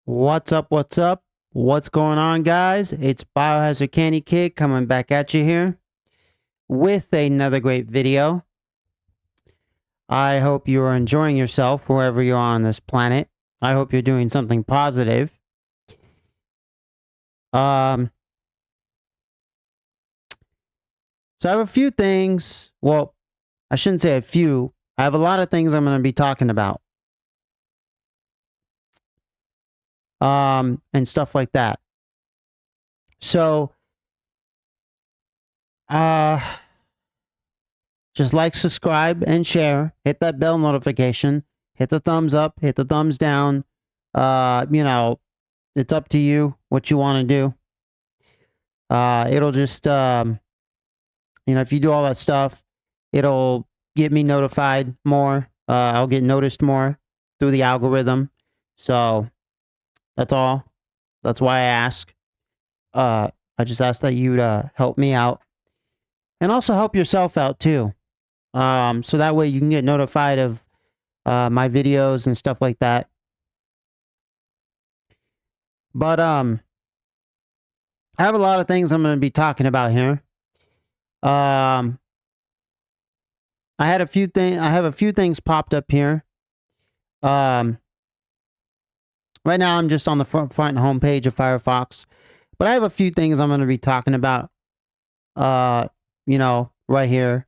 What's up? What's up? What's going on, guys? It's Biohazard Candy Kid coming back at you here with another great video. I hope you are enjoying yourself wherever you are on this planet. I hope you're doing something positive. So I have a few things. Well, I shouldn't say a few. I have a lot of things I'm going to be talking about. And stuff like that. So, just like, subscribe, and share. Hit that bell notification. Hit the thumbs up. Hit the thumbs down. It's up to you what you want to do. It'll just, if you do all that stuff, it'll get me notified more. I'll get noticed more through the algorithm. So that's all. That's why I ask. I just ask that you help me out. And also help yourself out too. So that way you can get notified of my videos and stuff like that. But I have a lot of things I'm going to be talking about here. I have a few things popped up here. Right now I'm just on the front homepage of Firefox, but I have a few things I'm going to be talking about. Right here,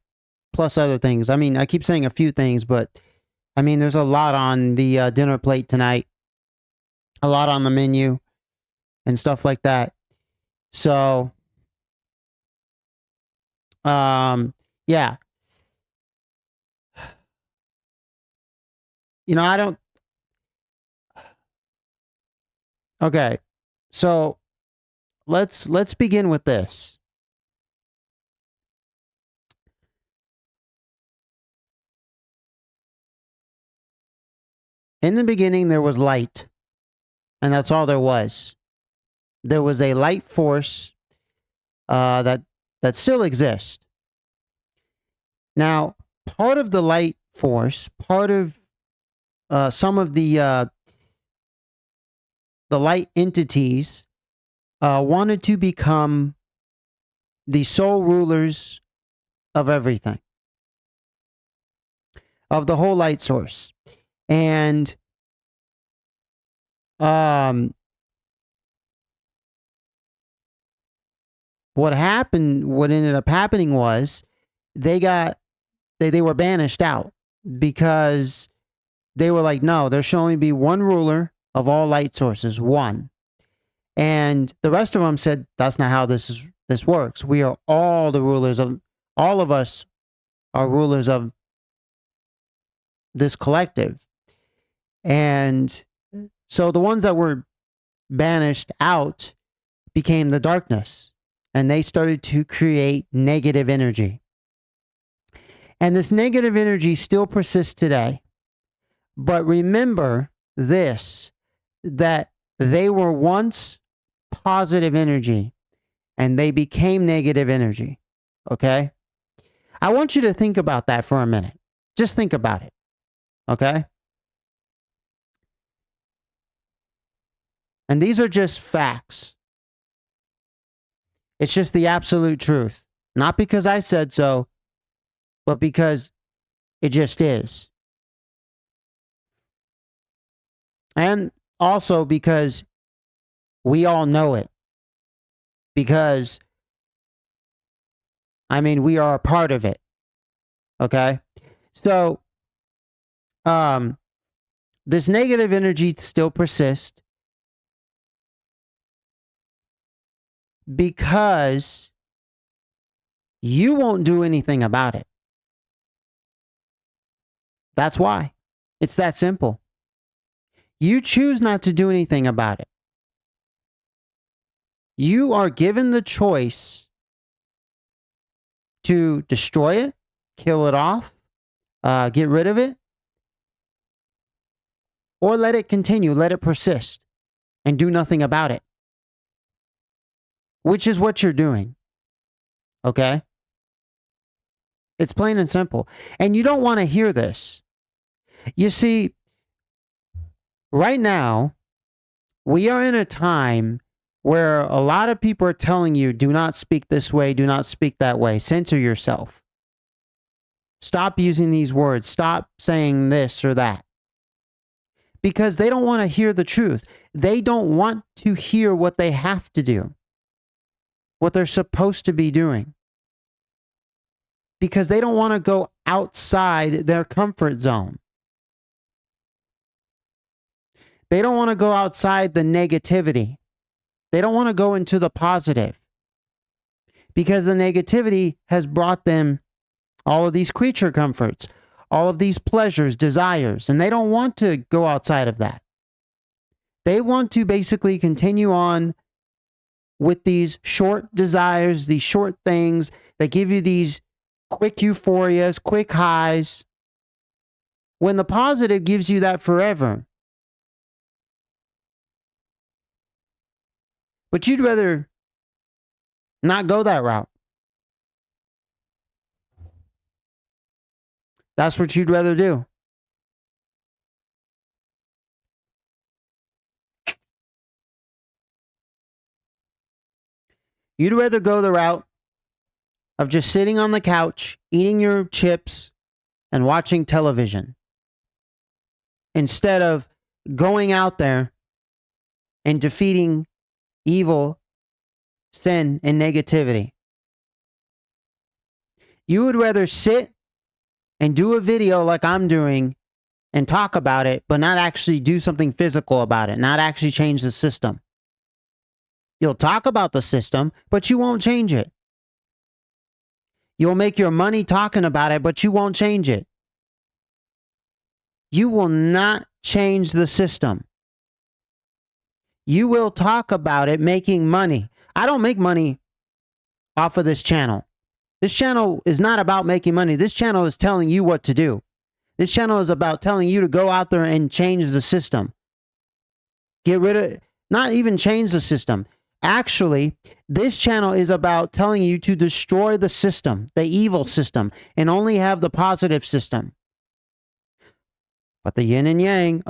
plus other things. I mean, I keep saying a few things, but I mean, there's a lot on the dinner plate tonight, a lot on the menu, and stuff like that. So, yeah. I don't. Okay, so let's begin with this. In the beginning, there was light, and that's all there was. There was a light force that still exists. Now, part of the light force, part of some of the light entities wanted to become the sole rulers of everything, of the whole light source. And what ended up happening was they were banished out because they were like, no, there should only be one ruler of all light sources, one. And the rest of them said, that's not how this works. We are all the rulers of, all of us are rulers of this collective. And so the ones that were banished out became the darkness, and they started to create negative energy. And this negative energy still persists today. But remember this, that they were once positive energy and they became negative energy. Okay? I want you to think about that for a minute. Just think about it. Okay? And these are just facts. It's just the absolute truth. Not because I said so, but because it just is. And also because we all know it. Because, I mean, we are a part of it. Okay? So, this negative energy still persists because you won't do anything about it. That's why. It's that simple. You choose not to do anything about it. You are given the choice to destroy it, kill it off, get rid of it, or let it continue, let it persist, and do nothing about it. Which is what you're doing. Okay? It's plain and simple. And you don't want to hear this. You see, right now, We are in a time where a lot of people are telling you, do not speak this way, do not speak that way, censor yourself. Stop using these words, stop saying this or that. Because they don't want to hear the truth. They don't want to hear what they have to do, what they're supposed to be doing. Because they don't want to go outside their comfort zone. They don't want to go outside the negativity. They don't want to go into the positive. Because the negativity has brought them all of these creature comforts, all of these pleasures, desires, and they don't want to go outside of that. They want to basically continue on with these short desires, these short things that give you these quick euphorias, quick highs, when the positive gives you that forever. But you'd rather not go that route. That's what you'd rather do. You'd rather go the route of just sitting on the couch, eating your chips, and watching television, instead of going out there and defeating evil, sin, and negativity. You would rather sit and do a video like I'm doing and talk about it, but not actually do something physical about it, not actually change the system. You'll talk about the system, but you won't change it. You'll make your money talking about it, but you won't change it. You will not change the system. You will talk about it making money. I don't make money off of this channel. This channel is not about making money. This channel is telling you what to do. This channel is about telling you to go out there and change the system. Get rid of, not even change the system. Actually, this channel is about telling you to destroy the system, the evil system, and only have the positive system. But the yin and yang,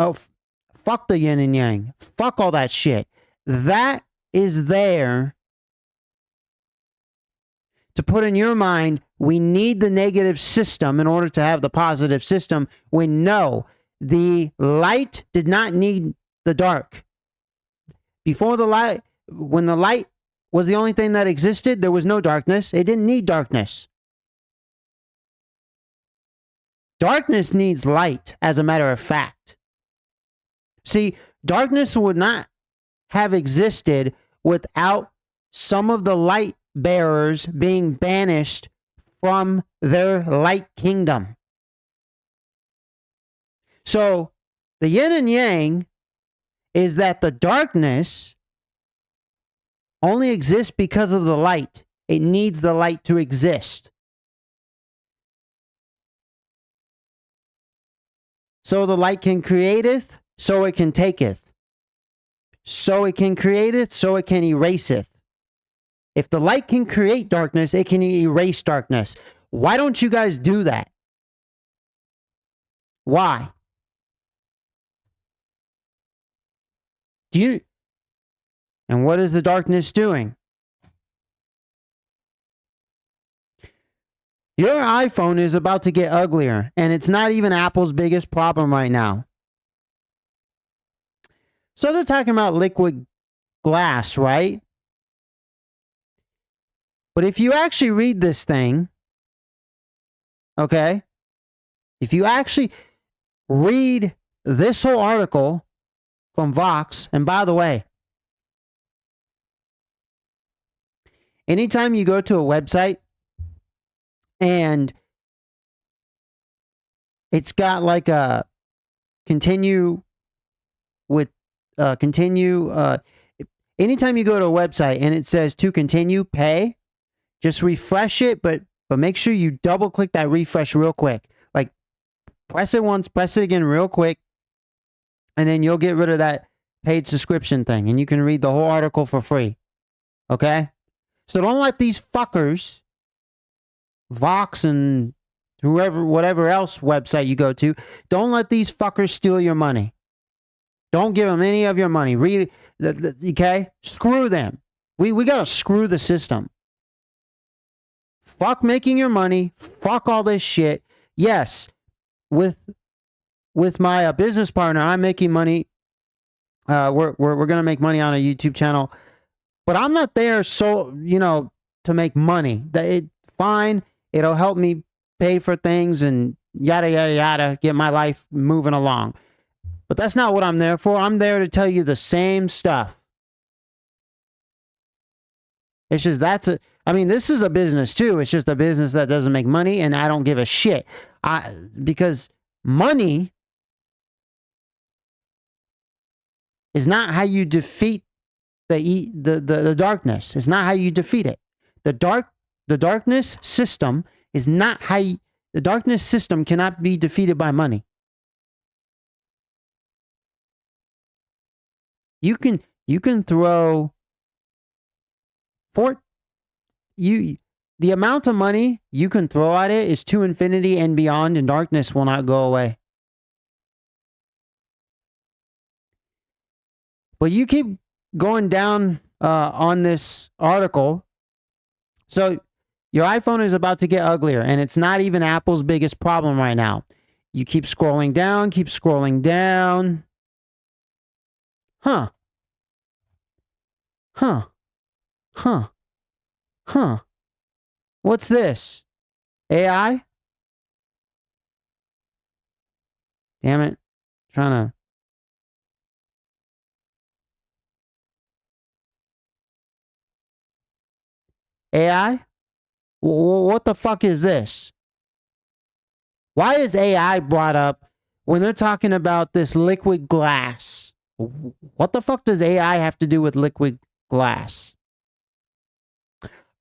fuck the yin and yang. Fuck all that shit. That is there to put in your mind, we need the negative system in order to have the positive system. When no, the light did not need the dark. Before the light, when the light was the only thing that existed, there was no darkness. It didn't need darkness. Darkness needs light, as a matter of fact. See, darkness would not have existed without some of the light bearers being banished from their light kingdom. So, the yin and yang is that the darkness only exists because of the light. It needs the light to exist. So the light can createth, so it can taketh. So it can createth, so it can eraseth. If the light can create darkness, it can erase darkness. Why don't you guys do that? Why? And what is the darkness doing? Your iPhone is about to get uglier, and it's not even Apple's biggest problem right now. So they're talking about liquid glass, right? But if you actually read this thing, okay, if you actually read this whole article from Vox, and by the way, anytime you go to a website and it's got like a continue with anytime you go to a website and it says to continue, pay, just refresh it, but make sure you double click that refresh real quick. Like press it once, press it again real quick, and then you'll get rid of that paid subscription thing and you can read the whole article for free. Okay? So don't let these fuckers, Vox and whoever, whatever else website you go to, don't let these fuckers steal your money. Don't give them any of your money. Okay? Screw them. We got to screw the system. Fuck making your money. Fuck all this shit. Yes, with my business partner, I'm making money. We're gonna make money on a YouTube channel, but I'm not there to make money. Fine. It'll help me pay for things and yada yada yada, get my life moving along. But that's not what I'm there for. I'm there to tell you the same stuff. It's just this is a business too. It's just a business that doesn't make money, and I don't give a shit. Because money is not how you defeat the darkness. It's not how you defeat it. The darkness system is not how the darkness system cannot be defeated by money. You can throw the amount of money you can throw at it is to infinity and beyond, and darkness will not go away. But you keep going down on this article. So your iPhone is about to get uglier, and it's not even Apple's biggest problem right now. You keep scrolling down, keep scrolling down. Huh. What's this? AI? Damn it. Trying to... AI? What the fuck is this? Why is AI brought up when they're talking about this liquid glass? What the fuck does AI have to do with liquid glass?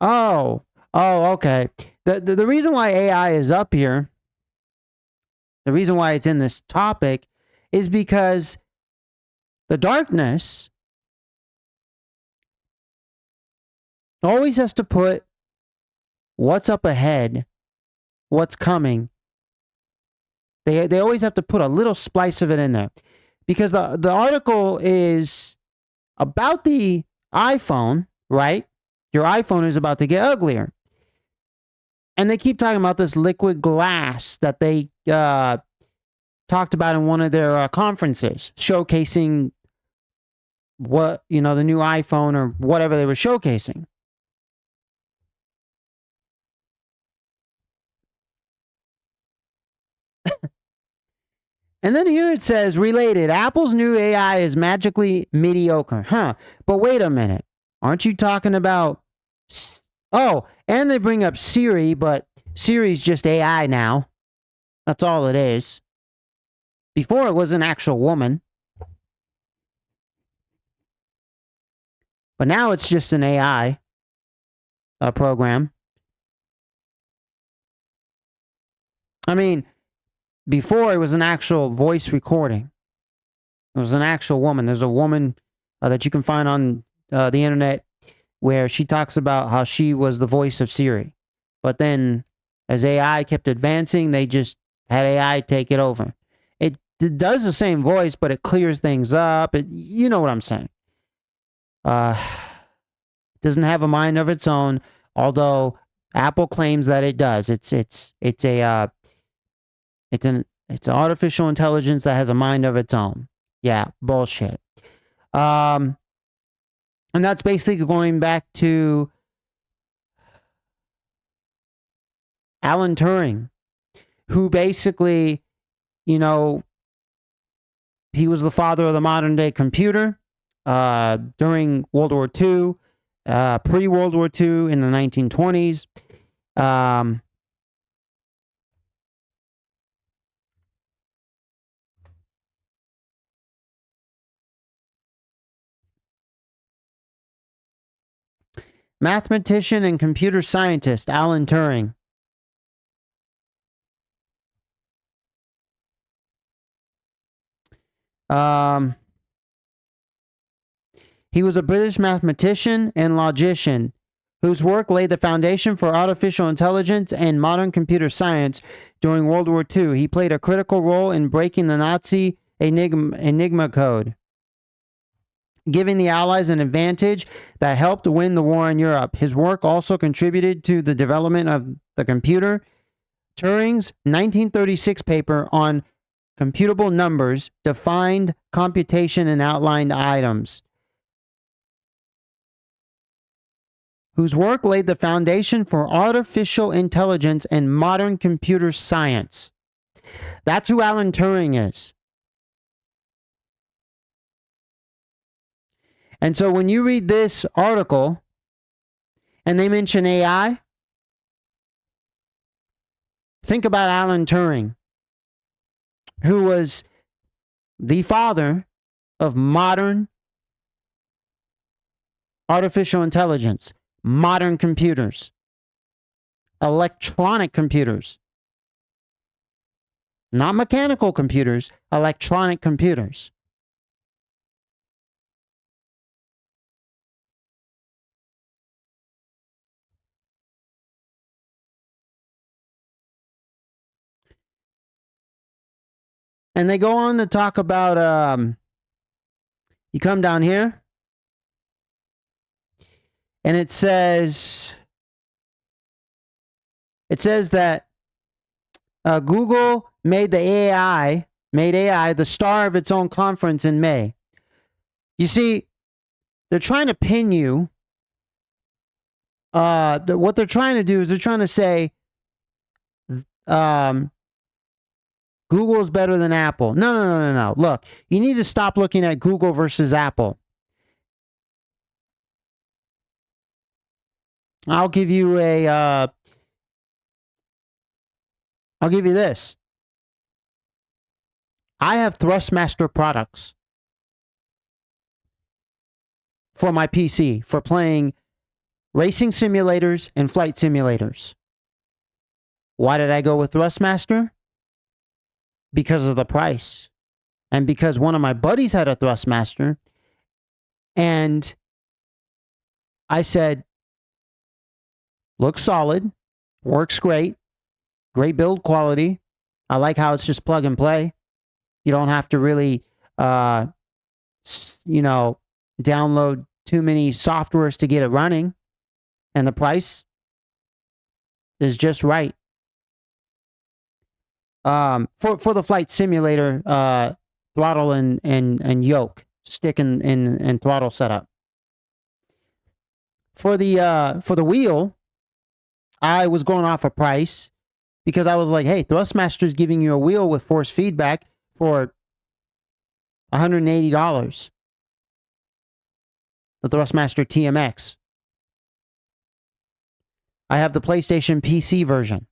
Oh, okay. The reason why AI is up here, the reason why it's in this topic, is because the darkness always has to put what's up ahead, what's coming. They always have to put a little splice of it in there. Because the article is about the iPhone, right? Your iPhone is about to get uglier. And they keep talking about this liquid glass that they talked about in one of their conferences, showcasing the new iPhone or whatever they were showcasing. And then here it says, related, Apple's new AI is magically mediocre. Huh. But wait a minute. Aren't you talking about... Oh, and they bring up Siri, but Siri's just AI now. That's all it is. Before it was an actual woman. But now it's just an AI program. I mean... Before, it was an actual voice recording. It was an actual woman. There's a woman that you can find on the internet where she talks about how she was the voice of Siri. But then, as AI kept advancing, they just had AI take it over. It does the same voice, but it clears things up. You know what I'm saying. It doesn't have a mind of its own, although Apple claims that it does. It's an artificial intelligence that has a mind of its own. Yeah, bullshit. And that's basically going back to Alan Turing, who basically, he was the father of the modern day computer during World War II, pre-World War II in the 1920s. Mathematician and computer scientist Alan Turing. He was a British mathematician and logician whose work laid the foundation for artificial intelligence and modern computer science during World War II. He played a critical role in breaking the Nazi Enigma code. giving the Allies an advantage that helped win the war in Europe. His work also contributed to the development of the computer. Turing's 1936 paper on computable numbers defined computation and outlined items, whose work laid the foundation for artificial intelligence and modern computer science. That's who Alan Turing is. And so when you read this article and they mention AI, think about Alan Turing, who was the father of modern artificial intelligence, modern computers, electronic computers, not mechanical computers, electronic computers. And they go on to talk about, you come down here, and it says that Google made AI the star of its own conference in May. You see, they're trying to pin you. What they're trying to do is they're trying to say, Google is better than Apple. No. Look, you need to stop looking at Google versus Apple. I'll give you this. I have Thrustmaster products for my PC for playing racing simulators and flight simulators. Why did I go with Thrustmaster? Because of the price. And because one of my buddies had a Thrustmaster. And I said, looks solid, works great, great build quality. I like how it's just plug and play. You don't have to really, download too many softwares to get it running. And the price is just right. For the flight simulator, throttle and yoke, stick and throttle setup. For the wheel, I was going off a price because I was like, hey, Thrustmaster's giving you a wheel with force feedback for $180. The Thrustmaster TMX. I have the PlayStation PC version.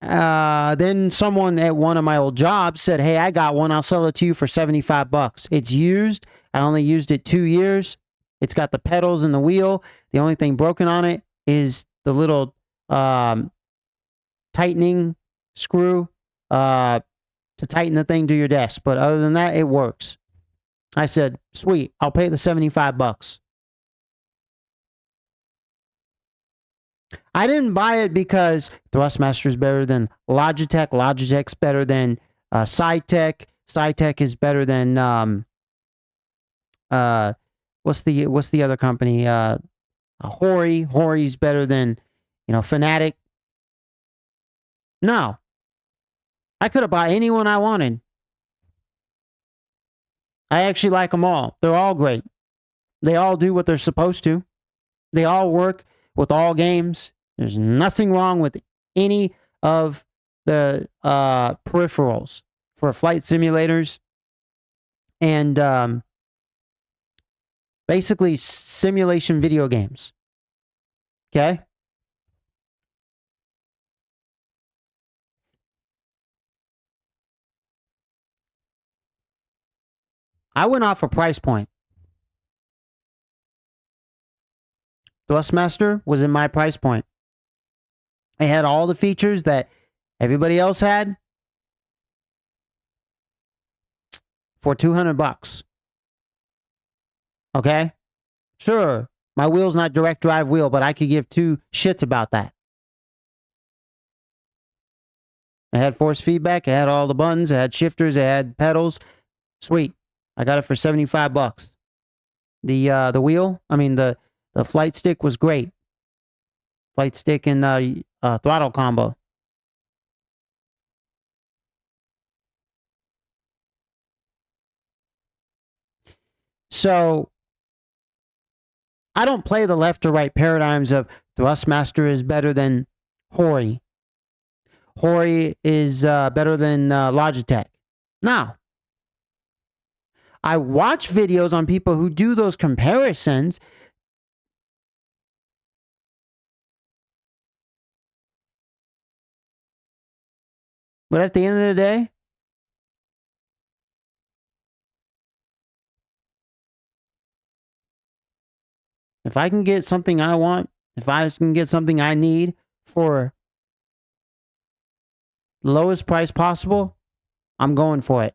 Then someone at one of my old jobs said, hey, I got one. I'll sell it to you for $75. It's used. I only used it 2 years. It's got the pedals and the wheel. The only thing broken on it is the little tightening screw to tighten the thing to your desk. But other than that, it works. I said, sweet, I'll pay the $75. I didn't buy it because Thrustmaster is better than Logitech. Logitech's better than Cytec. Cytec is better than what's the other company? Hori. Hori's better than Fanatic. No, I could have bought anyone I wanted. I actually like them all. They're all great. They all do what they're supposed to. They all work with all games. There's nothing wrong with any of the peripherals for flight simulators and basically simulation video games. Okay? I went off a price point. Thrustmaster was in my price point. It had all the features that everybody else had for $200. Okay? Sure, my wheel's not direct drive wheel, but I could give two shits about that. It had force feedback, it had all the buttons, it had shifters, it had pedals. Sweet. I got it for $75. The wheel, I mean the flight stick was great. Flight stick and throttle combo. So I don't play the left or right paradigms of Thrustmaster is better than Hori. Hori is better than Logitech. No. I watch videos on people who do those comparisons. But at the end of the day, if I can get something I want, if I can get something I need for the lowest price possible, I'm going for it.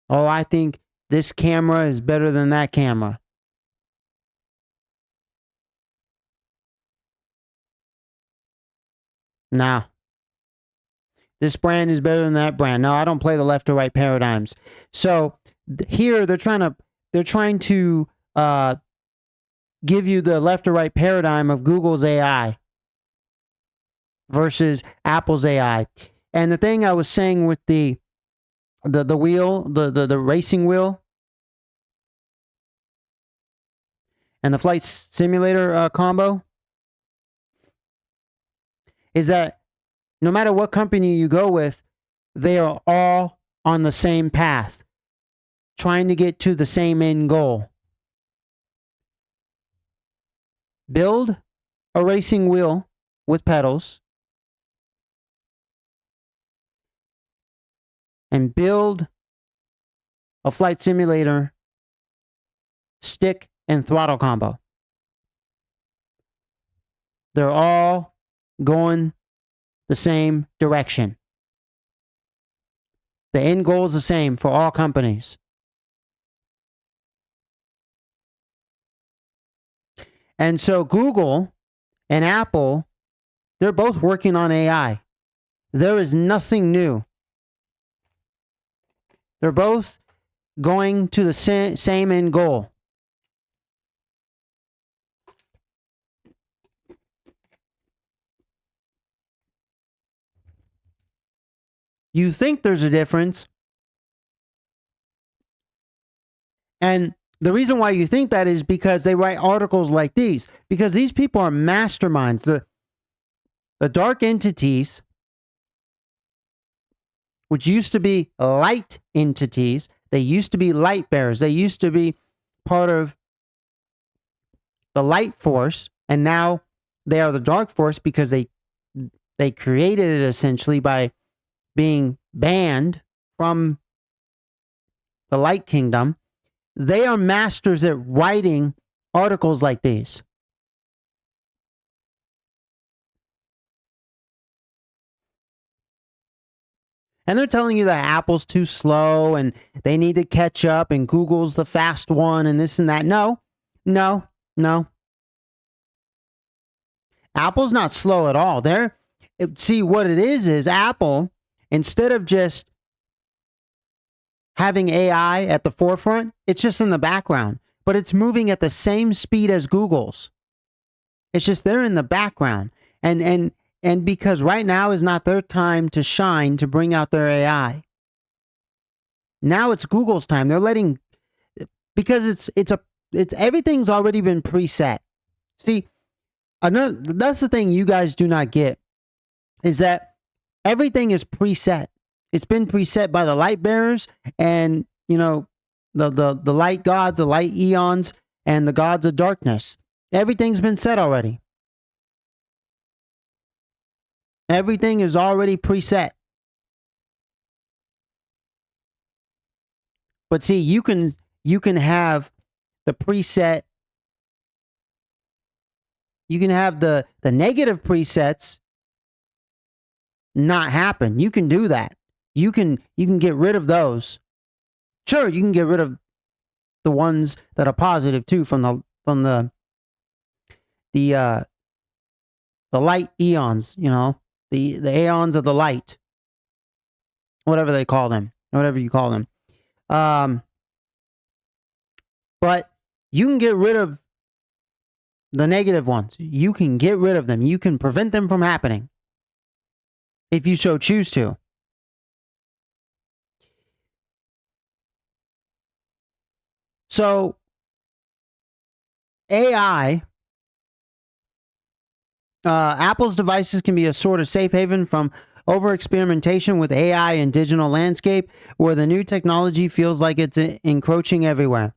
Oh, I think this camera is better than that camera. Nah. This brand is better than that brand. No, I don't play the left or right paradigms. So here they're trying to give you the left or right paradigm of Google's AI versus Apple's AI. And the thing I was saying with the wheel, the racing wheel, and the flight simulator combo is that no matter what company you go with, they are all on the same path, trying to get to the same end goal. Build a racing wheel with pedals and build a flight simulator stick and throttle combo. They're all going the same direction. The end goal is the same for all companies. And so Google and Apple, they're both working on AI. There is nothing new. They're both going to the same end goal. You think there's a difference. And the reason why you think that is because they write articles like these. Because these people are masterminds. The dark entities, which used to be light entities, they used to be light bearers. They used to be part of the light force. And now they are the dark force because they created it essentially by being banned from the light kingdom. They are masters at writing articles like these. And they're telling you that Apple's too slow and they need to catch up and Google's the fast one and this and that. No. Apple's not slow at all. See, what it is Apple, instead of just having AI at the forefront, it's just in the background, but it's moving at the same speed as Google's. It's just they're in the background. And because right now is not their time to shine to bring out their AI. Now it's Google's time. They're letting, because it's everything's already been preset. See, that's the thing you guys do not get, is that everything is preset. It's been preset by the light bearers and, the light gods, the light eons, and the gods of darkness. Everything's been set already. Everything is already preset. But see, you can have the preset. You can have the negative presets not happen. You can do that. You can get rid of those. Sure, you can get rid of the ones that are positive too from the the light eons, the aeons of the light, whatever they call them, whatever you call them. But you can get rid of the negative ones. You can get rid of them. You can prevent them from happening if you so choose to. So, AI, Apple's devices can be a sort of safe haven from over experimentation with AI and digital landscape where the new technology feels like it's encroaching everywhere.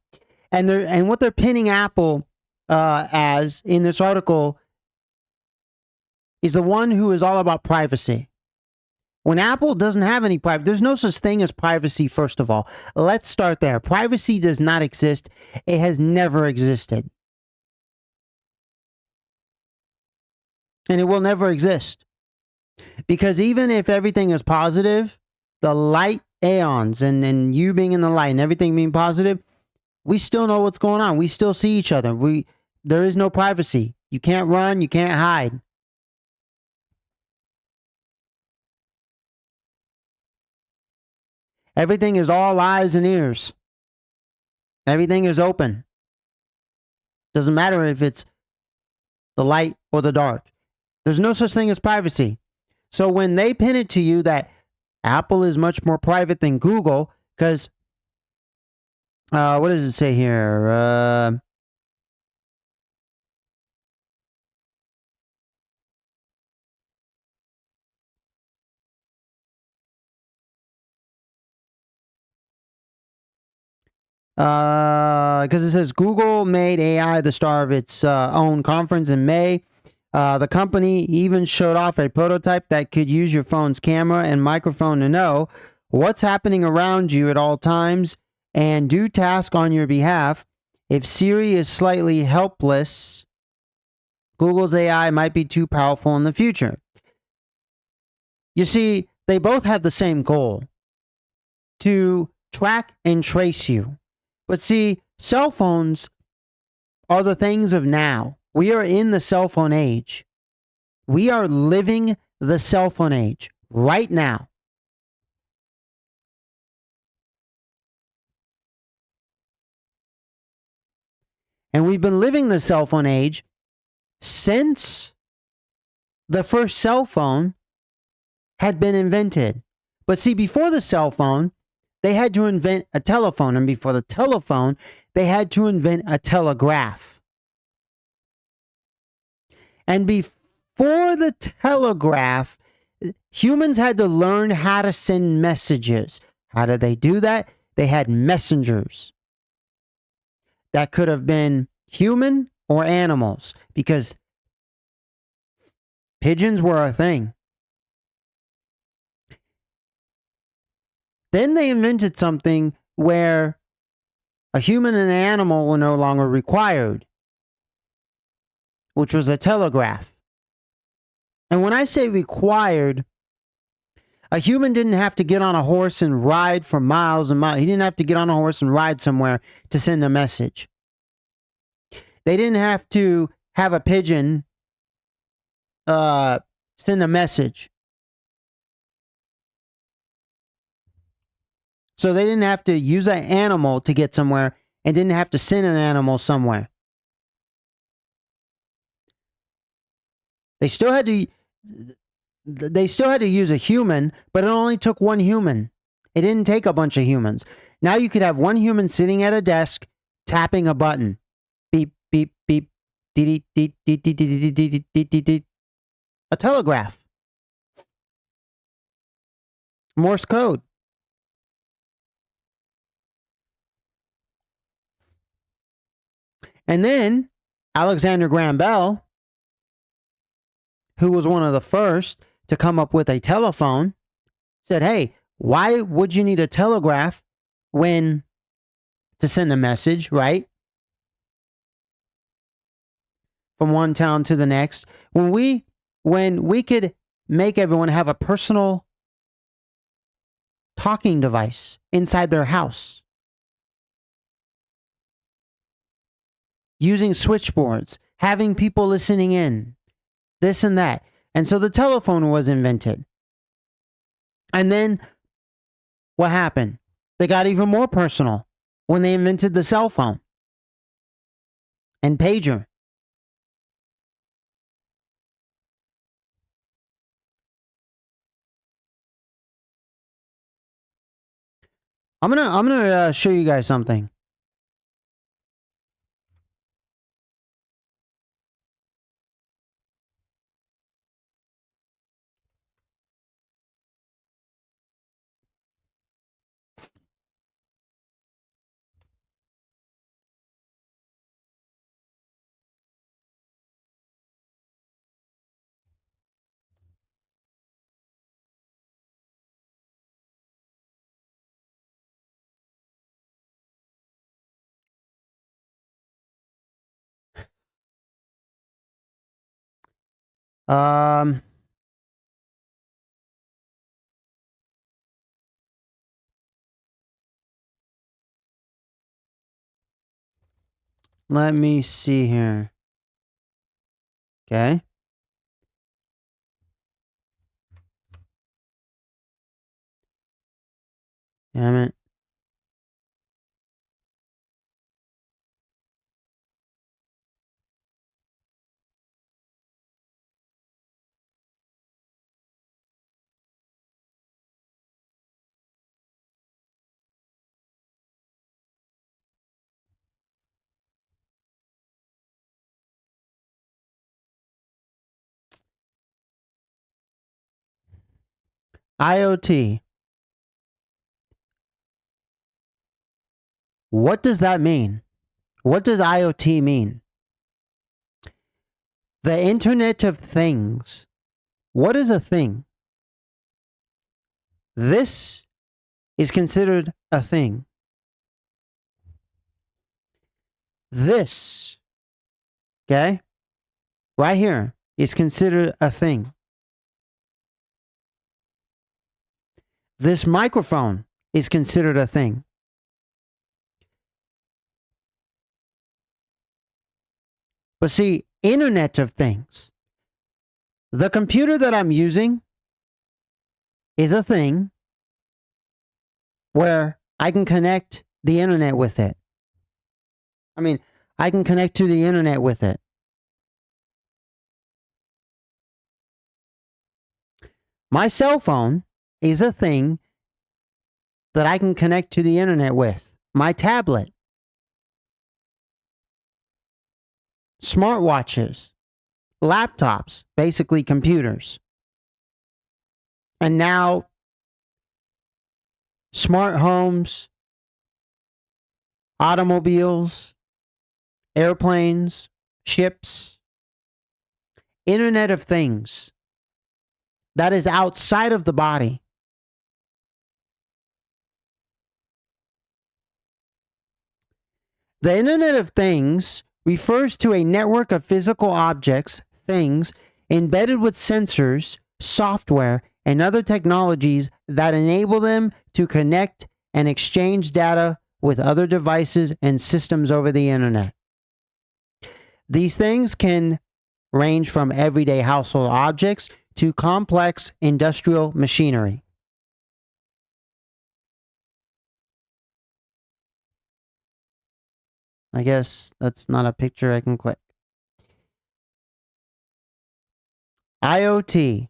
And what they're pinning Apple as in this article is the one who is all about privacy. When Apple doesn't have any privacy, there's no such thing as privacy, first of all. Let's start there. Privacy does not exist. It has never existed. And it will never exist. Because even if everything is positive, the light aeons and you being in the light and everything being positive, we still know what's going on. We still see each other. There is no privacy. You can't run. You can't hide. Everything is all eyes and ears. Everything is open. Doesn't matter if it's the light or the dark. There's no such thing as privacy. So when they pin it to you that Apple is much more private than Google, because what does it say here? Because it says Google made AI the star of its own conference in May. The company even showed off a prototype that could use your phone's camera and microphone to know what's happening around you at all times and do tasks on your behalf. If Siri is slightly helpless, Google's AI might be too powerful in the future. You see, they both have the same goal: to track and trace you. But see, cell phones are the things of now. We are in the cell phone age. We are living the cell phone age right now. And we've been living the cell phone age since the first cell phone had been invented. But see, before the cell phone, they had to invent a telephone. And before the telephone, they had to invent a telegraph. And before the telegraph, humans had to learn how to send messages. How did they do that? They had messengers. That could have been human or animals, because pigeons were a thing. Then they invented something where a human and an animal were no longer required, which was a telegraph. And when I say required, a human didn't have to get on a horse and ride for miles and miles. He didn't have to get on a horse and ride somewhere to send a message. They didn't have to have a pigeon send a message. So they didn't have to use an animal to get somewhere and didn't have to send an animal somewhere. They still had to use a human, but it only took one human. It didn't take a bunch of humans. Now you could have one human sitting at a desk tapping a button. Beep, beep, beep. Dee, dee, dee, dee, dee, dee, dee, dee, dee, dee, dee. A telegraph. Morse code. And then Alexander Graham Bell, who was one of the first to come up with a telephone, said, hey, why would you need a telegraph to send a message, right? From one town to the next, when we could make everyone have a personal talking device inside their house, using switchboards, having people listening in, this and that. And so the telephone was invented. And then what happened? They got even more personal when they invented the cell phone and pager. I'm gonna show you guys something. Um, let me see here. Okay. Damn it. IoT. What does that mean? What does IoT mean? The Internet of Things. What is a thing? This is considered a thing. This, okay, right here is considered a thing. This microphone is considered a thing. But see, Internet of Things. The computer that I'm using is a thing where I can connect the internet with it. I mean, I can connect to the internet with it. My cell phone is a thing that I can connect to the internet with. My tablet, smartwatches, laptops, basically computers. And now, smart homes, automobiles, airplanes, ships, Internet of Things that is outside of the body. The Internet of Things refers to a network of physical objects, things, embedded with sensors, software, and other technologies that enable them to connect and exchange data with other devices and systems over the internet. These things can range from everyday household objects to complex industrial machinery. I guess that's not a picture I can click. IoT.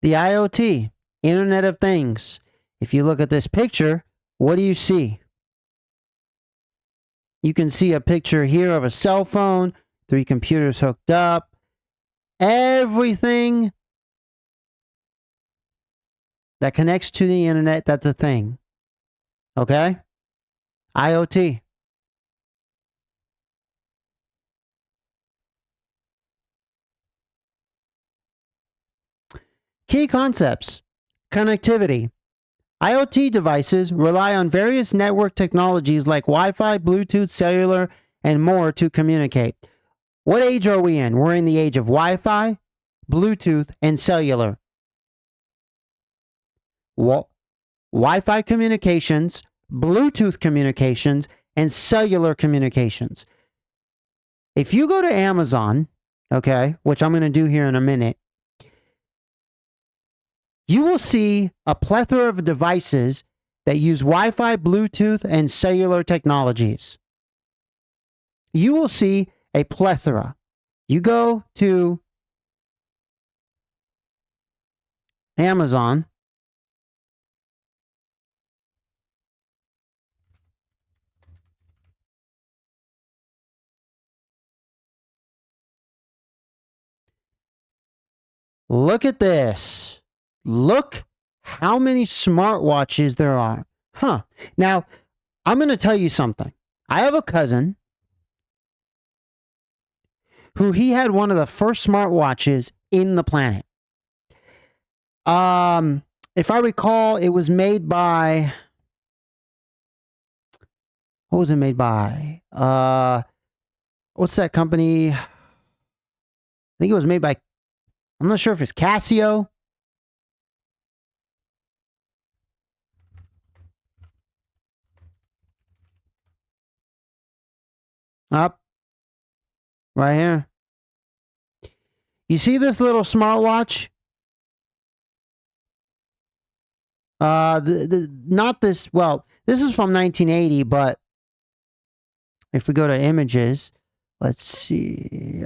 The IoT, Internet of Things. If you look at this picture, what do you see? You can see a picture here of a cell phone, 3 computers hooked up, everything that connects to the internet, that's a thing. Okay? IoT. Key concepts. Connectivity. IoT devices rely on various network technologies like Wi-Fi, Bluetooth, cellular, and more to communicate. What age are we in? We're in the age of Wi-Fi, Bluetooth, and cellular. Wi-Fi communications, Bluetooth communications, and cellular communications. If you go to Amazon, okay, which I'm going to do here in a minute, you will see a plethora of devices that use Wi-Fi, Bluetooth, and cellular technologies. You will see a plethora. You go to Amazon. Look at this. Look how many smartwatches there are. Now, I'm going to tell you something. I have a cousin who he had one of the first smartwatches in the planet. If I recall, it was made by... What was it made by? What's that company? I think it was made by... I'm not sure if it's Casio. Up. Right here. You see this little smartwatch? Not this... Well, this is from 1980, but if we go to images, let's see.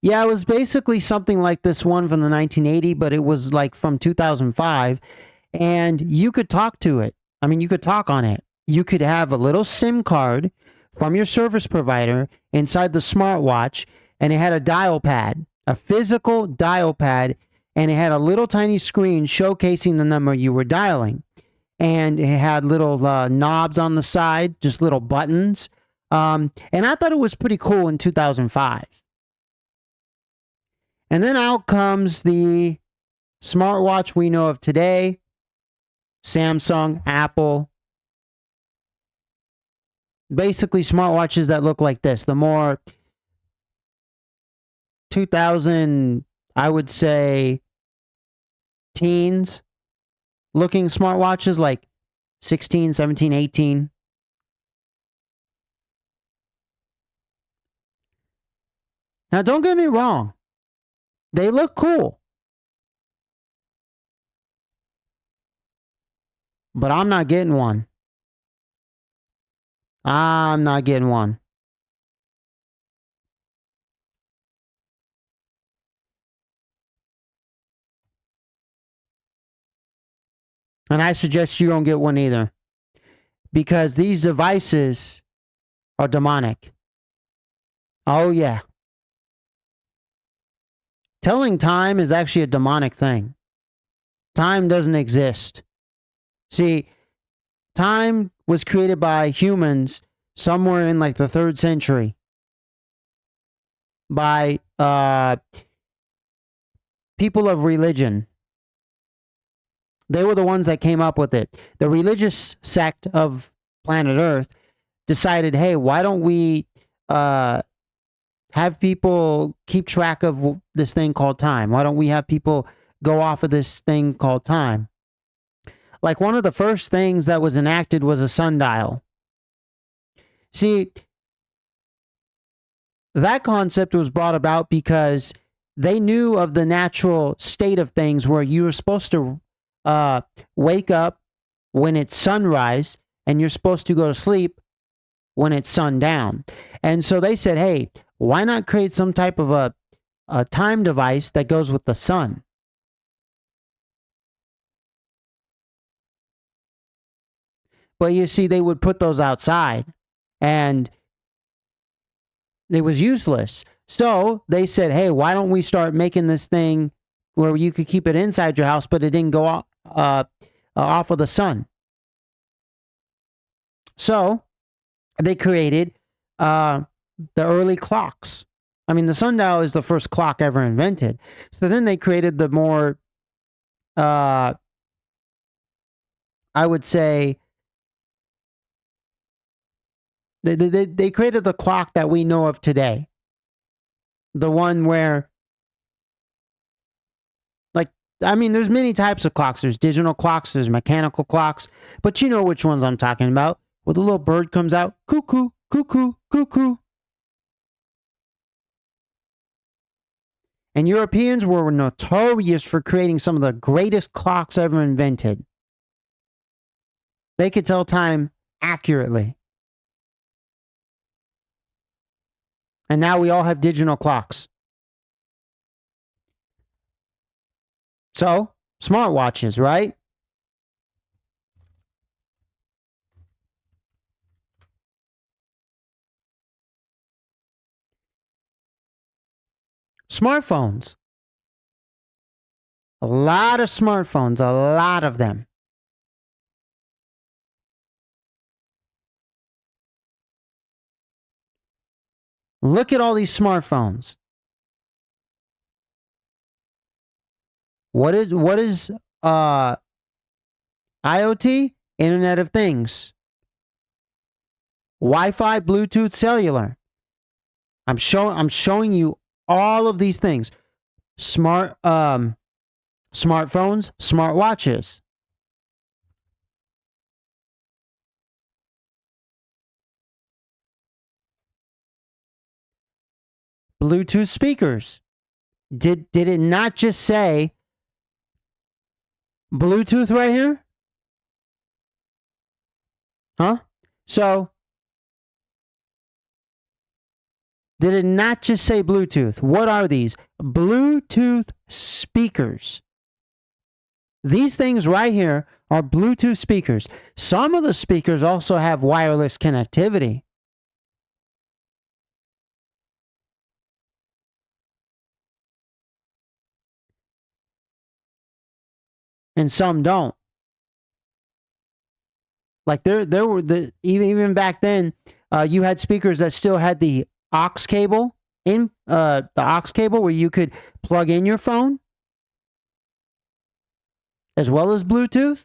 Yeah, it was basically something like this one from the 1980, but it was like from 2005, and you could talk to it. I mean, you could talk on it. You could have a little SIM card from your service provider inside the smartwatch, and it had a dial pad, a physical dial pad, and it had a little tiny screen showcasing the number you were dialing. And it had little knobs on the side, just little buttons. And I thought it was pretty cool in 2005. And then out comes the smartwatch we know of today. Samsung, Apple. Basically smartwatches that look like this. The more 2000, I would say, teens looking smartwatches like 16, 17, 18. Now, don't get me wrong. They look cool. But I'm not getting one. I'm not getting one. And I suggest you don't get one either. Because these devices are demonic. Oh, yeah. Telling time is actually a demonic thing. Time doesn't exist. See, time was created by humans somewhere in like the 3rd century by people of religion. They were the ones that came up with it. The religious sect of planet Earth decided, hey, why don't we have people keep track of this thing called time? Why don't we have people go off of this thing called time? Like one of the first things that was enacted was a sundial. See, that concept was brought about because they knew of the natural state of things where you were supposed to wake up when it's sunrise and you're supposed to go to sleep when it's sundown. And so they said, hey, why not create some type of a time device that goes with the sun? But you see, they would put those outside and it was useless. So they said, hey, why don't we start making this thing where you could keep it inside your house, but it didn't go off of the sun? So they created the early clocks. I mean, the sundial is the first clock ever invented. So then they created the more, I would say, they created the clock that we know of today. The one where, like, I mean, there's many types of clocks. There's digital clocks, there's mechanical clocks, but you know which ones I'm talking about. Where the little bird comes out, cuckoo, cuckoo, cuckoo. And Europeans were notorious for creating some of the greatest clocks ever invented. They could tell time accurately. And now we all have digital clocks. So, smartwatches, right? Smartphones. A lot of smartphones, a lot of them. Look at all these smartphones. What is IoT? Internet of Things. Wi-Fi, Bluetooth, cellular. I'm showing you all of these things. Smartphones, smartwatches. Bluetooth speakers. Did it not just say Bluetooth right here? Huh? So, did it not just say Bluetooth? What are these? Bluetooth speakers. These things right here are Bluetooth speakers. Some of the speakers also have wireless connectivity. And some don't. Like there were even back then, you had speakers that still had the aux cable in the aux cable where you could plug in your phone, as well as Bluetooth,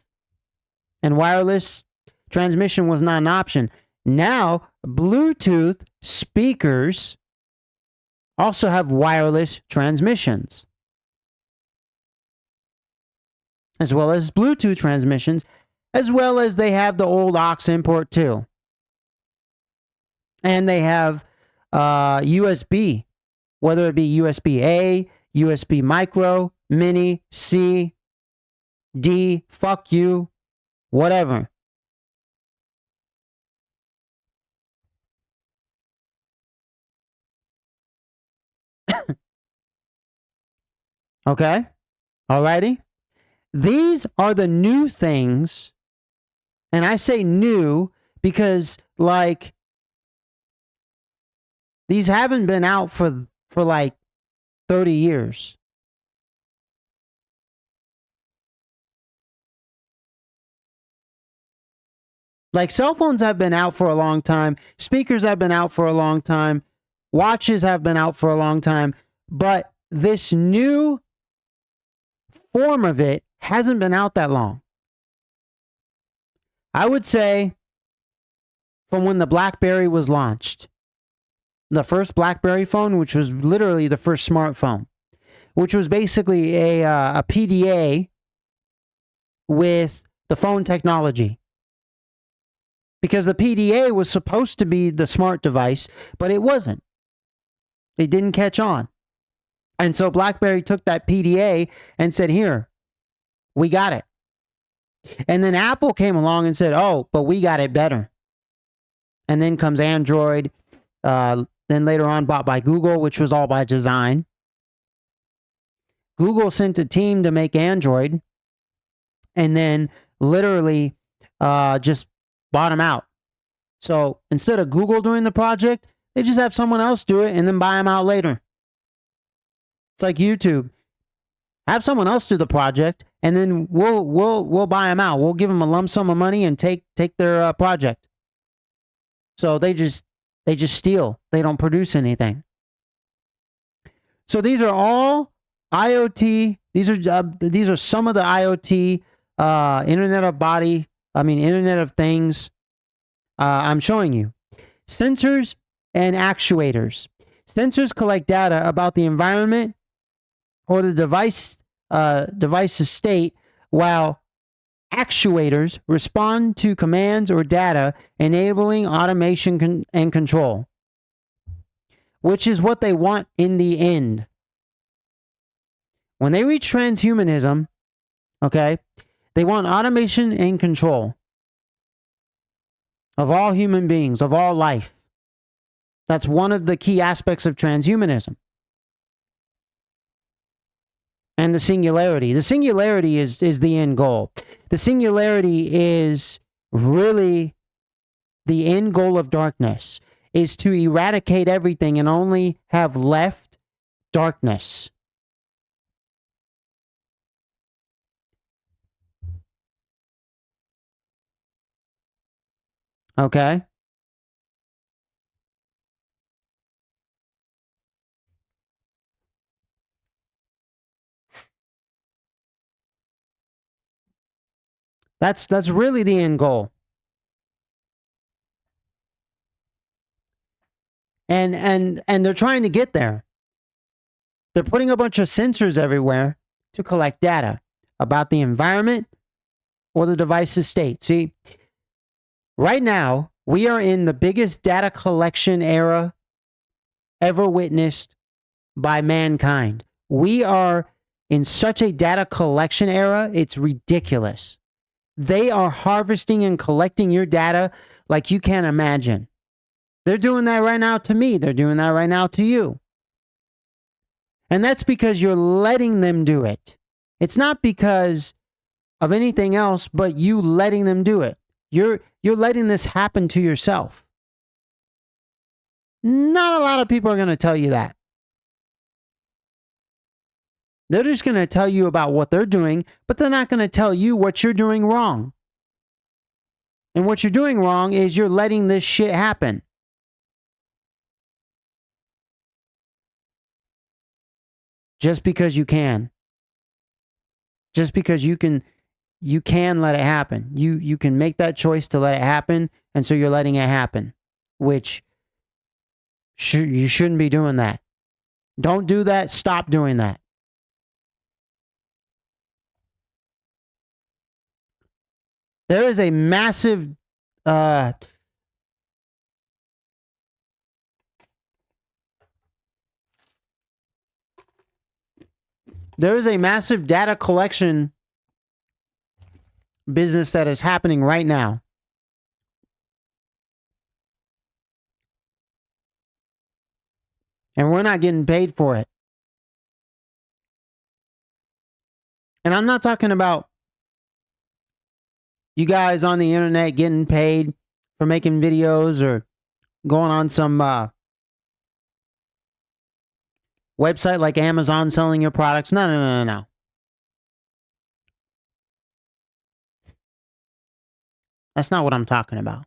and wireless transmission was not an option. Now Bluetooth speakers also have wireless transmissions, as well as Bluetooth transmissions, as well as they have the old aux import too. And they have USB, whether it be USB A, USB micro, mini, C, D, fuck you, whatever. Okay? Alrighty? These are the new things. And I say new because, like, these haven't been out for like 30 years. Like, cell phones have been out for a long time. Speakers have been out for a long time. Watches have been out for a long time. But this new form of it hasn't been out that long. I would say from when the BlackBerry was launched. The first BlackBerry phone, which was literally the first smartphone, which was basically a PDA with the phone technology. Because the PDA was supposed to be the smart device, but it wasn't. It didn't catch on. And so BlackBerry took that PDA and said, here, we got it. And then Apple came along and said, oh, but we got it better. And then comes Android, then later on bought by Google, which was all by design. Google sent a team to make Android and then literally just bought them out. So instead of Google doing the project, they just have someone else do it and then buy them out later. It's like YouTube. Have someone else do the project, and then we'll buy them out. We'll give them a lump sum of money and take their project. So they just steal. They don't produce anything. So these are all IoT. These are some of the IoT, Internet of Things. I'm showing you sensors and actuators. Sensors collect data about the environment or the device's state, while actuators respond to commands or data, enabling automation and control, which is what they want in the end. When they reach transhumanism, okay, they want automation and control of all human beings, of all life. That's one of the key aspects of transhumanism. And the singularity. The singularity is the end goal. The singularity is really the end goal of darkness, is to eradicate everything and only have left darkness. Okay? That's really the end goal. And they're trying to get there. They're putting a bunch of sensors everywhere to collect data about the environment or the device's state. See, right now, we are in the biggest data collection era ever witnessed by mankind. We are in such a data collection era, it's ridiculous. They are harvesting and collecting your data like you can't imagine. They're doing that right now to me. They're doing that right now to you. And that's because you're letting them do it. It's not because of anything else, but you letting them do it. You're letting this happen to yourself. Not a lot of people are going to tell you that. They're just going to tell you about what they're doing, but they're not going to tell you what you're doing wrong. And what you're doing wrong is you're letting this shit happen. Just because you can. Just because you can let it happen. You can make that choice to let it happen, and so you're letting it happen, which you shouldn't be doing that. Don't do that. Stop doing that. There is a massive data collection business that is happening right now. And we're not getting paid for it. And I'm not talking about you guys on the internet getting paid for making videos or going on some website like Amazon selling your products. No. That's not what I'm talking about.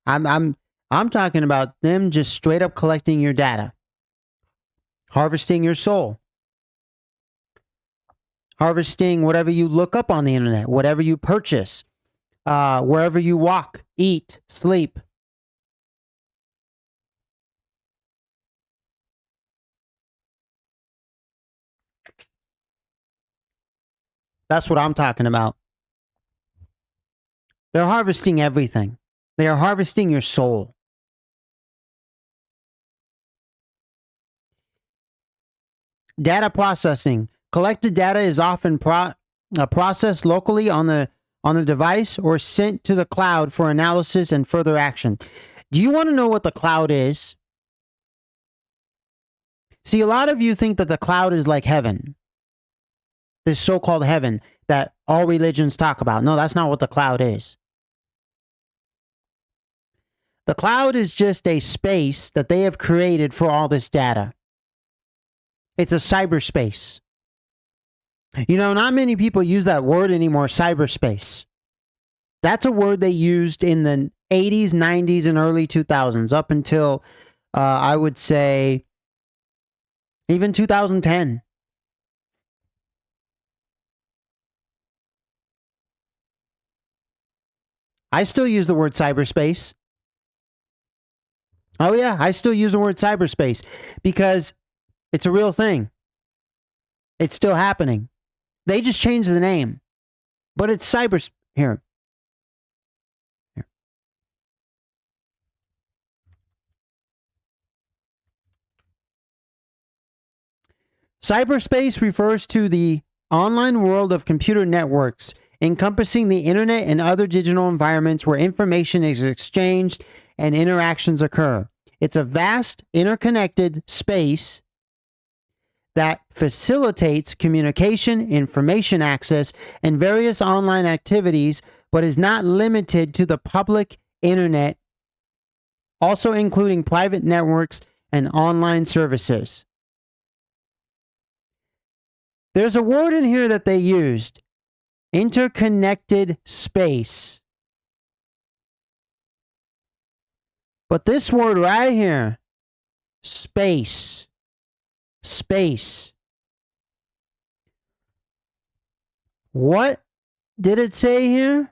I'm talking about them just straight up collecting your data, harvesting your soul, harvesting whatever you look up on the internet, whatever you purchase, wherever you walk, eat, sleep. That's what I'm talking about. They're harvesting everything. They are harvesting your soul. Data processing. Collected data is often processed locally on the device or sent to the cloud for analysis and further action. Do you want to know what the cloud is? See, a lot of you think that the cloud is like heaven. This so-called heaven that all religions talk about. No, that's not what the cloud is. The cloud is just a space that they have created for all this data. It's a cyberspace. You know, not many people use that word anymore, cyberspace. That's a word they used in the 80s, 90s, and early 2000s, up until, I would say, even 2010. I still use the word cyberspace. Oh, yeah, I still use the word cyberspace because it's a real thing. It's still happening. They just changed the name, but it's cyber. Here. Cyberspace refers to the online world of computer networks, encompassing the internet and other digital environments where information is exchanged and interactions occur. It's a vast, interconnected space that facilitates communication, information access, and various online activities, but is not limited to the public internet, also including private networks and online services. There's a word in here that they used, interconnected space. But this word right here, space. Space. What did it say here?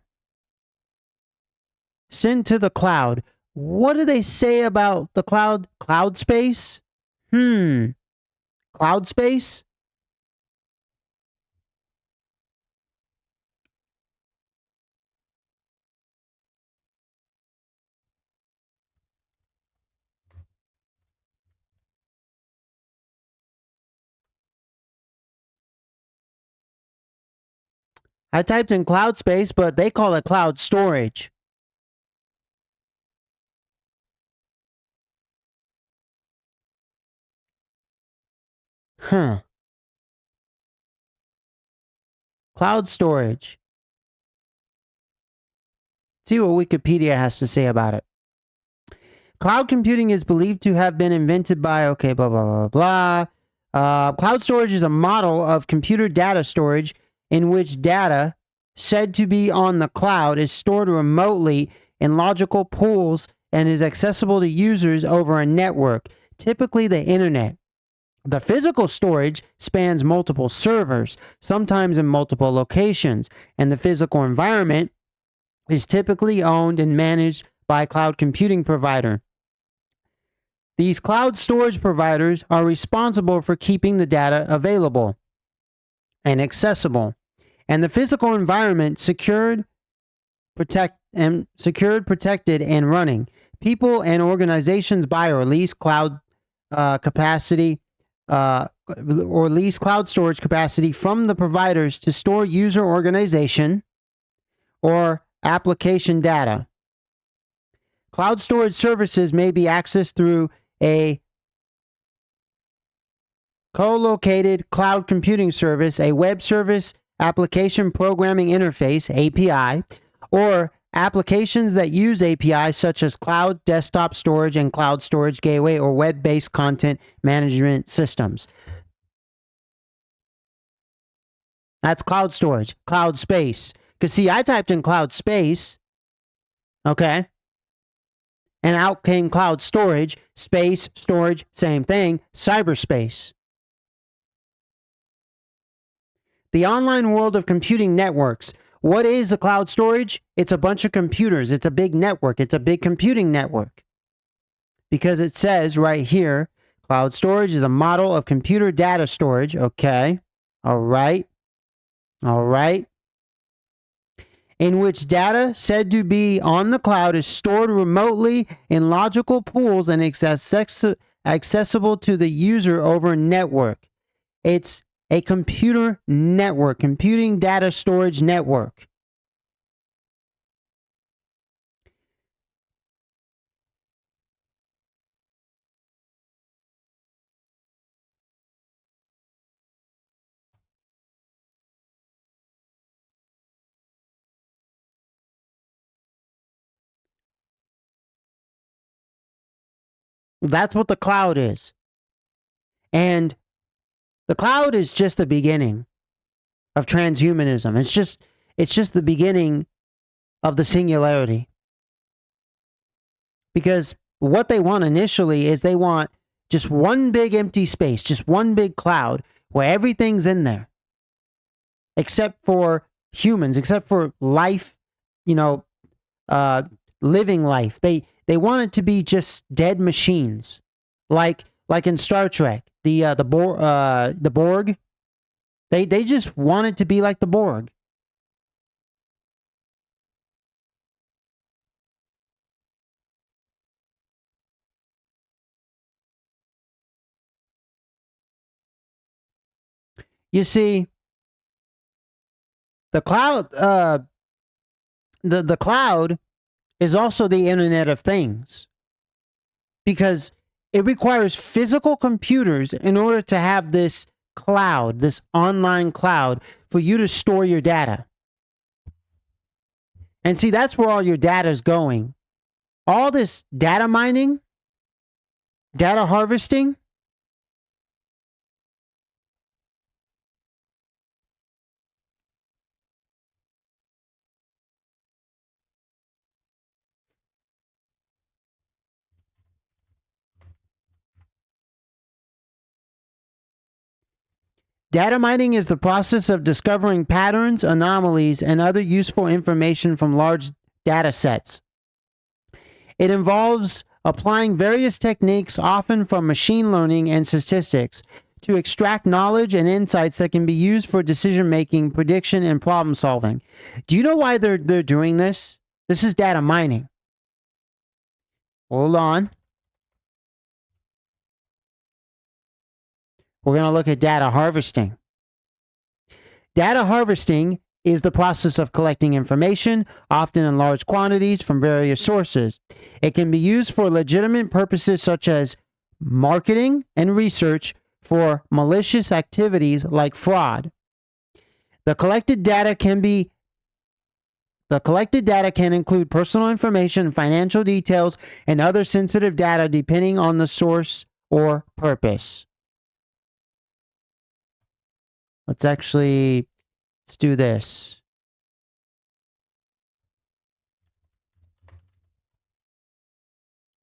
Send to the cloud. What do they say about the cloud? Cloud space? Cloud space? I typed in cloud space, but they call it cloud storage. Cloud storage. See what Wikipedia has to say about it. Cloud computing is believed to have been invented by, blah, blah, blah, blah. Cloud storage is a model of computer data storage in which data said to be on the cloud is stored remotely in logical pools and is accessible to users over a network, typically the internet. The physical storage spans multiple servers, sometimes in multiple locations, and the physical environment is typically owned and managed by a cloud computing provider. These cloud storage providers are responsible for keeping the data available and accessible, and the physical environment secured, protected, and running. People and organizations buy or lease cloud capacity or lease cloud storage capacity from the providers to store user organization or application data. Cloud storage services may be accessed through a co-located cloud computing service, a web service application programming interface, API, or applications that use APIs such as cloud desktop storage and cloud storage gateway or web-based content management systems. That's cloud storage, cloud space. Because see, I typed in cloud space, okay? And out came cloud storage, space, storage, same thing, cyberspace. The online world of computing networks. What is a cloud storage? It's a bunch of computers. It's a big network. It's a big computing network. Because it says right here, cloud storage is a model of computer data storage. Okay. All right. All right. In which data said to be on the cloud is stored remotely in logical pools and accessible to the user over a network. It's a computer network, computing data storage network. That's what the cloud is. And the cloud is just the beginning of transhumanism. It's just the beginning of the singularity. Because what they want initially is they want just one big empty space, just one big cloud where everything's in there. Except for humans, except for life, you know, uh, living life. They want it to be just dead machines, like in Star Trek, the Borg. They just want it to be like the Borg. You see, the cloud, the cloud is also the Internet of Things because it requires physical computers in order to have this cloud, this online cloud, for you to store your data. And see, that's where all your data is going. All this data mining, data harvesting, data mining is the process of discovering patterns, anomalies, and other useful information from large data sets. It involves applying various techniques, often from machine learning and statistics, to extract knowledge and insights that can be used for decision making, prediction, and problem solving. Do you know why they're doing this? This is data mining. Hold on. We're going to look at data harvesting. Data harvesting is the process of collecting information, often in large quantities from various sources. It can be used for legitimate purposes such as marketing and research for malicious activities like fraud. The collected data can include personal information, financial details, and other sensitive data depending on the source or purpose. Let's do this.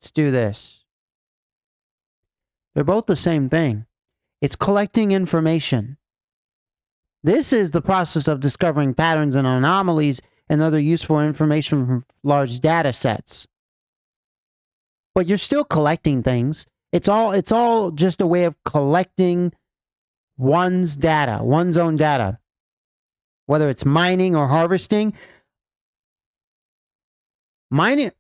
Let's do this. They're both the same thing. It's collecting information. This is the process of discovering patterns and anomalies and other useful information from large data sets. But you're still collecting things. It's all just a way of collecting one's data, one's own data. Whether it's mining or harvesting. Mining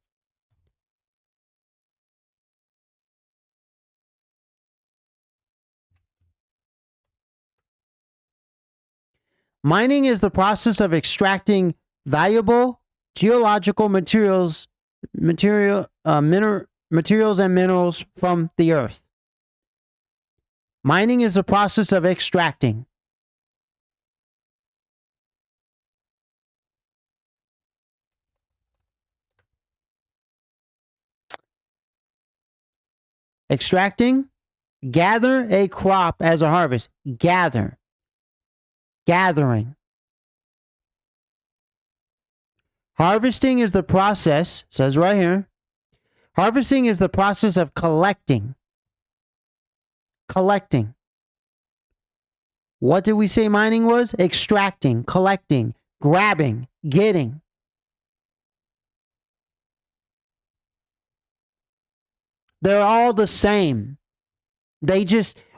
Mining is the process of extracting valuable geological materials and minerals from the earth. Mining is the process of extracting. Extracting, gather a crop as a harvest. Gathering. Harvesting is the process, says right here. Harvesting is the process of collecting. What did we say mining was? Extracting, collecting, grabbing, getting. They're all the same.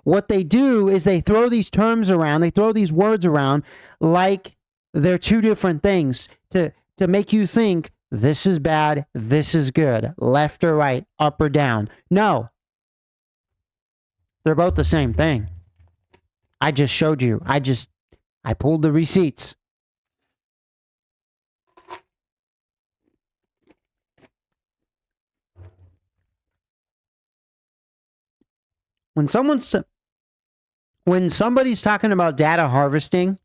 what they do is they throw these terms around, they throw these words around like they're two different things to make you think this is bad, this is good, left or right, up or down. No, they're both the same thing. I just showed you. I pulled the receipts. When somebody's talking about data harvesting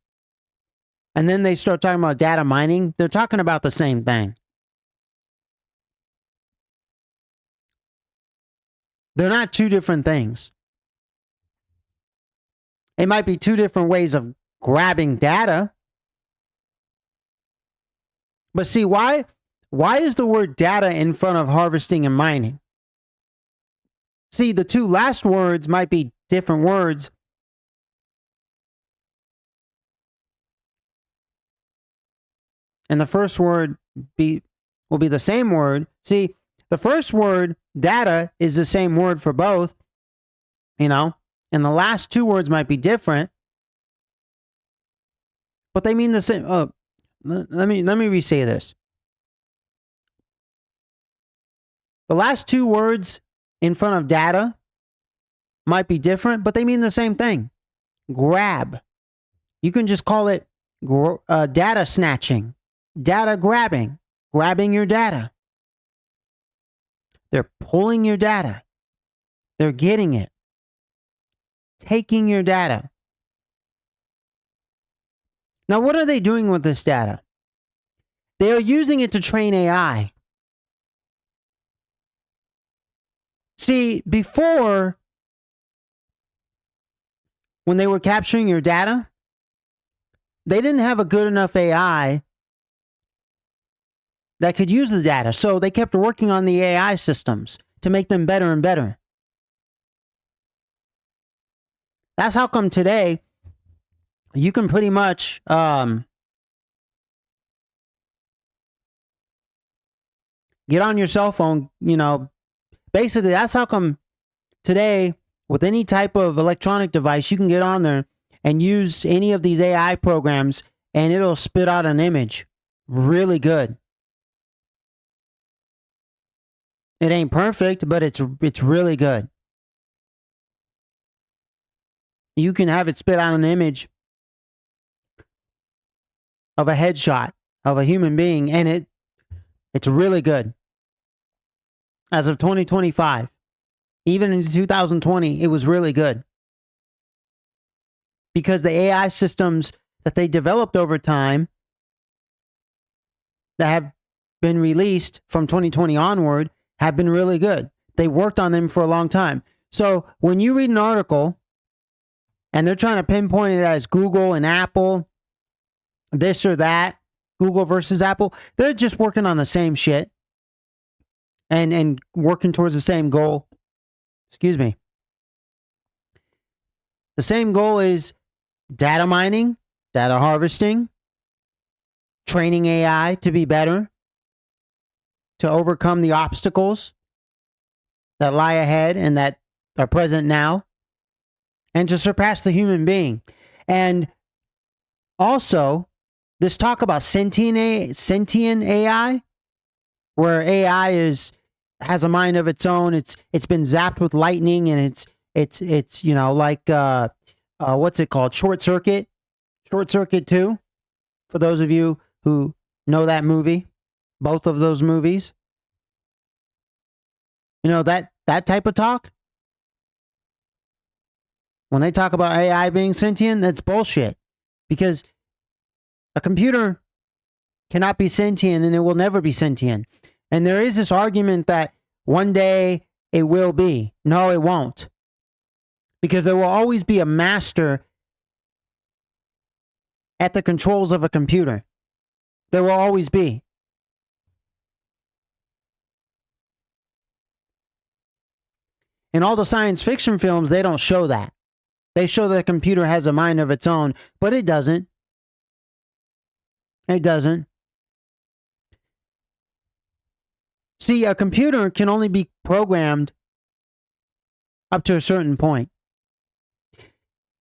and then they start talking about data mining, they're talking about the same thing. They're not two different things. It might be two different ways of grabbing data. But see, why is the word data in front of harvesting and mining? See, the two last words might be different words. And the first word will be the same word. See, the first word, data, is the same word for both, and the last two words might be different, but they mean the same. Oh, let me re-say this. The last two words in front of data might be different, but they mean the same thing. Grab. You can just call it data snatching, data grabbing your data. They're pulling your data. They're getting it. Taking your data. Now, what are they doing with this data? They are using it to train AI. See, before, when they were capturing your data, they didn't have a good enough AI that could use the data. So they kept working on the AI systems to make them better and better. That's how come today you can pretty much get on your cell phone, basically that's how come today with any type of electronic device, you can get on there and use any of these AI programs and it'll spit out an image really good. It ain't perfect, but it's really good. You can have it spit out an image of a headshot of a human being, and it's really good. As of 2025, even in 2020, it was really good. Because the AI systems that they developed over time that have been released from 2020 onward have been really good. They worked on them for a long time. So when you read an article and they're trying to pinpoint it as Google and Apple, this or that, Google versus Apple, they're just working on the same shit and working towards the same goal. Excuse me. The same goal is data mining, data harvesting, training AI to be better, to overcome the obstacles that lie ahead and that are present now, and to surpass the human being. And also, this talk about sentient AI, where AI has a mind of its own. It's been zapped with lightning, and it's like what's it called? Short Circuit 2. For those of you who know that movie, both of those movies, that type of talk. When they talk about AI being sentient, that's bullshit, because a computer cannot be sentient and it will never be sentient. And there is this argument that one day it will be. No, it won't. Because there will always be a master at the controls of a computer. There will always be. In all the science fiction films, they don't show that. They show that the computer has a mind of its own, but it doesn't. It doesn't. See, a computer can only be programmed up to a certain point.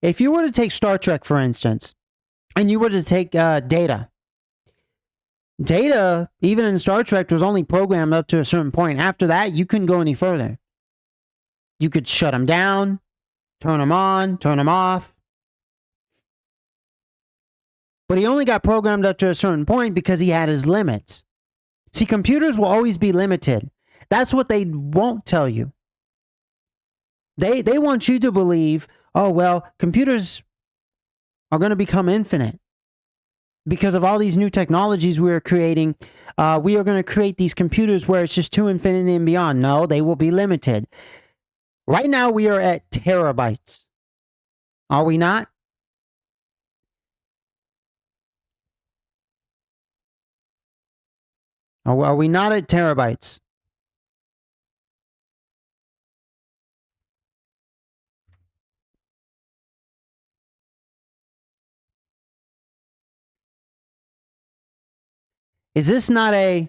If you were to take Star Trek, for instance, and you were to take Data, even in Star Trek, was only programmed up to a certain point. After that, you couldn't go any further. You could shut him down, turn him on, turn him off. But he only got programmed up to a certain point because he had his limits. See, computers will always be limited. That's what they won't tell you. They want you to believe, oh, well, computers are going to become infinite. Because of all these new technologies we are creating, we are going to create these computers where it's just to infinity and beyond. No, they will be limited. Right now, we are at terabytes. Are we not? Are we not at terabytes? Is this not a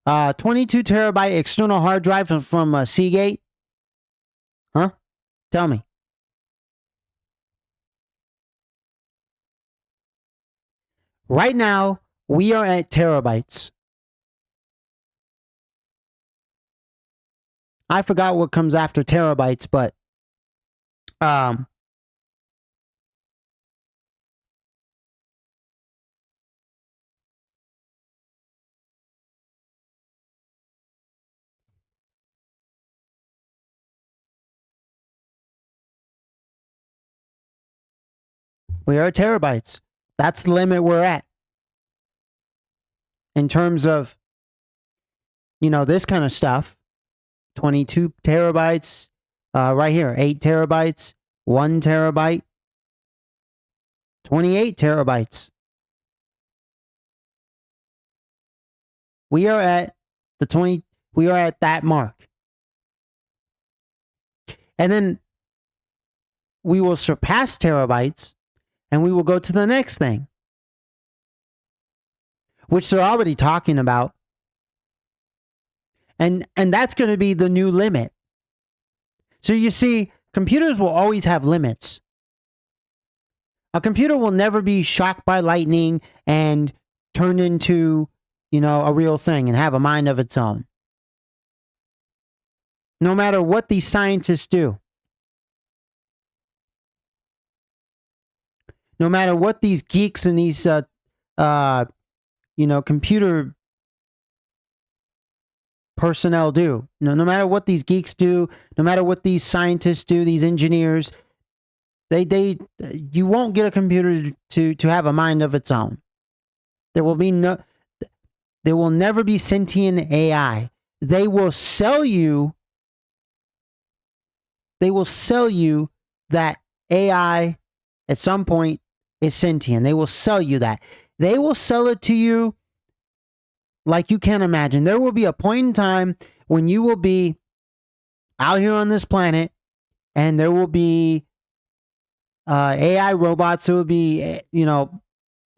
22 terabyte external hard drive from Seagate? Huh? Tell me. Right now, we are at terabytes. I forgot what comes after terabytes, but we are at terabytes. That's the limit we're at. In terms of, this kind of stuff. 22 terabytes, right here, 8 terabytes, 1 terabyte, 28 terabytes. We are at we are at that mark. And then we will surpass terabytes and we will go to the next thing, which they're already talking about. And that's going to be the new limit. So you see, computers will always have limits. A computer will never be shocked by lightning and turned into, a real thing and have a mind of its own. No matter what these scientists do. No matter what these geeks and these, computer personnel do. No matter what these geeks do, no matter what these scientists do, these engineers, you won't get a computer to have a mind of its own. There will never be sentient AI. They will sell you that AI at some point is sentient. They will sell you that. They will sell it to you like you can't imagine. There will be a point in time when you will be out here on this planet and there will be AI robots. There will be,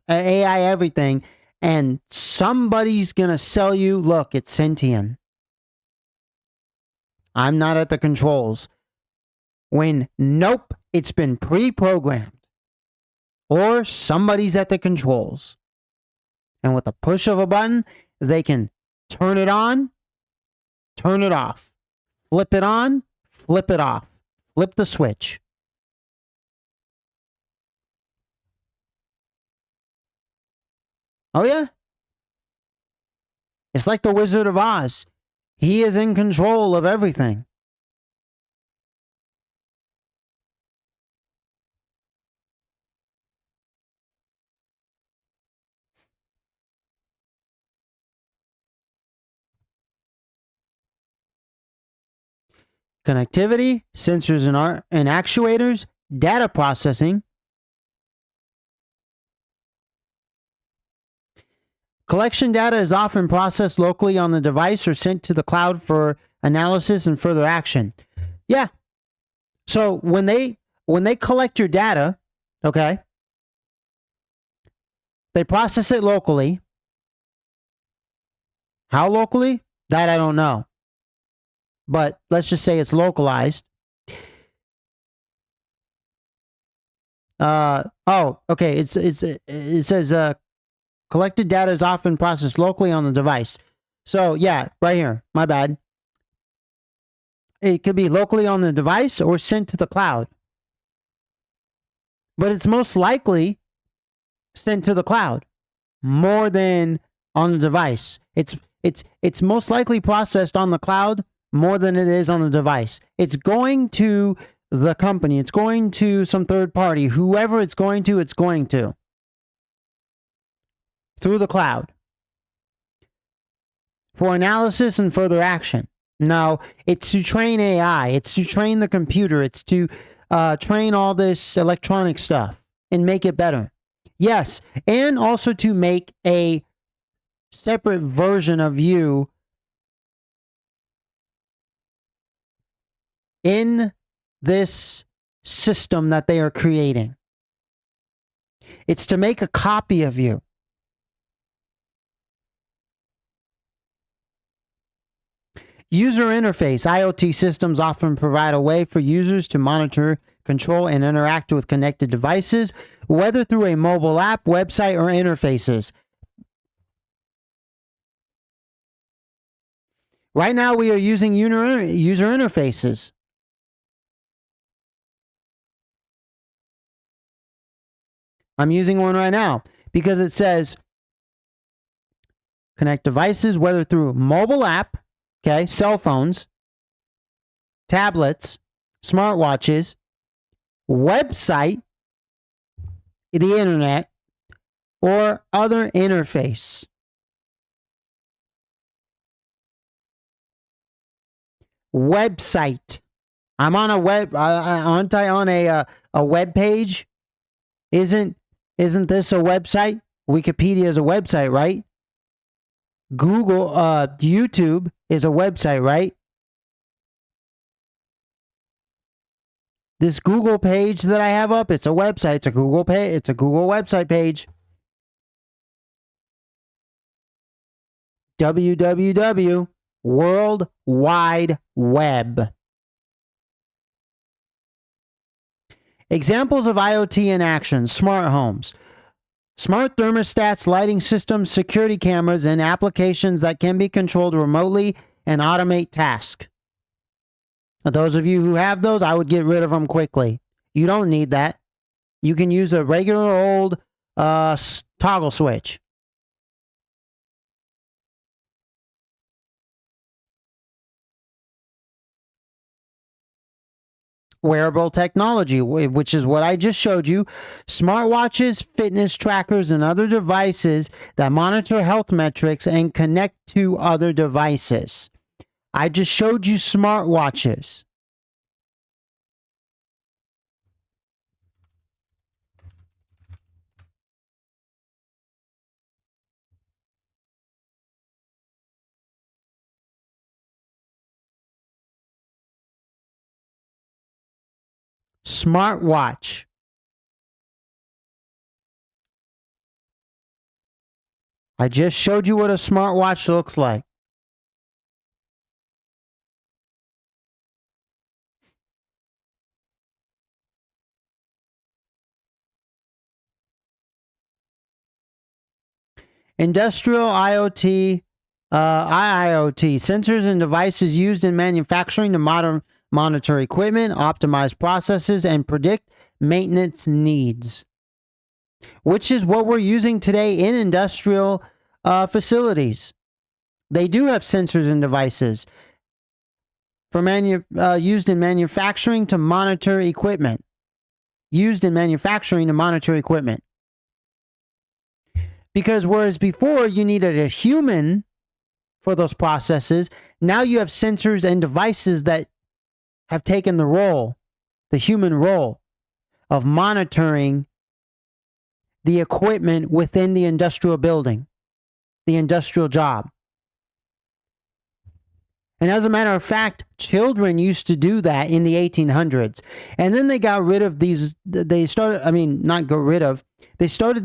AI everything. And somebody's going to sell you, look, it's sentient. I'm not at the controls. When, nope, it's been pre-programmed. Or somebody's at the controls. And with a push of a button, they can turn it on, turn it off, flip it on, flip it off, flip the switch. Oh, yeah? It's like the Wizard of Oz. He is in control of everything. Connectivity, sensors and actuators, data processing. Collection data is often processed locally on the device or sent to the cloud for analysis and further action. Yeah. So when they collect your data, okay, they process it locally. How locally? That I don't know. But let's just say it's localized. Okay. It says collected data is often processed locally on the device. So yeah, right here. My bad. It could be locally on the device or sent to the cloud, but it's most likely sent to the cloud more than on the device. It's most likely processed on the cloud more than it is on the device. It's going to the company. It's going to some third party. Whoever it's going to through the cloud for analysis and further action. No, it's to train AI. It's to train the computer. It's to train all this electronic stuff and make it better. Yes, and also to make a separate version of you in this system that they are creating. It's to make a copy of you. User interface. IoT systems often provide a way for users to monitor, control, and interact with connected devices, whether through a mobile app, website, or interfaces. Right now, we are using user interfaces. I'm using one right now because it says connect devices, whether through mobile app, okay, cell phones, tablets, smartwatches, website, the internet, or other interface. Website. I'm on a web. Aren't I on a web page? Isn't this a website? Wikipedia is a website, right? Google, YouTube is a website, right? This Google page that I have up, it's a website. It's a Google page. It's a Google website page. www. World Wide Web. Examples of IoT in action: smart homes, smart thermostats, lighting systems, security cameras, and applications that can be controlled remotely and automate tasks. Now, those of you who have those, I would get rid of them quickly. You don't need that. You can use a regular old toggle switch. Wearable technology, which is what I just showed you. Smartwatches, fitness trackers, and other devices that monitor health metrics and connect to other devices. I just showed you smartwatches. Smartwatch. I just showed you what a smartwatch looks like. Industrial IoT, IIoT, sensors and devices used in manufacturing to monitor equipment, optimize processes, and predict maintenance needs, which is what we're using today in industrial facilities. They do have sensors and devices for used in manufacturing to monitor equipment. Used in manufacturing to monitor equipment. Because whereas before you needed a human for those processes, now you have sensors and devices that have taken the human role of monitoring the equipment within the industrial building, the industrial job. And as a matter of fact, children used to do that in the 1800s. And then they got rid of these, they started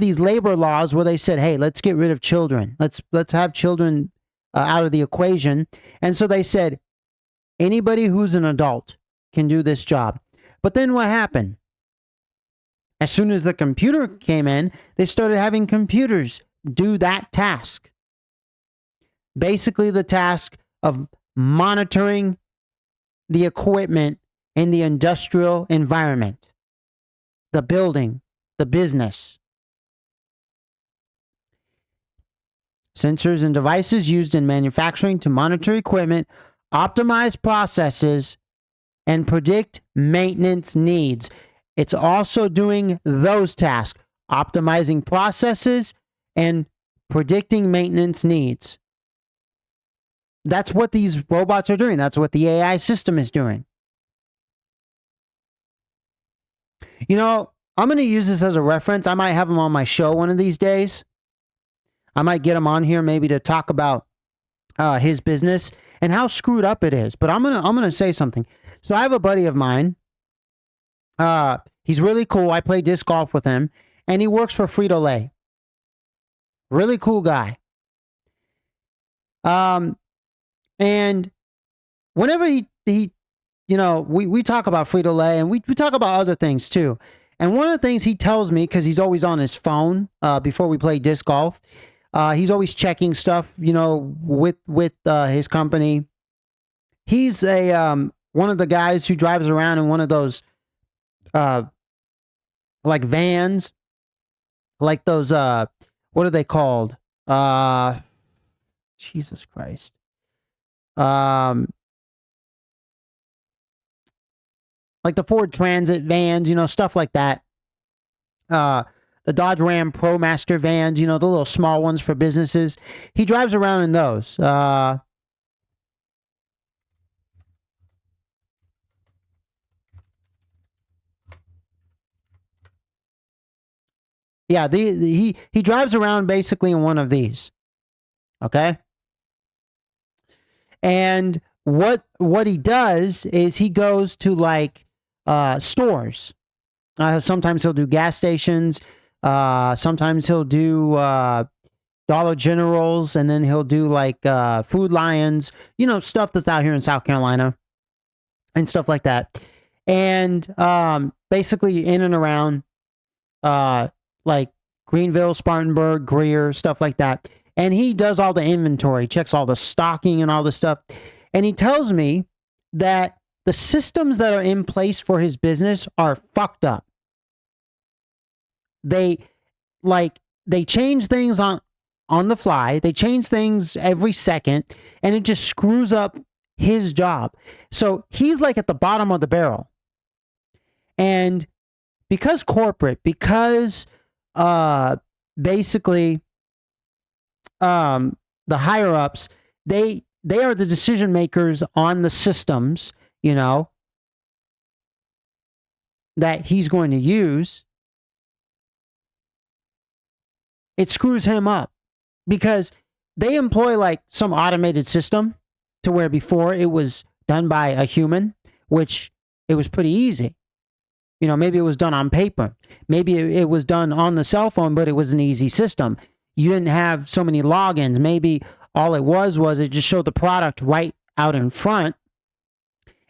these labor laws where they said, hey, let's get rid of children. Let's have children out of the equation. And so they said, anybody who's an adult can do this job. But then what happened? As soon as the computer came in, they started having computers do that task. Basically, the task of monitoring the equipment in the industrial environment, the building, the business. Sensors and devices used in manufacturing to monitor equipment, optimize processes, and predict maintenance needs. It's also doing those tasks, optimizing processes and predicting maintenance needs. That's what these robots are doing. That's what the AI system is doing. You know, I'm going to use this as a reference. I might have him on my show one of these days. I might get him on here maybe to talk about his business and how screwed up it is. But I'm gonna say something. So I have a buddy of mine. He's really cool. I play disc golf with him, and he works for Frito-Lay. Really cool guy. And whenever he you know, we talk about Frito-Lay, and we talk about other things too. And one of the things he tells me, because he's always on his phone before we play disc golf, he's always checking stuff, you know, with his company. He's a one of the guys who drives around in one of those like vans, like those what are they called? Jesus Christ. Like the Ford Transit vans, you know, stuff like that. The Dodge Ram ProMaster vans, you know, the little small ones for businesses. He drives around in those. Yeah, he drives around basically in one of these. Okay? And what he does is he goes to like stores. Sometimes he'll do gas stations. Sometimes he'll do Dollar Generals, and then he'll do like Food Lions, you know, stuff that's out here in South Carolina and stuff like that. And basically in and around like Greenville, Spartanburg, Greer, stuff like that. And he does all the inventory, checks all the stocking and all the stuff. And he tells me that the systems that are in place for his business are fucked up. They change things on the fly. They change things every second, and it just screws up his job. So he's like at the bottom of the barrel. And because corporate, because basically the higher ups, they are the decision makers on the systems, you know, that he's going to use. It screws him up because they employ like some automated system to where before it was done by a human, which it was pretty easy. You know, maybe it was done on paper. Maybe it was done on the cell phone, but it was an easy system. You didn't have so many logins. Maybe all it was it just showed the product right out in front,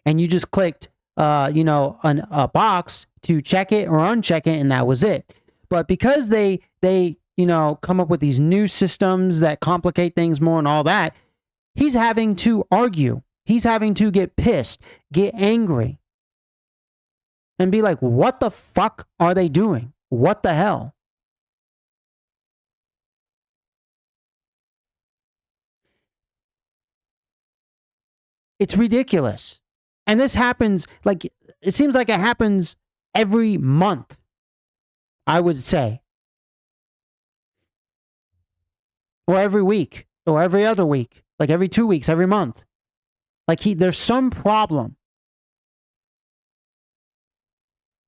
and you just clicked, you know, a box to check it or uncheck it, and that was it. But because they you know, come up with these new systems that complicate things more and all that, he's having to argue. He's having to get pissed, get angry, and be like, what the fuck are they doing? What the hell? It's ridiculous. And this happens, like, it seems like it happens every month, I would say. Or every week, or every other week, like every 2 weeks, every month. Like there's some problem.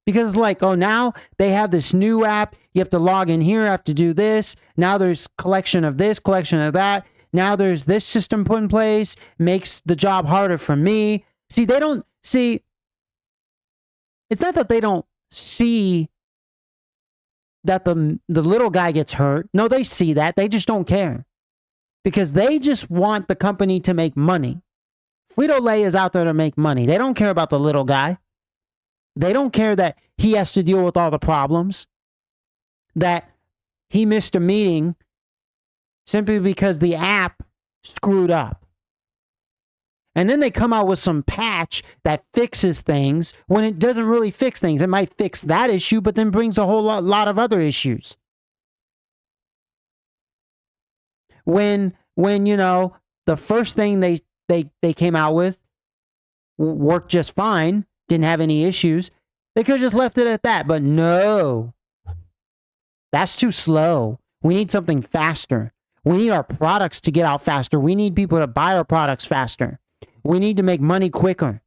Because like, oh, now they have this new app. You have to log in here, have to do this. Now there's collection of this, collection of that. Now there's this system put in place, makes the job harder for me. See, they don't see. It's not that they don't see that the little guy gets hurt. No, they see that. They just don't care. Because they just want the company to make money. Frito-Lay is out there to make money. They don't care about the little guy. They don't care that he has to deal with all the problems, that he missed a meeting simply because the app screwed up. And then they come out with some patch that fixes things when it doesn't really fix things. It might fix that issue, but then brings a whole lot of other issues. When the first thing they came out with worked just fine, didn't have any issues, they could have just left it at that. But no, that's too slow. We need something faster. We need our products to get out faster. We need people to buy our products faster. We need to make money quicker.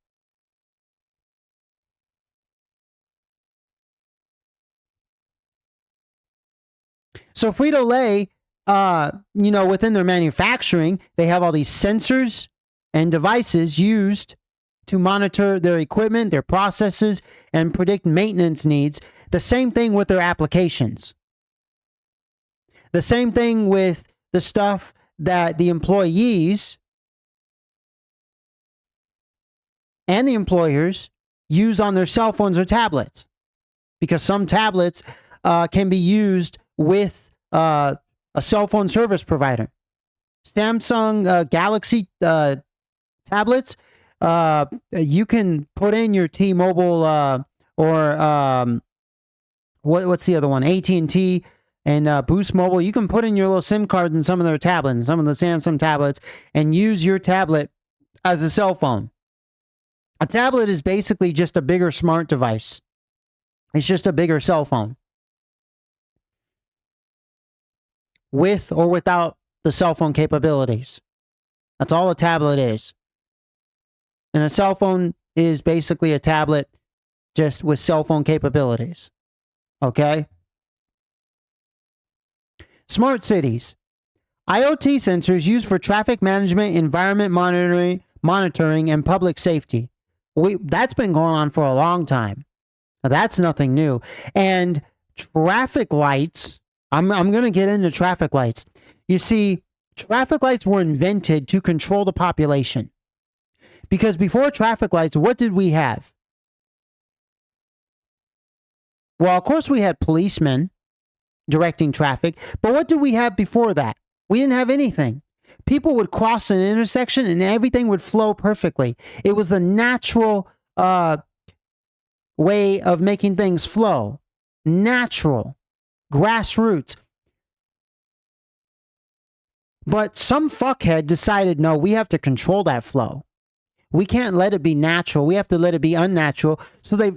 So Frito-Lay, within their manufacturing, they have all these sensors and devices used to monitor their equipment, their processes, and predict maintenance needs. The same thing with their applications. The same thing with the stuff that the employees and the employers use on their cell phones or tablets. Because some tablets can be used with a cell phone service provider. Samsung Galaxy tablets, you can put in your T-Mobile or what's the other one? AT&T and Boost Mobile. You can put in your little SIM cards in some of their tablets, some of the Samsung tablets, and use your tablet as a cell phone. A tablet is basically just a bigger smart device. It's just a bigger cell phone. With or without the cell phone capabilities. That's all a tablet is. And a cell phone is basically a tablet just with cell phone capabilities. Okay? Smart cities. IoT sensors used for traffic management, environment monitoring, and public safety. That's been going on for a long time. Now, that's nothing new. And traffic lights, I'm going to get into traffic lights. You see, traffic lights were invented to control the population. Because before traffic lights, what did we have? Well, of course, we had policemen directing traffic. But what did we have before that? We didn't have anything. People would cross an intersection and everything would flow perfectly. It was the natural way of making things flow. Natural. Grassroots. But some fuckhead decided, no, we have to control that flow. We can't let it be natural. We have to let it be unnatural. So they...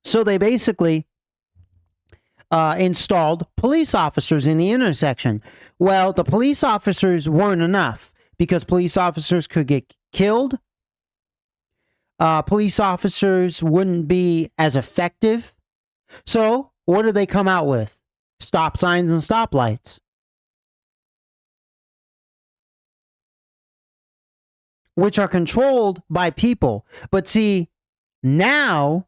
So they basically installed police officers in the intersection. Well, the police officers weren't enough because police officers could get killed. Police officers wouldn't be as effective. So what did they come out with? Stop signs and stoplights. Which are controlled by people. But see, now...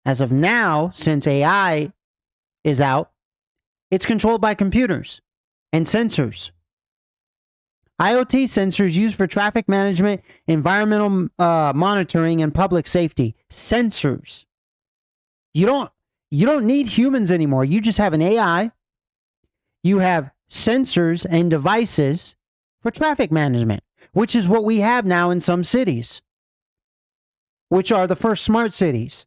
As of now, since AI is out, it's controlled by computers and sensors. IoT sensors used for traffic management, environmental monitoring, and public safety. Sensors. You don't need humans anymore. You just have an AI. You have sensors and devices for traffic management, which is what we have now in some cities, which are the first smart cities.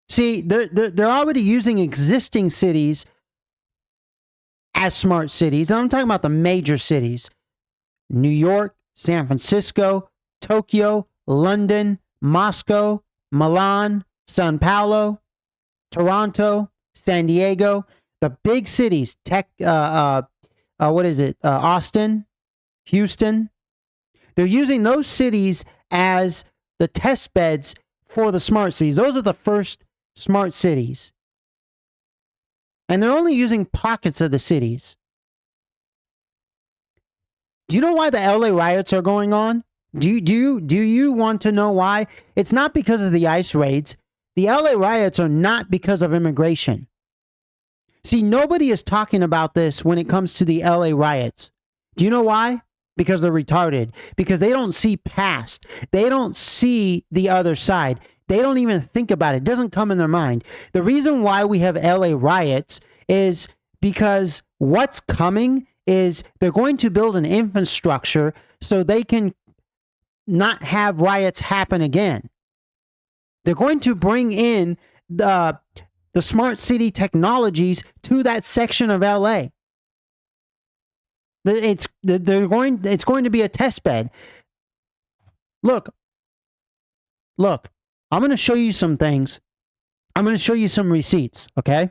See, they're already using existing cities as smart cities. And I'm talking about the major cities. New York, San Francisco, Tokyo, London, Moscow, Milan, Sao Paulo, Toronto, San Diego. The big cities, Austin, Houston. They're using those cities as the test beds for the smart cities. Those are the first smart cities. And they're only using pockets of the cities. Do you know why the LA riots are going on? Do you want to know why? It's not because of the ICE raids. The LA riots are not because of immigration. See, nobody is talking about this when it comes to the LA riots. Do you know why? Because they're retarded. Because they don't see past. They don't see the other side. They don't even think about it. It doesn't come in their mind. The reason why we have LA riots is because what's coming is they're going to build an infrastructure so they can not have riots happen again. They're going to bring in the smart city technologies to that section of LA. It's going to be a test bed. Look. I'm going to show you some things. I'm going to show you some receipts, okay?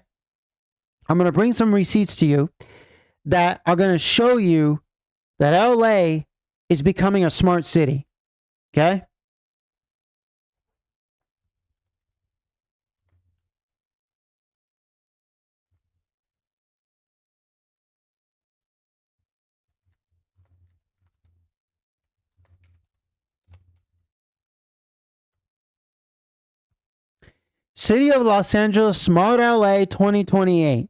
I'm going to bring some receipts to you that are going to show you that LA is becoming a smart city, okay? City of Los Angeles, Smart LA 2028.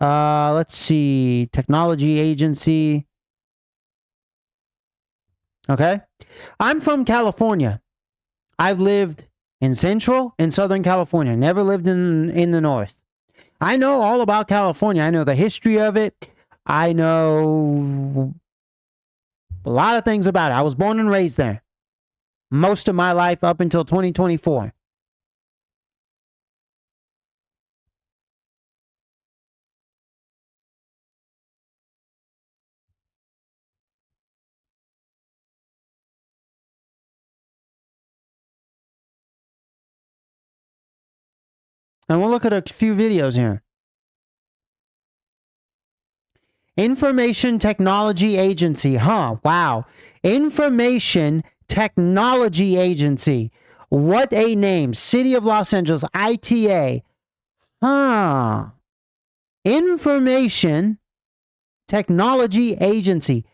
Let's see. Technology agency. Okay. I'm from California. I've lived in Central and Southern California. Never lived in the North. I know all about California. I know the history of it. I know a lot of things about it. I was born and raised there. Most of my life up until 2024. And we'll look at a few videos here. Information Technology Agency. Huh, wow. Information Technology Agency. What a name. City of Los Angeles, ITA. Huh. Information Technology Agency.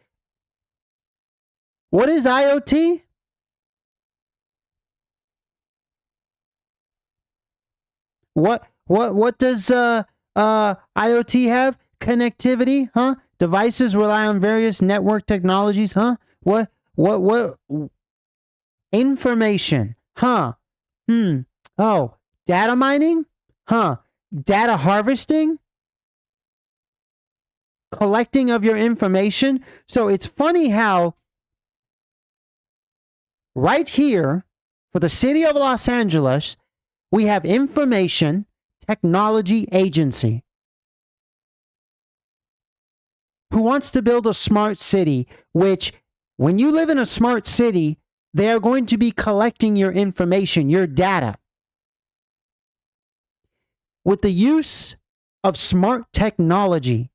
What is IoT? What does IoT have? Connectivity, huh? Devices rely on various network technologies, huh? What information, huh? Oh, data mining, huh? Data harvesting, collecting of your information. So it's funny how right here for the city of Los Angeles, we have Information Technology Agency who wants to build a smart city, which when you live in a smart city, they are going to be collecting your information, your data. With the use of smart technology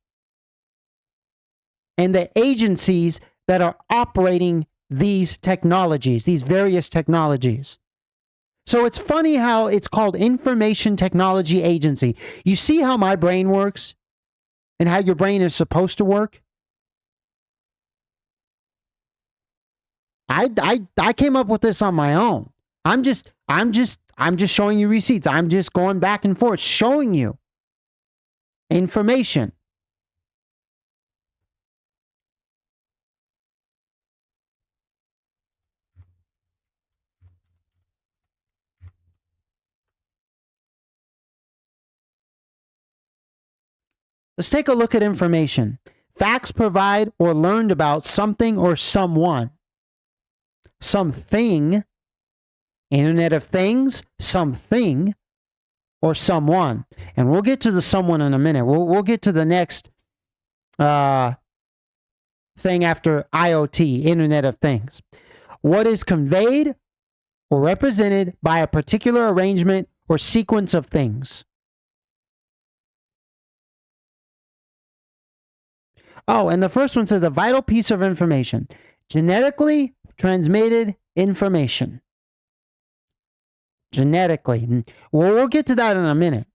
and the agencies that are operating these technologies, these various technologies. So it's funny how it's called Information Technology Agency. You see how my brain works and how your brain is supposed to work? I came up with this on my own. I'm just showing you receipts. I'm just going back and forth showing you information. Let's take a look at information. Facts provide or learned about something or someone. Something, Internet of Things, something, or someone. And we'll get to the someone in a minute. We'll get to the next thing after IoT, Internet of Things. What is conveyed or represented by a particular arrangement or sequence of things. Oh, and the first one says a vital piece of information. Genetically transmitted information. Genetically. Well, we'll get to that in a minute.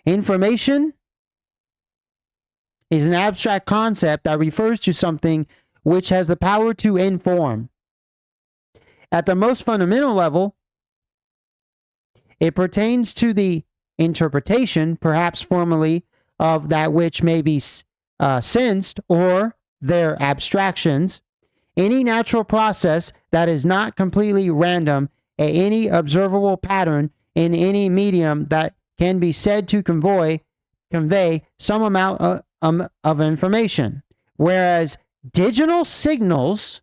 Information is an abstract concept that refers to something which has the power to inform. At the most fundamental level, it pertains to the interpretation, perhaps formally, of that which may be sensed or their abstractions. Any natural process that is not completely random, any observable pattern in any medium that can be said to convey some amount of information. Whereas digital signals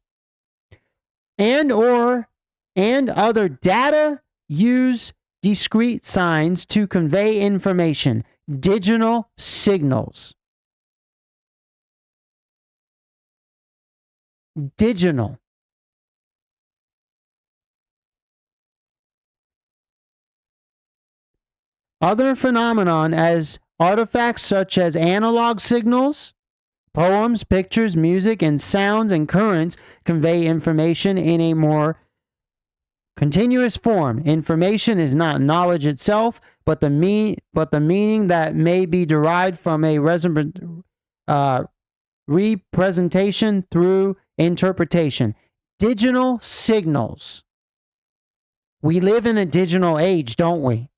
and other data use discrete signs to convey information. Digital signals. Digital. Other phenomenon as artifacts such as analog signals, poems, pictures, music, and sounds and currents convey information in a more continuous form. Information is not knowledge itself, but the meaning that may be derived from a representation through interpretation. Digital signals. We live in a digital age, don't we?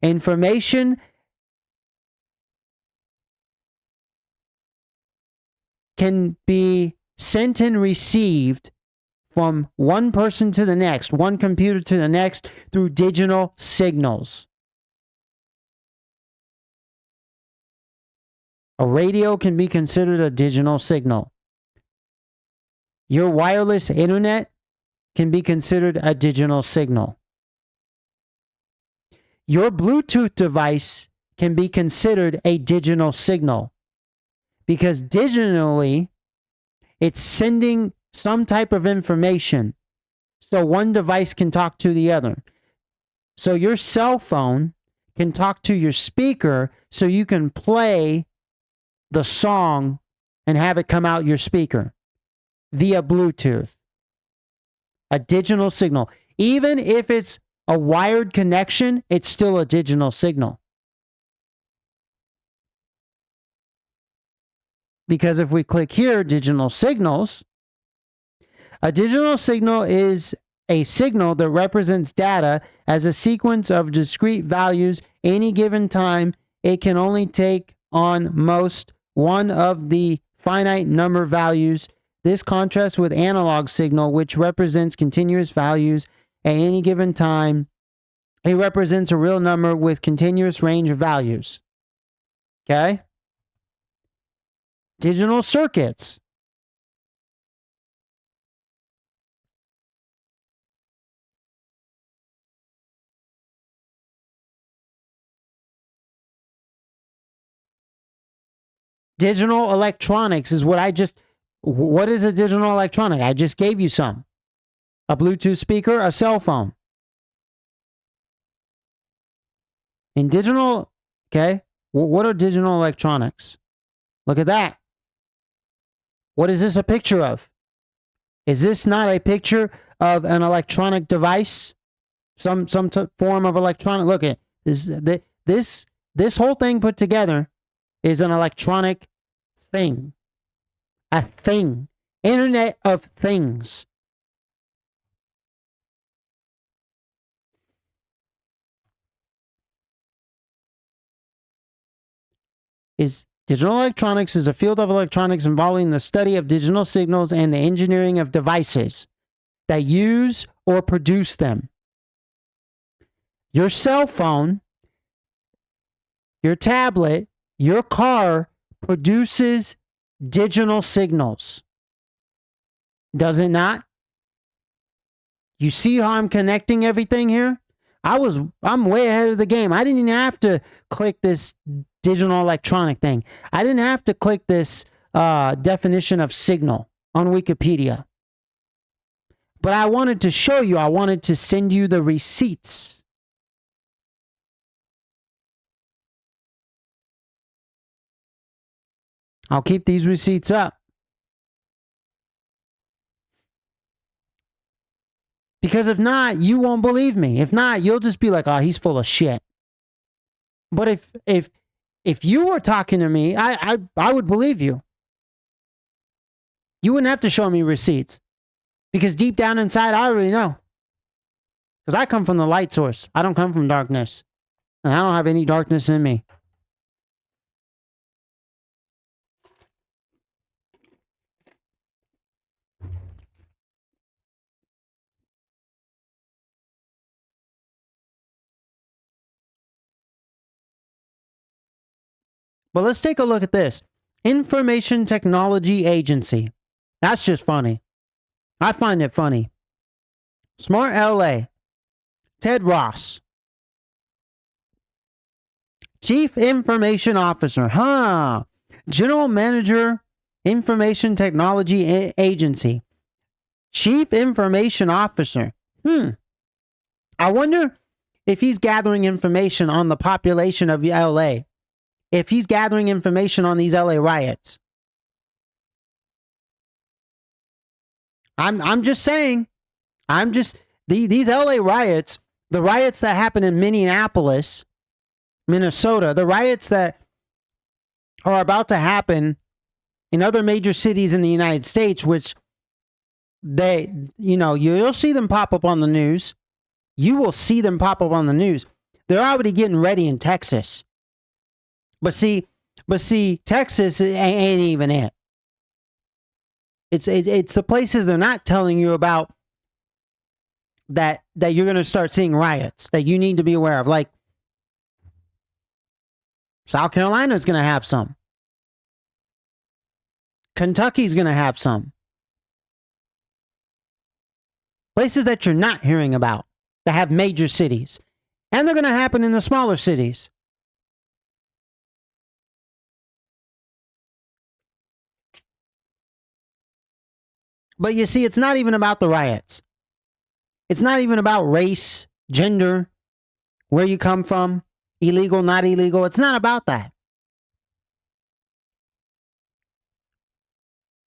Information can be sent and received from one person to the next, one computer to the next, through digital signals. A radio can be considered a digital signal. Your wireless internet can be considered a digital signal. Your Bluetooth device can be considered a digital signal, because digitally, it's sending some type of information so one device can talk to the other. So your cell phone can talk to your speaker so you can play the song and have it come out your speaker via Bluetooth. A digital signal. Even if it's a wired connection, it's still a digital signal. Because if we click here, digital signals, a digital signal is a signal that represents data as a sequence of discrete values any given time. It can only take on most one of the finite number values. This contrasts with analog signal, which represents continuous values at any given time. It represents a real number with continuous range of values. Okay? Digital circuits. Digital electronics is what is a digital electronic? I just gave you some. A Bluetooth speaker, a cell phone. In digital, okay, what are digital electronics? Look at that. What is this a picture of? Is this not a picture of an electronic device? Some form of electronic. Look at this whole thing put together is an electronic thing. A thing. Internet of Things. Digital electronics is a field of electronics involving the study of digital signals and the engineering of devices that use or produce them. Your cell phone, your tablet, your car produces digital signals. Does it not? You see how I'm connecting everything here? I'm way ahead of the game. I didn't even have to click this digital electronic thing. I didn't have to click this definition of signal on Wikipedia. But I wanted to show you, I wanted to send you the receipts. I'll keep these receipts up. Because if not, you won't believe me. If not, you'll just be like, oh, he's full of shit. But if you were talking to me, I would believe you. You wouldn't have to show me receipts. Because deep down inside, I already know. Because I come from the light source. I don't come from darkness. And I don't have any darkness in me. But let's take a look at this. Information Technology Agency. That's just funny. I find it funny. Smart LA. Ted Ross. Chief Information Officer. General Manager, Information Technology Agency. Chief Information Officer. I wonder if he's gathering information on the population of LA. If he's gathering information on these LA riots. I'm just saying. These LA riots, the riots that happen in Minneapolis, Minnesota, the riots that are about to happen in other major cities in the United States, which you'll see them pop up on the news. You will see them pop up on the news. They're already getting ready in Texas. But see, Texas ain't even it. It's the places they're not telling you about that you're going to start seeing riots that you need to be aware of. Like South Carolina's going to have some. Kentucky's going to have some. Places that you're not hearing about that have major cities. And they're going to happen in the smaller cities. But you see, it's not even about the riots. It's not even about race, gender, where you come from, illegal, not illegal. It's not about that.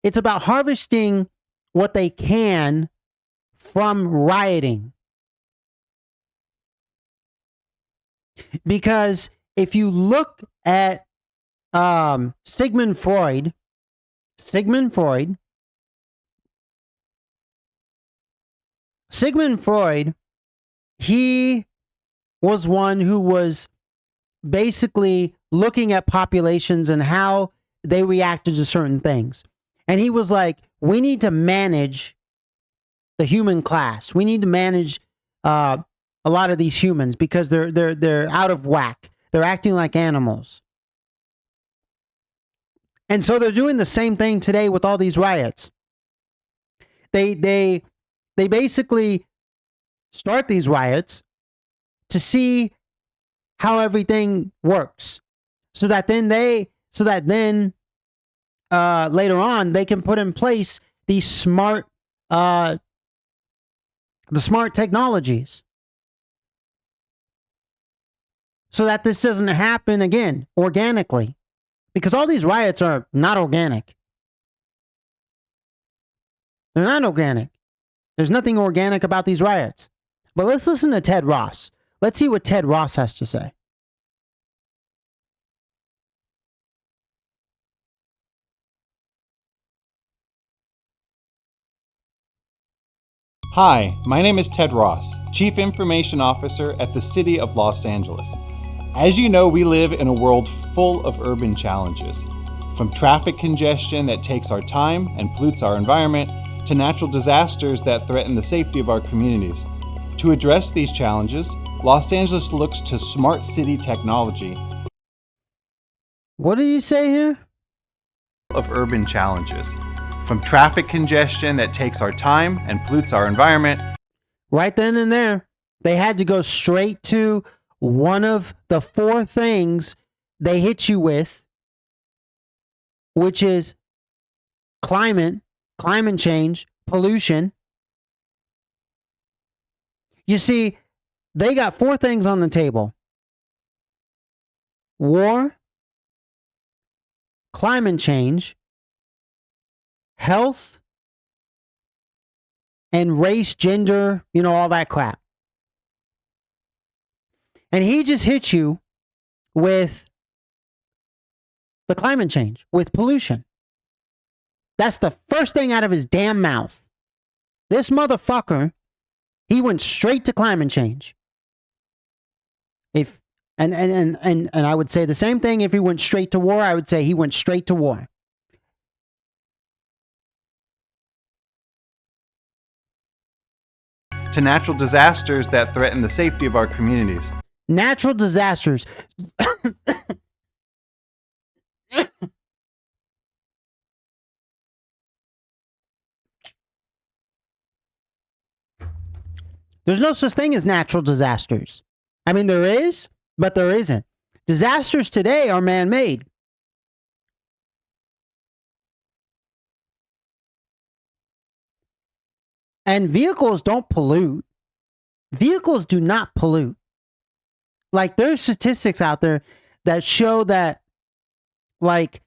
It's about harvesting what they can from rioting. Because if you look at Sigmund Freud, he was one who was basically looking at populations and how they reacted to certain things. And he was like, we need to manage the human class. We need to manage a lot of these humans because they're out of whack. They're acting like animals. And so they're doing the same thing today with all these riots. They basically start these riots to see how everything works, so that then later on they can put in place these smart technologies, so that this doesn't happen again organically, because all these riots are not organic. They're not organic. There's nothing organic about these riots. But let's listen to Ted Ross. Let's see what Ted Ross has to say. Hi, my name is Ted Ross, Chief Information Officer at the City of Los Angeles. As you know, we live in a world full of urban challenges, from traffic congestion that takes our time and pollutes our environment, to natural disasters that threaten the safety of our communities. To address these challenges, Los Angeles looks to smart city technology. What did you say here? Of urban challenges, from traffic congestion that takes our time and pollutes our environment. Right then and there, they had to go straight to one of the four things they hit you with, which is climate change, pollution. You see, they got four things on the table: war, climate change, health, and race, gender, all that crap. And he just hit you with the climate change, with pollution. That's the first thing out of his damn mouth. This motherfucker, he went straight to climate change. If and I would say the same thing if he went straight to war. I would say he went straight to war. To natural disasters that threaten the safety of our communities. Natural disasters. There's no such thing as natural disasters. I mean, there is, but there isn't. Disasters today are man-made. And vehicles don't pollute. Vehicles do not pollute. Like, there's statistics out there that show that, like,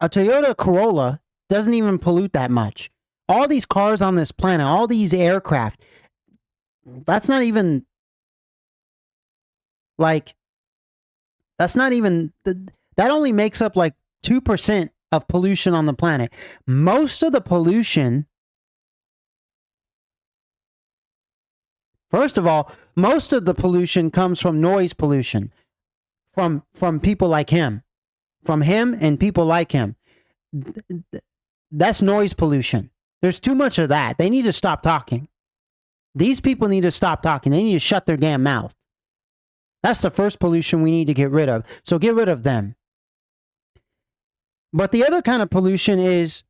a Toyota Corolla doesn't even pollute that much. All these cars on this planet, all these aircraft, that's not even, like, that's not even, that only makes up like 2% of pollution on the planet. Most of the pollution, first of all, most of the pollution comes from noise pollution, from people like him, from him and people like him. That's noise pollution. There's too much of that. They need to stop talking. These people need to stop talking. They need to shut their damn mouth. That's the first pollution we need to get rid of. So get rid of them. But the other kind of pollution is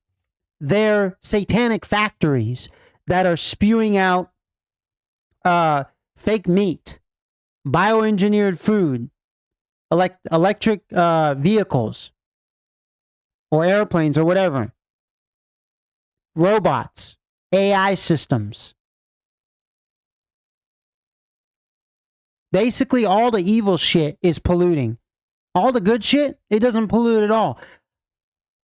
their satanic factories that are spewing out fake meat, bioengineered food, electric vehicles, or airplanes or whatever. Robots, AI systems. Basically, all the evil shit is polluting. All the good shit, it doesn't pollute at all.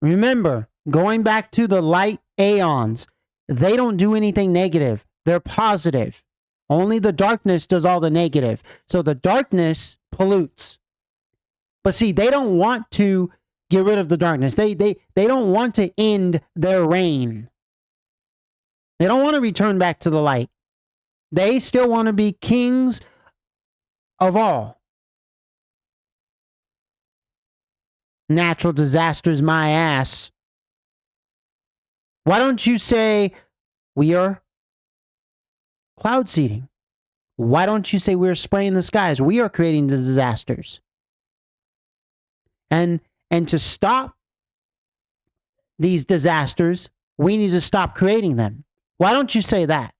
Remember, going back to the light aeons, they don't do anything negative. They're positive. Only the darkness does all the negative. So the darkness pollutes. But see, they don't want to get rid of the darkness. They don't want to end their reign. They don't want to return back to the light. They still want to be kings of all. Natural disasters, my ass. Why don't you say we are cloud seeding? Why don't you say we're spraying the skies? We are creating the disasters. And to stop these disasters, we need to stop creating them. Why don't you say that?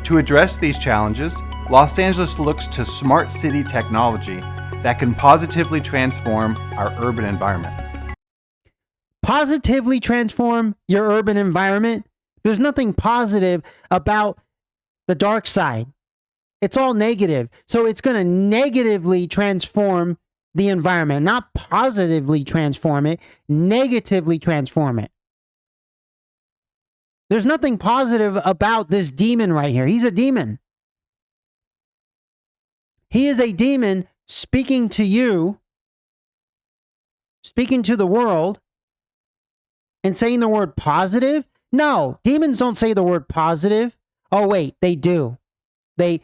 To address these challenges, Los Angeles looks to smart city technology that can positively transform our urban environment. Positively transform your urban environment? There's nothing positive about the dark side. It's all negative. So it's going to negatively transform the environment, not positively transform it, negatively transform it. There's nothing positive about this demon right here. He's a demon. He is a demon speaking to you, speaking to the world, and saying the word positive. No, demons don't say the word positive. Oh, wait, they do. They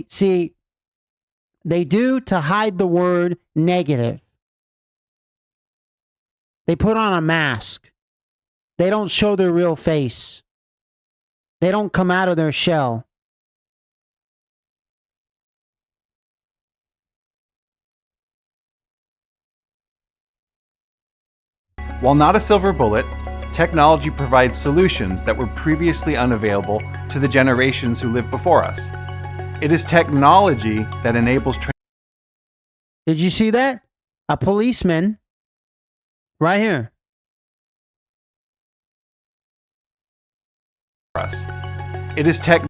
do to hide the word negative. They put on a mask. They don't show their real face. They don't come out of their shell. While not a silver bullet, technology provides solutions that were previously unavailable to the generations who lived before us. It is technology that enables. Did you see that? A policeman, right here. Us. It is tech.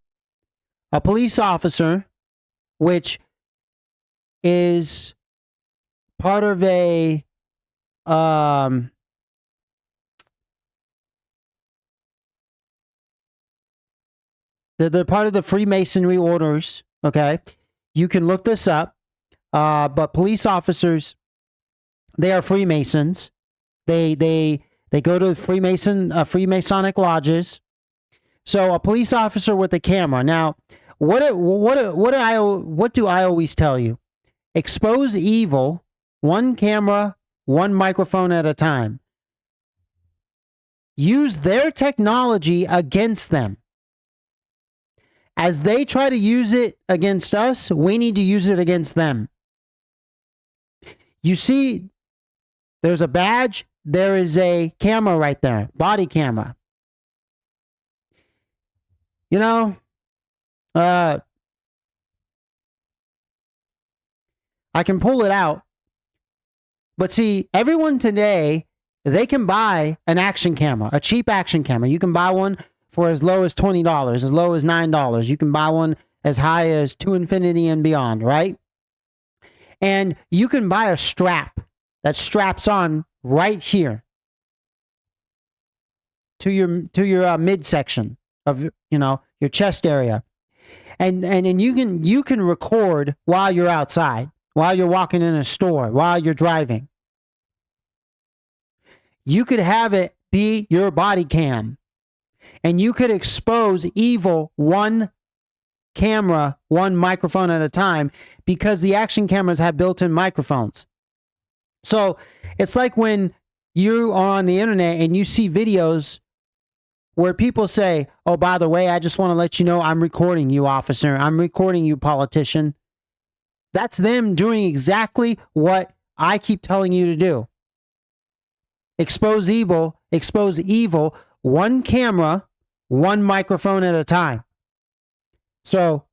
A police officer, which is part of a they're part of the Freemasonry orders. Okay, you can look this up. But police officers, they are Freemasons. They They go to Freemasonic lodges. So a police officer with a camera. Now, what do I always tell you? Expose evil, one camera, one microphone at a time. Use their technology against them. As they try to use it against us, we need to use it against them. You see, there's a badge, there is a camera right there, body camera. You know, I can pull it out. But see, everyone today, they can buy an action camera, a cheap action camera. You can buy one for as low as $20, as low as $9. You can buy one as high as to infinity and beyond, right? And you can buy a strap that straps on right here to your midsection of your chest area, and you can record while you're outside, while you're walking in a store, while you're driving. You could have it be your body cam, and you could expose evil one camera, one microphone at a time, because the action cameras have built-in microphones. So it's like when you are on the internet and you see videos where people say, oh, by the way, I just want to let you know I'm recording you, officer. I'm recording you, politician. That's them doing exactly what I keep telling you to do. Expose evil, one camera, one microphone at a time. So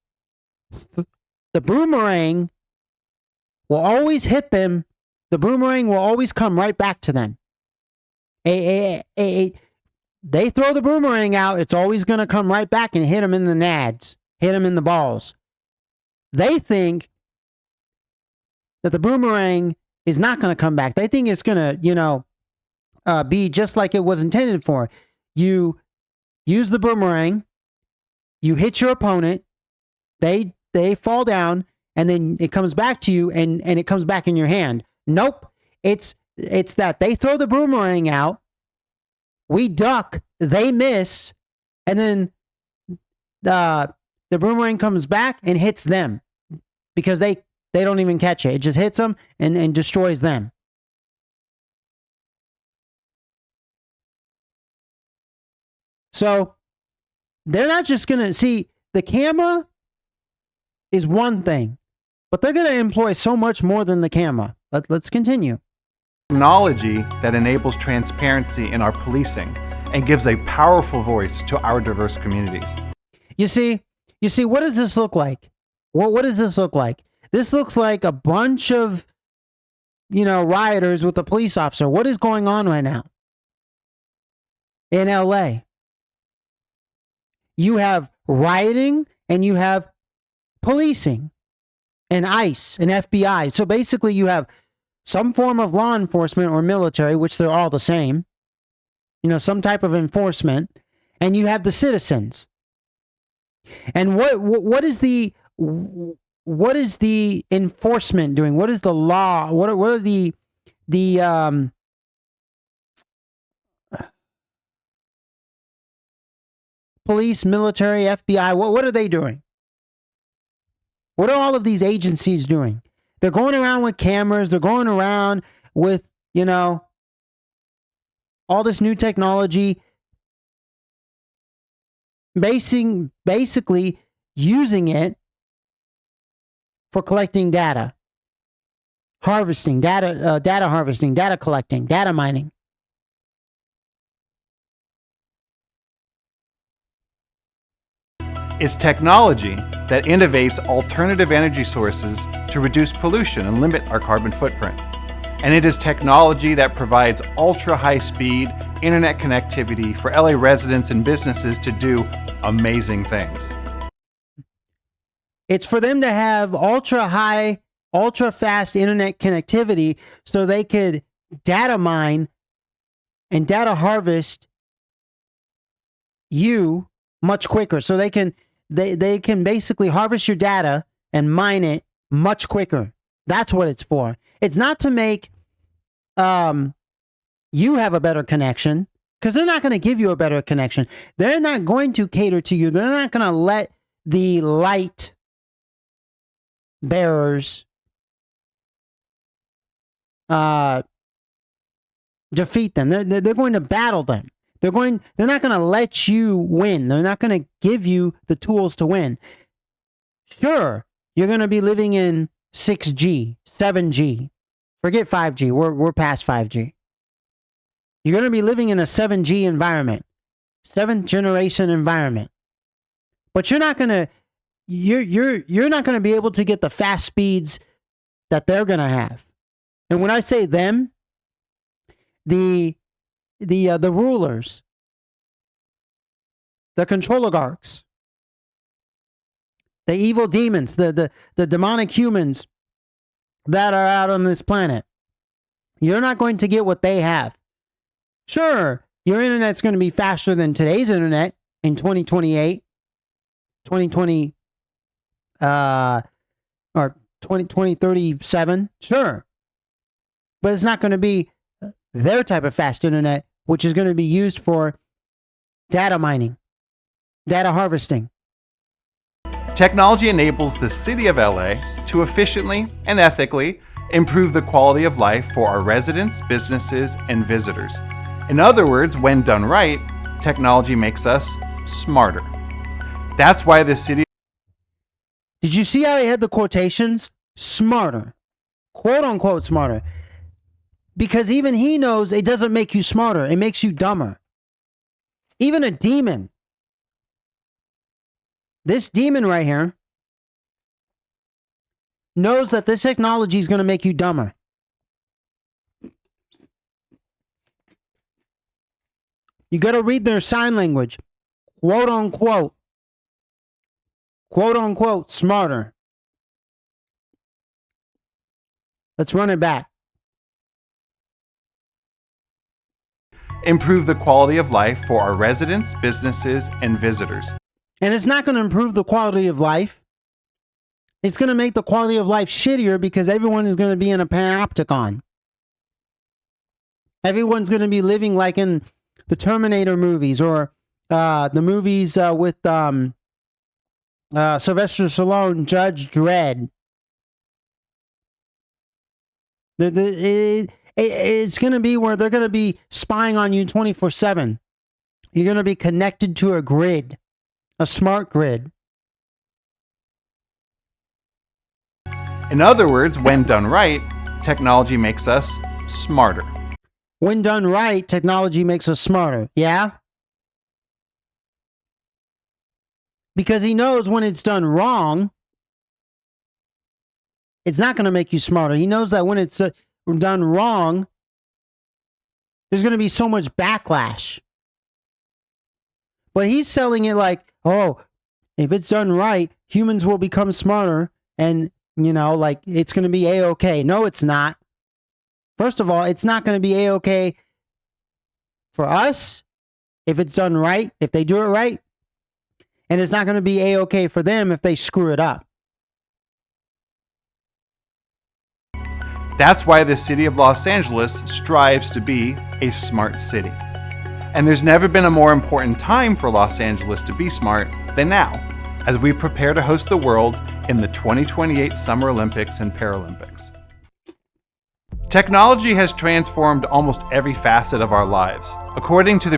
the boomerang will always hit them. The boomerang will always come right back to them. They throw the boomerang out, it's always going to come right back and hit them in the nads, hit them in the balls. They think that the boomerang is not going to come back. They think it's going to, be just like it was intended for. You use the boomerang, you hit your opponent, they fall down, and then it comes back to you, and it comes back in your hand. Nope. It's that they throw the boomerang out, we duck, they miss, and then the boomerang comes back and hits them because they don't even catch it. It just hits them and destroys them. So they're not just going to see the camera is one thing, but they're going to employ so much more than the camera. Let's continue. Technology that enables transparency in our policing and gives a powerful voice to our diverse communities. You see, what does this look like? What does this look like? This looks like a bunch of, rioters with a police officer. What is going on right now in LA? You have rioting and you have policing and ICE and FBI. So basically you have some form of law enforcement or military, which they're all the same, some type of enforcement, and you have the citizens. And what is the enforcement doing? What is the law? What are the police, military, FBI? What are they doing? What are all of these agencies doing? They're going around with cameras. They're going around with, all this new technology, basically using it for collecting data, harvesting, data harvesting, data collecting, data mining. It's technology that innovates alternative energy sources to reduce pollution and limit our carbon footprint. And it is technology that provides ultra-high-speed internet connectivity for LA residents and businesses to do amazing things. It's for them to have ultra-high, ultra-fast internet connectivity so they could data mine and data harvest you much quicker. So they can basically harvest your data and mine it much quicker. That's what it's for. It's not to make you have a better connection, because they're not going to give you a better connection. They're not going to cater to you. They're not going to let the light bearers defeat them. They're going to battle them. They're not going to let you win. They're not going to give you the tools to win. Sure, you're going to be living in 6G, 7G. Forget 5G. We're past 5G. You're going to be living in a 7G environment, 7th generation environment. But you're not going to be able to get the fast speeds that they're going to have. And when I say them, the rulers, the control oligarchs, the evil demons, the demonic humans that are out on this planet, you're not going to get what they have. Sure, your internet's going to be faster than today's internet in 2028, 2020, or 2037. Sure. But it's not going to be their type of fast internet, which is going to be used for data mining, data harvesting. Technology enables the city of LA to efficiently and ethically improve the quality of life for our residents, businesses, and visitors. In other words, when done right, technology makes us smarter. That's why the city... Did you see how he had the quotations? Smarter. Quote unquote smarter. Because even he knows it doesn't make you smarter, it makes you dumber. Even a demon. This demon right here knows that this technology is going to make you dumber. You got to read their sign language. Quote unquote. Quote unquote smarter. Let's run it back. Improve the quality of life for our residents, businesses, and visitors. And it's not going to improve the quality of life. It's going to make the quality of life shittier because everyone is going to be in a panopticon. Everyone's going to be living like in the Terminator movies or the movies with Sylvester Stallone, Judge Dredd. It's going to be where they're going to be spying on you 24/7. You're going to be connected to a grid, a smart grid. In other words, when done right, technology makes us smarter. When done right, technology makes us smarter. Yeah? Because he knows when it's done wrong, it's not going to make you smarter. He knows that when it's done wrong, there's going to be so much backlash. But he's selling it like, oh, if it's done right, humans will become smarter and, like it's going to be A-okay. No, it's not. First of all, it's not going to be A-okay for us if it's done right, if they do it right. And it's not going to be A-okay for them if they screw it up. That's why the city of Los Angeles strives to be a smart city. And there's never been a more important time for Los Angeles to be smart than now, as we prepare to host the world in the 2028 Summer Olympics and Paralympics. Technology has transformed almost every facet of our lives. According to the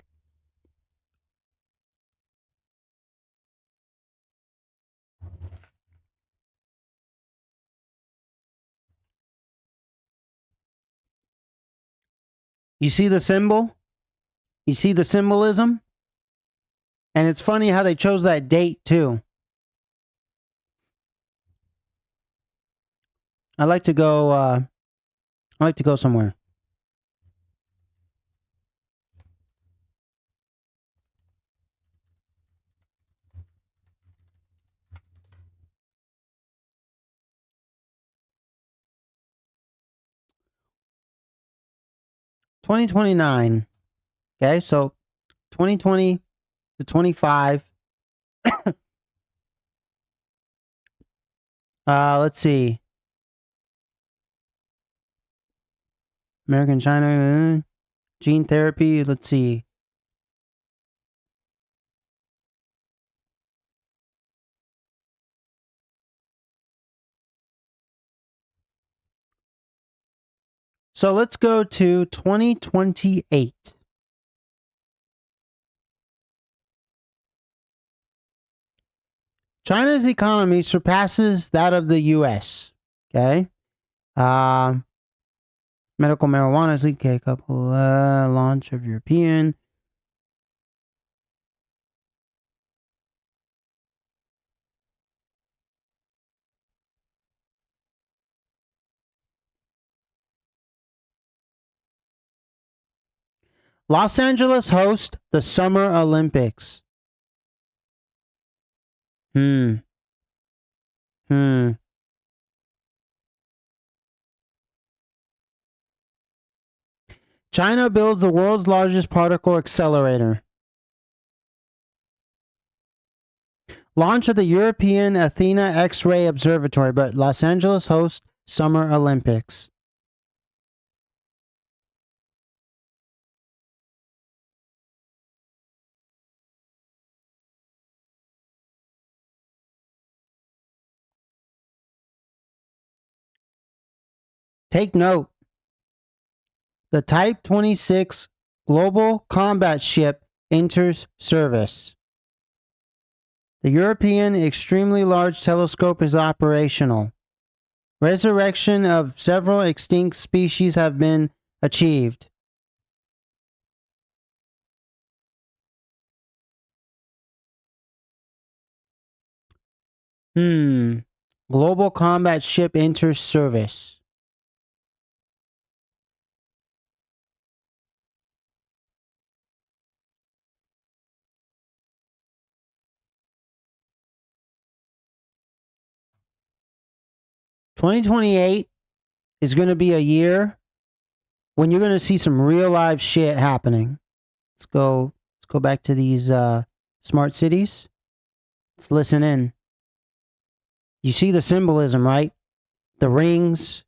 You see the symbol? You see the symbolism? And it's funny how they chose that date too. I like to go somewhere. $2029. Okay, so 2020 to 25. Let's see. American China. Gene therapy. Let's see. So let's go to 2028. China's economy surpasses that of the U.S. Okay. Um, Medical marijuana is legal. Okay, couple launch of European. Los Angeles hosts the Summer Olympics. Hmm. Hmm. China builds the world's largest particle accelerator. Launch of the European Athena X-ray Observatory, but Los Angeles hosts Summer Olympics. Take note. The Type 26 Global Combat Ship enters service. The European Extremely Large Telescope is operational. Resurrection of several extinct species have been achieved. Global Combat Ship enters service. "2028 is going to be a year when you're going to see some real live shit happening." Let's go back to these smart cities. Let's listen in. You see the symbolism, right? The rings,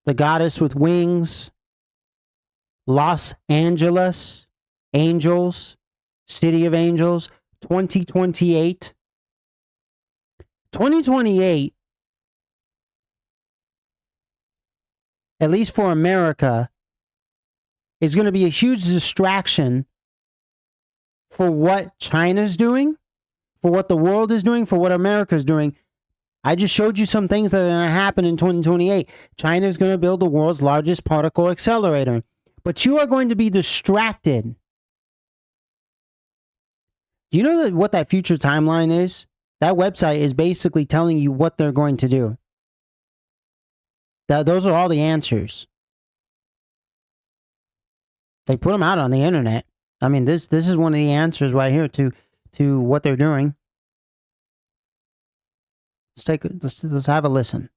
the goddess with wings, Los Angeles, angels, city of angels, 2028. 2028, at least for America, is going to be a huge distraction for what China's doing, for what the world is doing, for what America's doing. I just showed you some things that are going to happen in 2028. China is going to build the world's largest particle accelerator. But you are going to be distracted. Do you know what that future timeline is? That website is basically telling you what they're going to do. Those are all the answers. They put them out on the internet. I mean, this is one of the answers right here to what they're doing. Let's have a listen.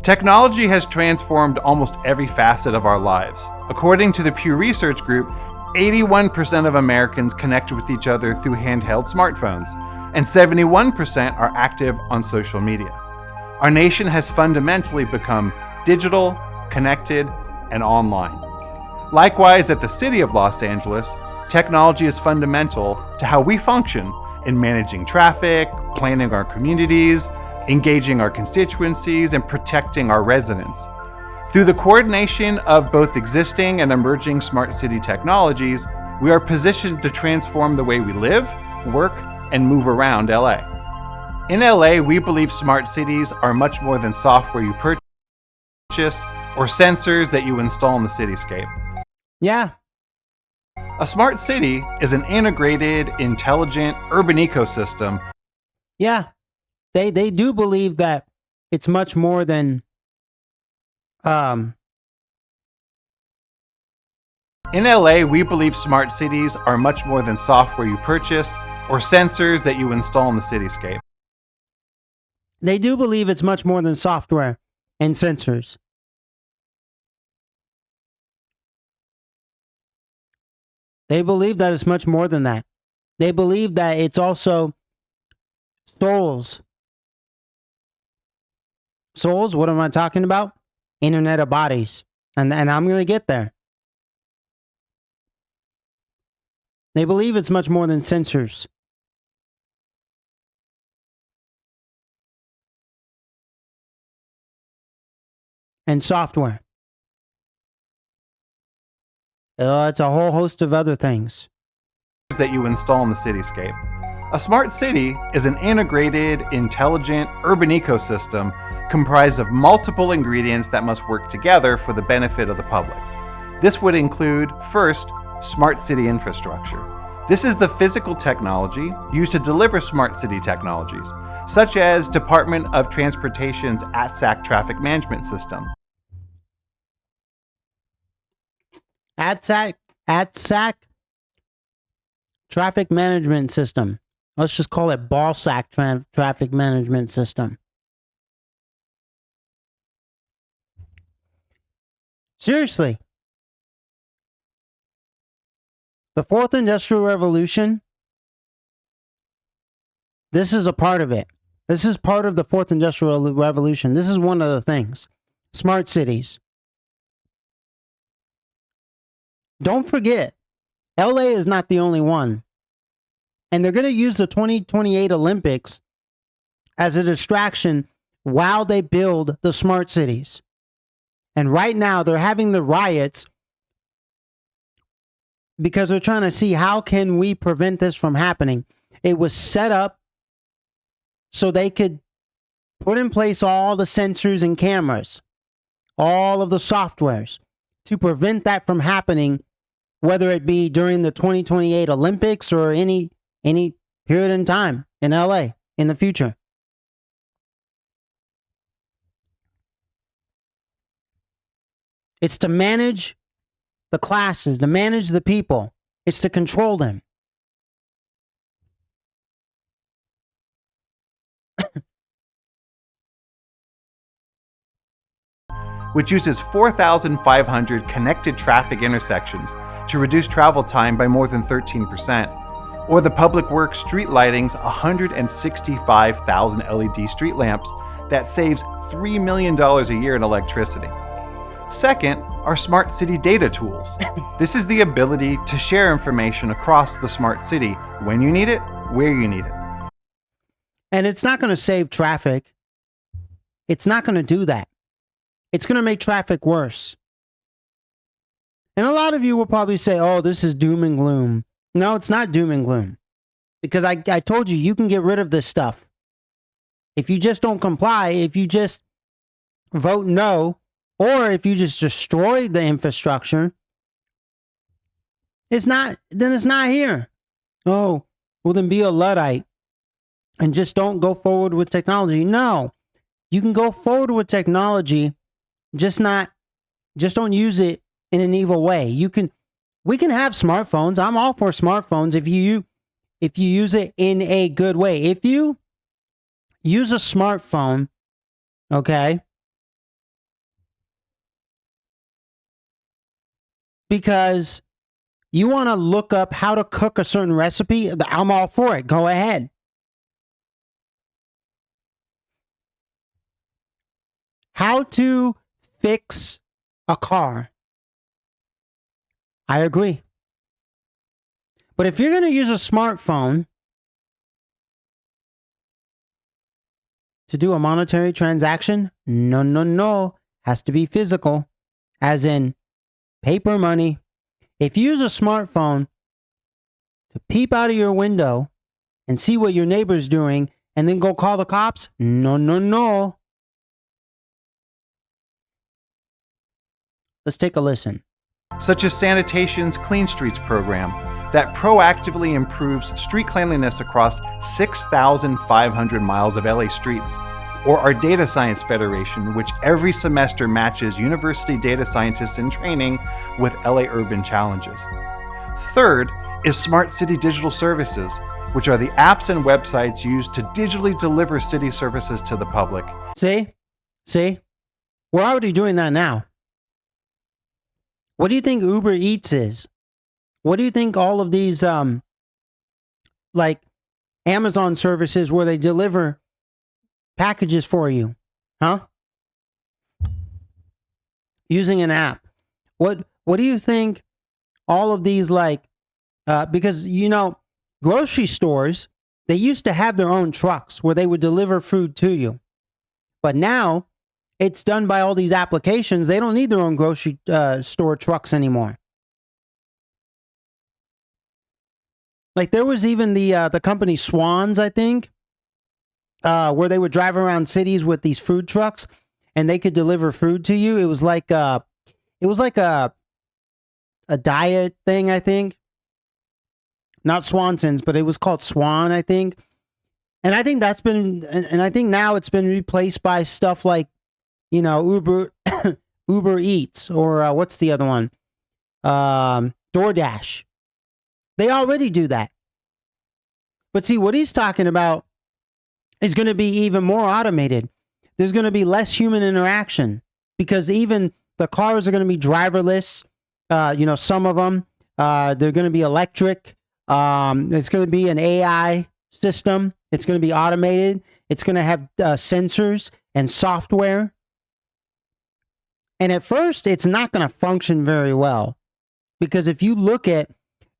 Technology has transformed almost every facet of our lives. According to the Pew Research Group, 81% of Americans connect with each other through handheld smartphones, and 71% are active on social media. Our nation has fundamentally become digital, connected, and online. Likewise, at the City of Los Angeles, technology is fundamental to how we function in managing traffic, planning our communities, engaging our constituencies, and protecting our residents. Through the coordination of both existing and emerging smart city technologies, we are positioned to transform the way we live, work, and move around LA. In LA, we believe smart cities are much more than software you purchase or sensors that you install in the cityscape. Yeah. A smart city is an integrated, intelligent urban ecosystem. Yeah. They do believe that it's much more than In LA, we believe smart cities are much more than software you purchase or sensors that you install in the cityscape. They do believe it's much more than software and sensors. They believe that it's much more than that. They believe that it's also souls. Souls, what am I talking about? Internet of bodies. And I'm going to get there. They believe it's much more than sensors. And software. It's a whole host of other things that you install in the cityscape. A smart city is an integrated, intelligent urban ecosystem comprised of multiple ingredients that must work together for the benefit of the public. This would include, first, smart city infrastructure. This is the physical technology used to deliver smart city technologies, such as Department of Transportation's ATSAC traffic management system. ATSAC traffic management system. Let's just call it BALSAC traffic management system. Seriously. The fourth industrial revolution, this is a part of it. This is part of the fourth industrial revolution. This is one of the things. Smart cities. Don't forget, LA is not the only one. And they're going to use the 2028 Olympics as a distraction while they build the smart cities. And right now they're having the riots because they're trying to see how can we prevent this from happening. It was set up so they could put in place all the sensors and cameras, all of the softwares to prevent that from happening, whether it be during the 2028 Olympics or any period in time in LA in the future. It's to manage the classes, to manage the people. It's to control them. Which uses 4,500 connected traffic intersections to reduce travel time by more than 13%. Or the Public Works street lighting's 165,000 LED street lamps that saves $3 million a year in electricity. Second are smart city data tools. This is the ability to share information across the smart city when you need it, where you need it. And it's not going to save traffic. It's not going to do that. It's going to make traffic worse. And a lot of you will probably say, oh, this is doom and gloom. No, it's not doom and gloom. Because I told you, you can get rid of this stuff. If you just don't comply, if you just vote no, or if you just destroy the infrastructure, then it's not here. Oh, well then be a Luddite and just don't go forward with technology. No, you can go forward with technology, just don't use it in an evil way. We can have smartphones. I'm all for smartphones if you use it in a good way. If you use a smartphone, okay, because you want to look up how to cook a certain recipe, I'm all for it. Go ahead. How to fix a car. I agree. But if you're going to use a smartphone to do a monetary transaction, no. Has to be physical, as in paper money. If you use a smartphone to peep out of your window and see what your neighbor's doing and then go call the cops, no. Let's take a listen. Such as Sanitation's Clean Streets program that proactively improves street cleanliness across 6,500 miles of LA streets. Or our Data Science Federation, which every semester matches university data scientists in training with LA urban challenges. Third is Smart City Digital Services, which are the apps and websites used to digitally deliver city services to the public. See? We're already doing that now. What do you think Uber Eats is? What do you think all of these, like Amazon services where they deliver packages for you? Huh? Using an app. What do you think all of these like because grocery stores, they used to have their own trucks where they would deliver food to you. But now it's done by all these applications. They don't need their own grocery store trucks anymore. Like there was even the company Swans, I think, where they would drive around cities with these food trucks, and they could deliver food to you. It was like a diet thing, I think. Not Swanson's, but it was called Swan, I think. And I think and I think now it's been replaced by stuff like, Uber, Uber Eats, or what's the other one? DoorDash. They already do that. But see, what he's talking about is going to be even more automated. There's going to be less human interaction because even the cars are going to be driverless. Some of them, they're going to be electric. It's going to be an AI system. It's going to be automated. It's going to have sensors and software. And at first, it's not going to function very well because if you look at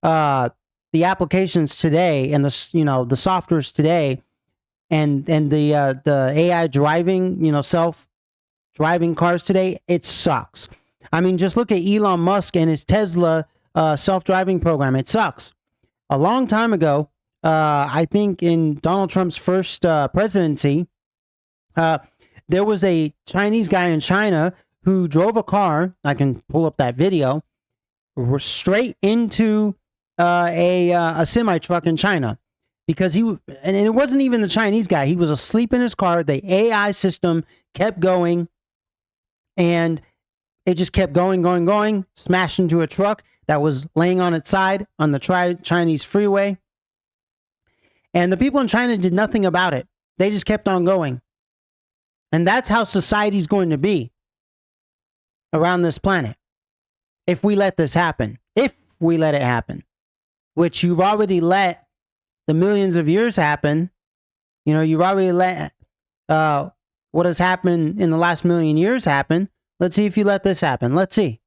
the applications today and the softwares today, and the AI driving, self-driving cars today, it sucks. I mean, just look at Elon Musk and his Tesla self-driving program. It sucks. A long time ago, I think in Donald Trump's first presidency, there was a Chinese guy in China who drove a car. I can pull up that video. Straight into a semi truck in China, because and it wasn't even the Chinese guy. He was asleep in his car. The AI system kept going, and it just kept going, smashed into a truck that was laying on its side on the Chinese freeway. And the people in China did nothing about it. They just kept on going. And that's how society's going to be around this planet if we let this happen. If we let it happen, which you've already let the millions of years happen. You've already let what has happened in the last million years happen. Let's see if you let this happen. Let's see.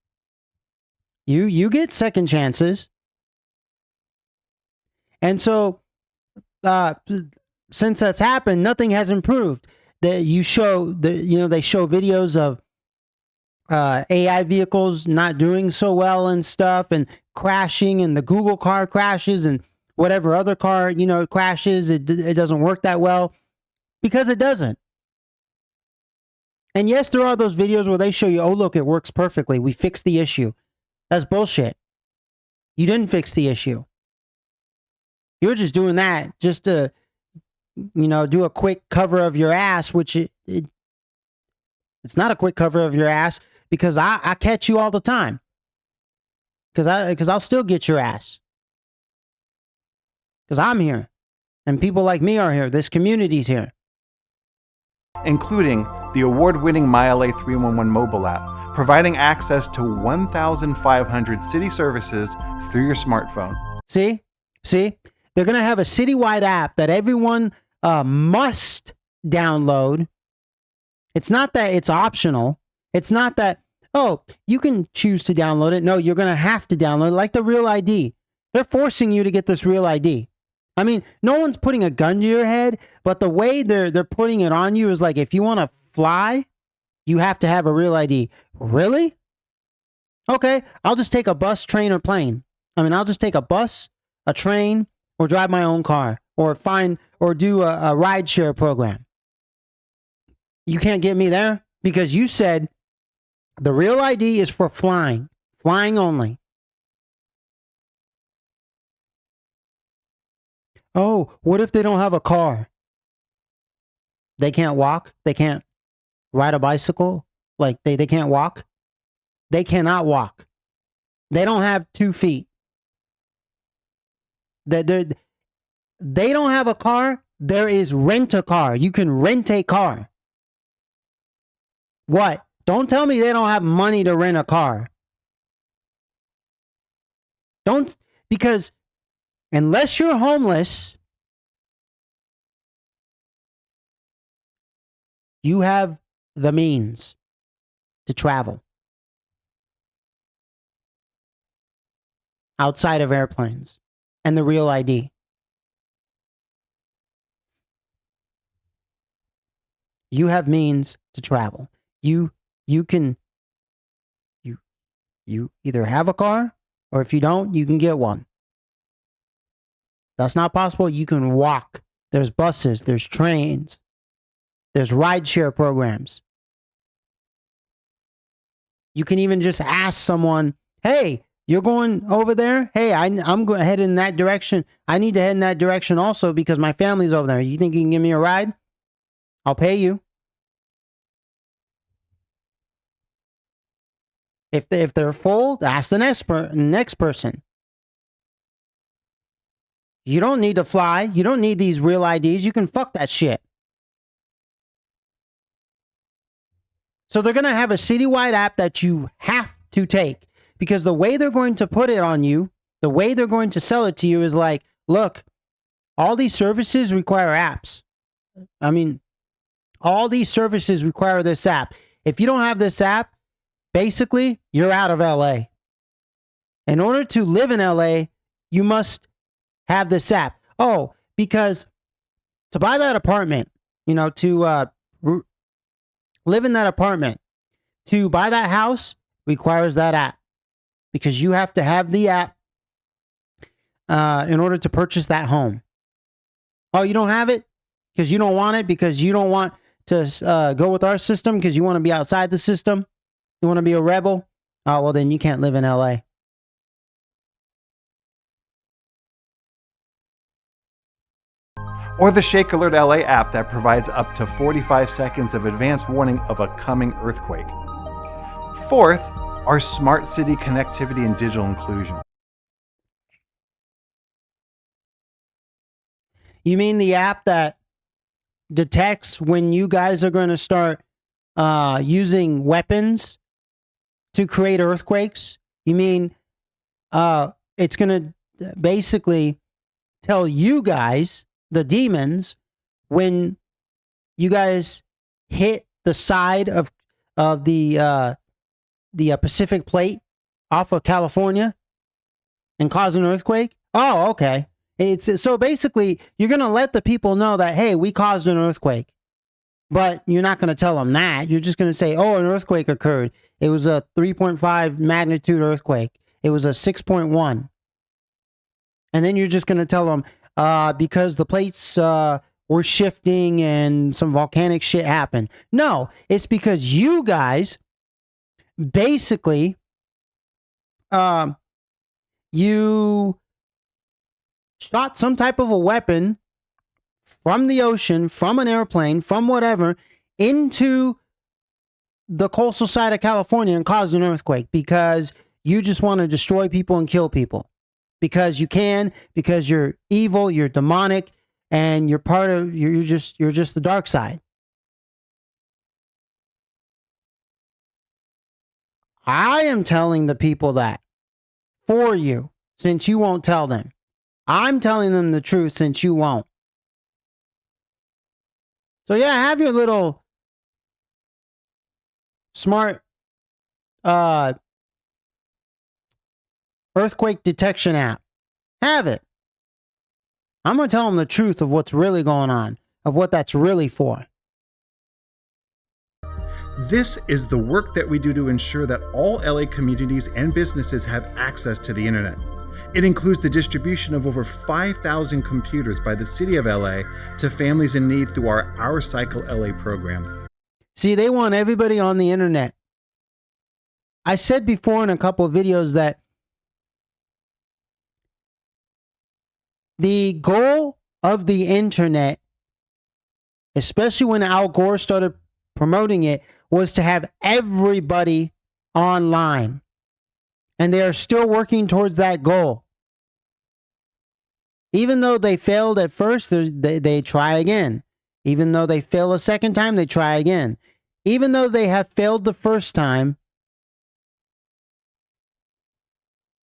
You get second chances. And so, since that's happened, nothing has improved. They show videos of AI vehicles not doing so well and stuff, and crashing, and the Google car crashes, and whatever other car crashes. It doesn't work that well because it doesn't. And yes, there are those videos where they show you, oh look, it works perfectly. We fixed the issue. That's bullshit. You didn't fix the issue. You're just doing that just to, do a quick cover of your ass, which it's not a quick cover of your ass, because I catch you all the time. Because I'll still get your ass. Because I'm here. And people like me are here. This community's here. Including the award-winning MyLA 311 mobile app, providing access to 1,500 city services through your smartphone. See? They're going to have a citywide app that everyone must download. It's not that it's optional. It's not that, oh, you can choose to download it. No, you're going to have to download it, like the Real ID. They're forcing you to get this Real ID. I mean, no one's putting a gun to your head, but the way they're putting it on you is like, if you want to fly, you have to have a Real ID. Really? Okay, I'll just take a bus, train, or plane. I'll just take a bus, a train, or drive my own car, or do a rideshare program. You can't get me there because you said the Real ID is for flying only. Oh, what if they don't have a car? They can't walk? They can't ride a bicycle? Like they can't walk? They cannot walk. They don't have 2 feet. They don't have a car. There is rent a car. You can rent a car. What? Don't tell me they don't have money to rent a car. Because unless you're homeless, you have the means to travel. outside of airplanes and the real ID. You have means to travel. You can you either have a car, or if you don't, you can get one. That's not possible. You can walk. There's buses, there's trains, there's rideshare programs. You can even just ask someone, hey, you're going over there? Hey, I'm going to head in that direction. I need to head in that direction also because my family's over there. You think you can give me a ride? I'll pay you. If they're full, ask the next person. You don't need to fly. You don't need these real IDs. You can fuck that shit. So they're going to have a citywide app that you have to take, because the way they're going to put it on you, the way they're going to sell it to you is like, look, all these services require apps. I mean, all these services require this app. If you don't have this app, basically, you're out of LA. In order to live in LA, you must have this app. Oh, because to buy that apartment, to live in that apartment, to buy that house requires that app, because you have to have the app in order to purchase that home. Oh, you don't have it because you don't want it, because you don't want to go with our system, because you want to be outside the system. You want to be a rebel? Oh, well, then you can't live in LA. Or the Shake Alert LA app that provides up to 45 seconds of advance warning of a coming earthquake. Fourth, our smart city connectivity and digital inclusion. You mean the app that detects when you guys are going to start using weapons to create earthquakes? You mean it's going to basically tell you guys, the demons, when you guys hit the side of the Pacific Plate off of California and cause an earthquake? Oh, okay. It's so basically you're going to let the people know that, hey, we caused an earthquake. But you're not going to tell them that. You're just going to say, oh, an earthquake occurred. It was a 3.5 magnitude earthquake. It was a 6.1. And then you're just going to tell them, because the plates were shifting and some volcanic shit happened. No, it's because you guys basically, you shot some type of a weapon from the ocean, from an airplane, from whatever, into the coastal side of California and caused an earthquake, because you just want to destroy people and kill people. Because you can, because you're evil, you're demonic, and you're just the dark side. I am telling the people that for you, since you won't tell them. I'm telling them the truth since you won't. So yeah, have your little smart earthquake detection app. Have it. I'm going to tell them the truth of what's really going on, of what that's really for. This is the work that we do to ensure that all LA communities and businesses have access to the internet. It includes the distribution of over 5,000 computers by the City of LA to families in need through our Cycle LA program. See, they want everybody on the internet. I said before in a couple of videos that the goal of the internet, especially when Al Gore started promoting it, was to have everybody online. And they are still working towards that goal. Even though they failed at first, they try again. Even though they fail a second time, they try again. Even though they have failed the first time,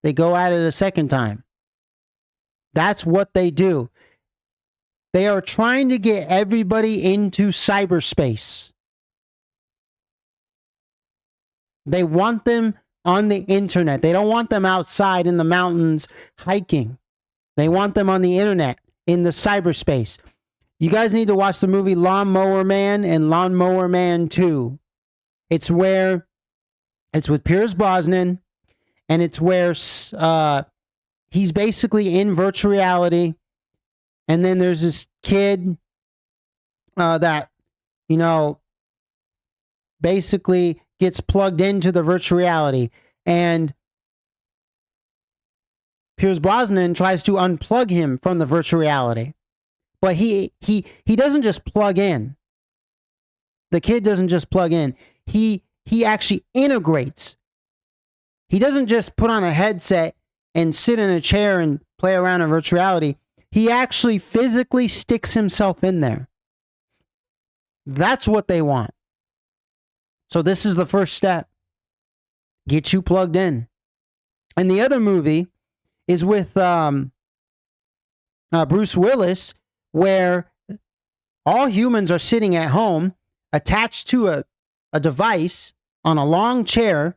they go at it a second time. That's what they do. They are trying to get everybody into cyberspace. They want them on the internet. They don't want them outside in the mountains hiking. They want them on the internet, in the cyberspace. You guys need to watch the movie Lawnmower Man and Lawnmower Man 2. It's with Pierce Brosnan, and it's where he's basically in virtual reality, and then there's this kid that, basically gets plugged into the virtual reality, and Pierce Brosnan tries to unplug him from the virtual reality. But he doesn't just plug in. The kid doesn't just plug in. He actually integrates. He doesn't just put on a headset and sit in a chair and play around in virtual reality. He actually physically sticks himself in there. That's what they want. So this is the first step. Get you plugged in. And the other movie is with Bruce Willis, where all humans are sitting at home attached to a device on a long chair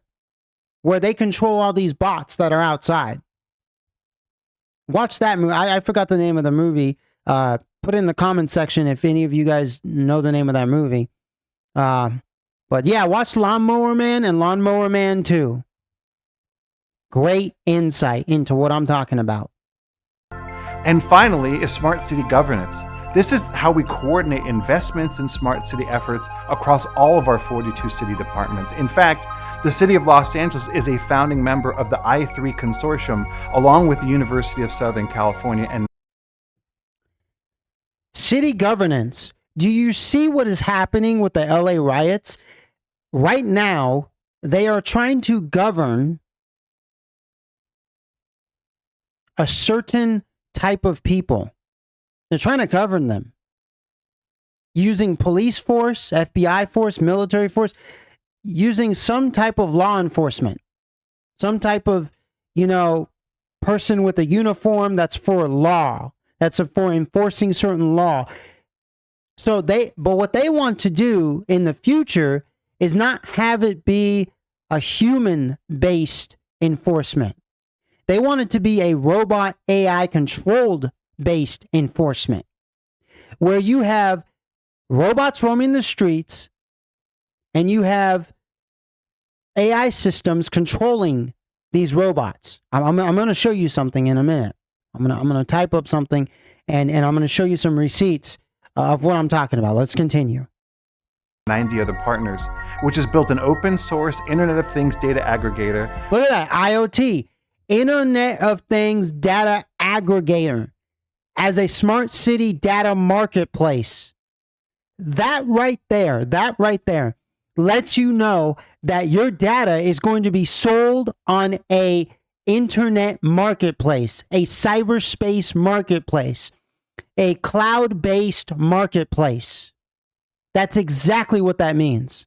where they control all these bots that are outside. Watch that movie. I forgot the name of the movie. Put it in the comment section if any of you guys know the name of that movie. But yeah, watch Lawnmower Man and Lawnmower Man 2. Great insight into what I'm talking about. And finally is smart city governance. This is how we coordinate investments in smart city efforts across all of our 42 city departments. In fact, the City of Los Angeles is a founding member of the I3 Consortium, along with the University of Southern California. And city governance. Do you see what is happening with the LA riots? Right now, they are trying to govern a certain type of people. They're trying to govern them using police force, FBI force, military force, using some type of law enforcement, some type of, person with a uniform that's for law, that's for enforcing certain law. But what they want to do in the future is not have it be a human-based enforcement. They want it to be a robot AI controlled based enforcement, where you have robots roaming the streets and you have AI systems controlling these robots. I'm going to show you something in a minute. I'm going to type up something and I'm going to show you some receipts of what I'm talking about. Let's continue. 90 other partners, which has built an open source Internet of Things data aggregator. Look at that, IoT, Internet of Things data aggregator, as a smart city data marketplace. That right there lets you know that your data is going to be sold on a internet marketplace, a cyberspace marketplace, a cloud-based marketplace. That's exactly what that means.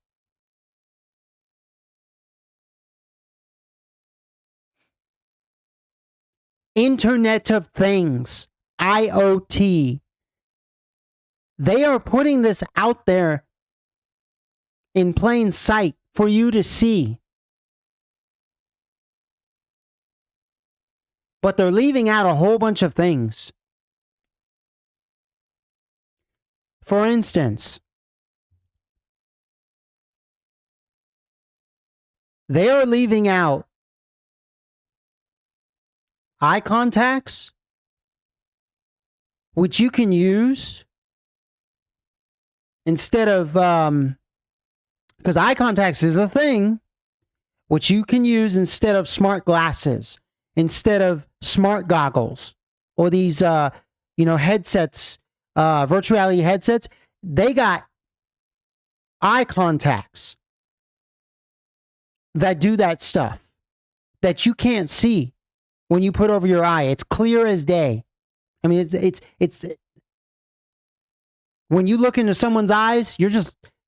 Internet of Things, IoT. They are putting this out there in plain sight for you to see. But they're leaving out a whole bunch of things. For instance, they are leaving out eye contacts, which you can use instead of, because eye contacts is a thing, which you can use instead of smart glasses, instead of smart goggles, or these, headsets, virtual reality headsets. They got eye contacts that do that stuff that you can't see when you put over your eye. It's clear as day. I mean, it's when you look into someone's eyes, you're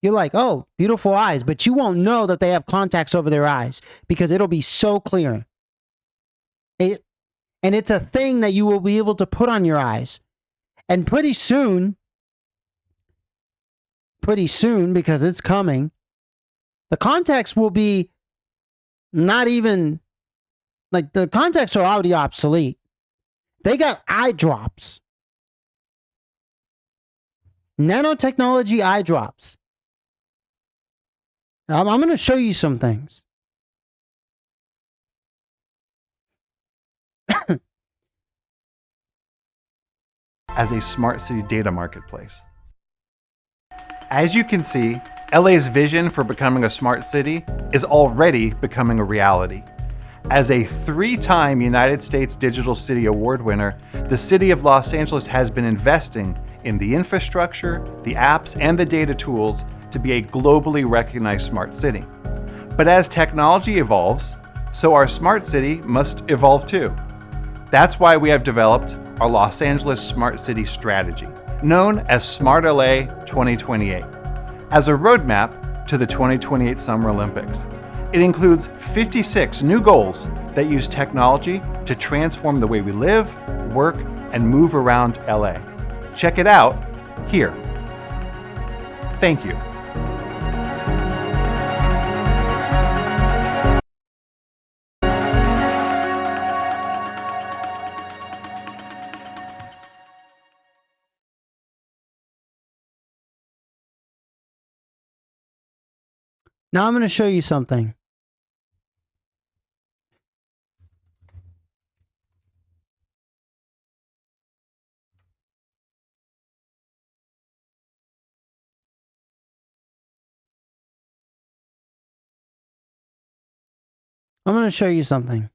like, oh, beautiful eyes, but you won't know that they have contacts over their eyes because it'll be so clear. And it's a thing that you will be able to put on your eyes. And pretty soon, because it's coming, the contacts will be Not even like the contacts are already obsolete. They got eye drops, nanotechnology eye drops. I'm going to show you some things. As a smart city data marketplace. As you can see, LA's vision for becoming a smart city is already becoming a reality. As a 3-time United States Digital City Award winner, the City of Los Angeles has been investing in the infrastructure, the apps, and the data tools to be a globally recognized smart city. But as technology evolves, so our smart city must evolve too. That's why we have developed our Los Angeles Smart City Strategy, known as Smart LA 2028, as a roadmap to the 2028 Summer Olympics. It includes 56 new goals that use technology to transform the way we live, work, and move around LA. Check it out here. Thank you. Now I'm going to show you something. I'm going to show you something.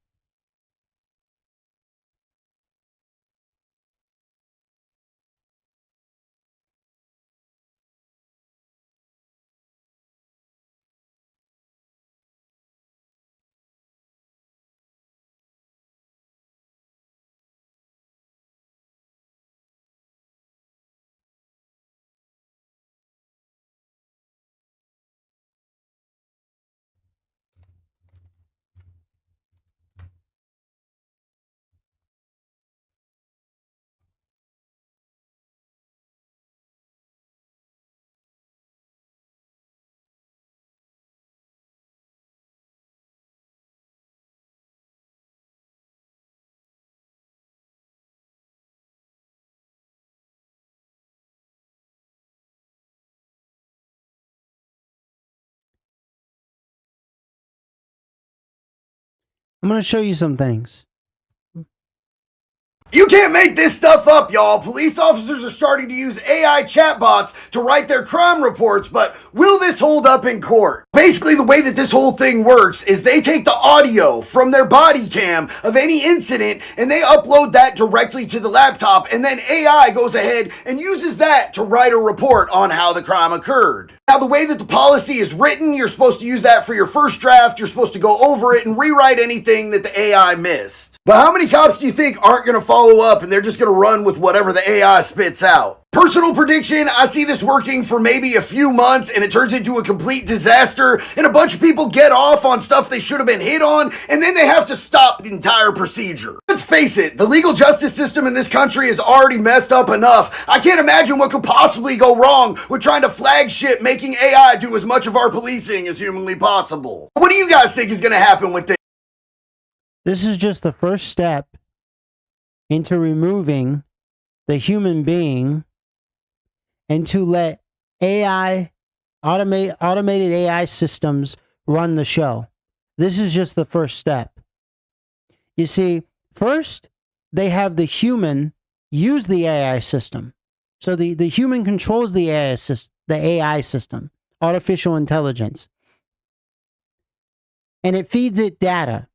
I'm going to show you some things. You can't make this stuff up, y'all. Police officers are starting to use AI chatbots to write their crime reports, but will this hold up in court? Basically, the way that this whole thing works is they take the audio from their body cam of any incident and they upload that directly to the laptop, and then AI goes ahead and uses that to write a report on how the crime occurred. Now, the way that the policy is written, you're supposed to use that for your first draft. You're supposed to go over it and rewrite anything that the AI missed. But how many cops do you think aren't going to follow up and they're just going to run with whatever the AI spits out? Personal prediction, I see this working for maybe a few months and it turns into a complete disaster and a bunch of people get off on stuff they should have been hit on and then they have to stop the entire procedure. Let's face it, the legal justice system in this country is already messed up enough. I can't imagine what could possibly go wrong with trying to flagship making AI do as much of our policing as humanly possible. What do you guys think is going to happen with this? This is just the first step into removing the human being and to let automated AI systems run the show. This is just the first step. You see, first, they have the human use the AI system. So the human controls the AI system, artificial intelligence. And it feeds it data.